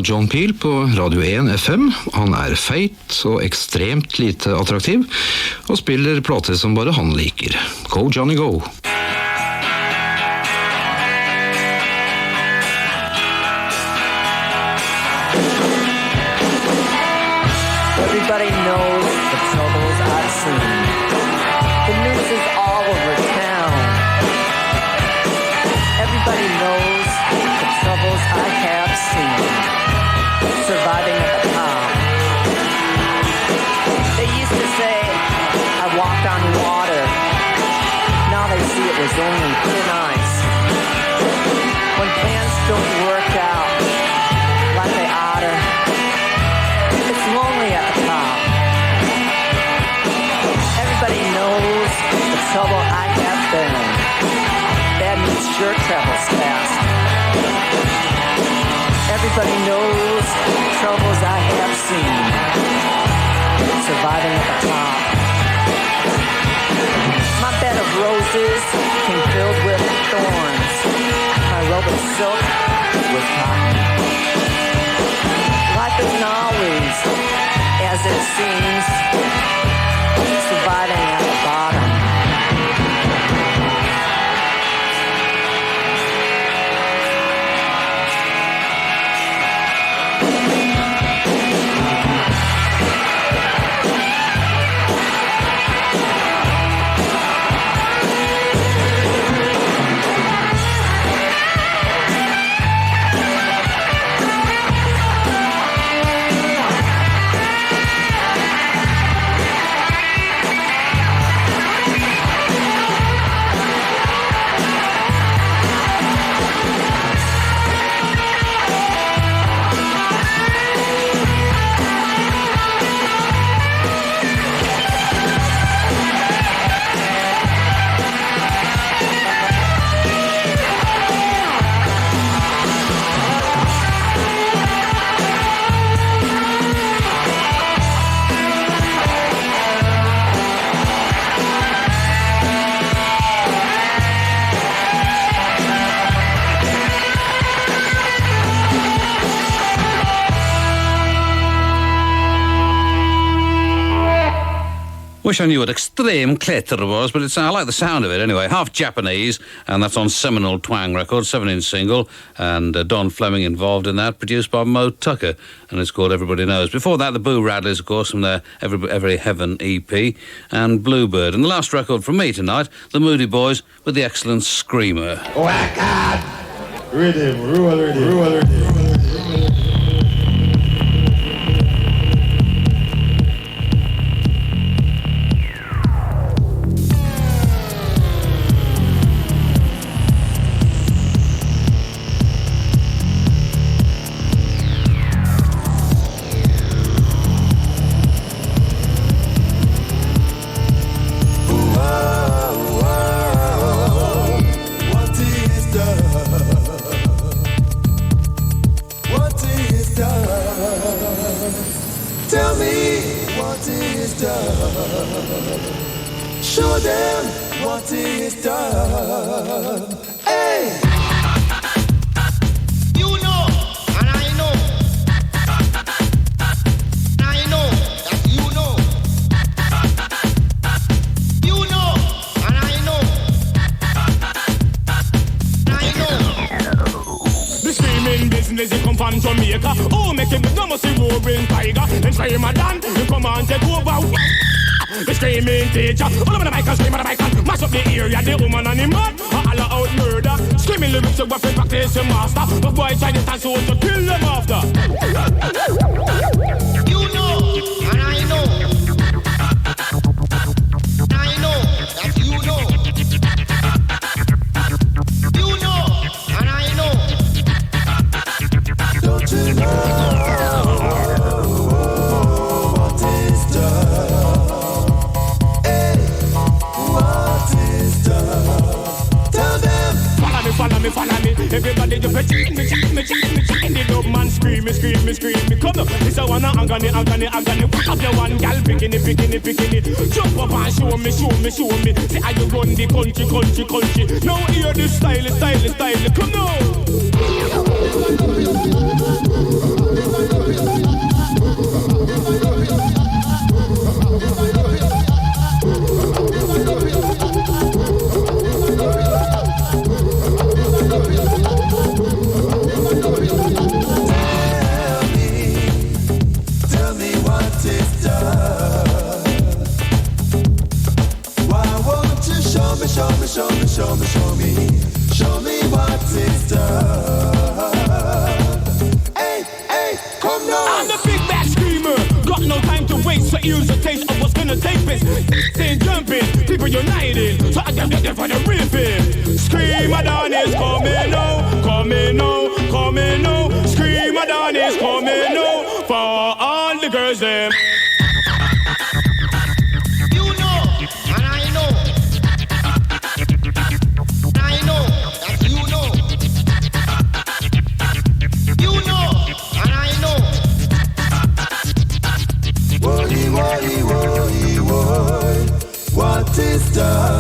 John Peel på Radio 1 FM. Han er feit og ekstremt lite attraktiv, og spiller plater som bare han liker. Go Johnny Go!
Everybody knows the troubles I've seen. The news is all over town. Everybody knows the troubles I have seen. Surviving at the top. They used to say I walked on water. Now they see it was only thin ice. When plans don't work out like they oughta, it's lonely at the top. Everybody knows the trouble I have been. Bad news sure travels fast. Everybody knows the troubles I have seen. Surviving at the top. My bed of roses came filled with thorns. My robe of silk was cotton. Life isn't always as it seems. Surviving at the bottom.
Wish I knew what extreme clitter was, but I like the sound of it anyway. Half Japanese, and that's on Seminole Twang Records, 7-inch single, and Don Fleming involved in that, produced by Mo Tucker, and it's called Everybody Knows. Before that, the Boo Radleys, of course, from their Every Heaven EP, and Bluebird. And the last record from me tonight, the Moody Boys with the excellent Screamer.
Oh, I got rhythm, rhythm.
Show them what is done. Hey!
You know, and I know. I know that you know. You know, and I know. I know.
The screaming business, you come from Jamaica. Oh, make him no more see roaring tiger. And scream done, you come on, take over. The screaming teacher, all over the mic and scream on the mic and mash up the area, the woman and the man, all out murder. Screaming lyrics, you have to practice your master. The boy try to stand so to kill them after.
You know, and I know. I know that you know. You know, and I know.
Don't you know what is done?
Follow me. Everybody just cheat me. The dub man scream me. Come on, this a wanna agony. Pick up your one gal, picking it. Jump up and show me. See how you run the country. Now hear this style. Come on.
Tell me what is done. Why won't you show me, show me, show me, show me, show me, show me what is done? Hey, hey, come now.
I'm the big bad screamer. Got no time to waste, so here's a taste of what's gonna take place. Ain't jumping, people united. So I got them for the real thing. Screamadon is coming now, coming now, coming now. Screamadon is coming now for all the girls them.
You know, and I know. I know that you know. You know, and I know. Worry, worry, worry, worry. What is done?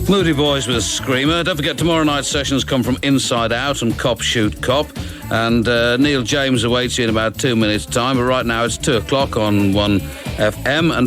Moody Boys with a Screamer. Don't forget, tomorrow night's sessions come from Inside Out and Cop Shoot Cop. And Neil James awaits you in about 2 minutes' time. But right now it's 2 o'clock on 1FM. And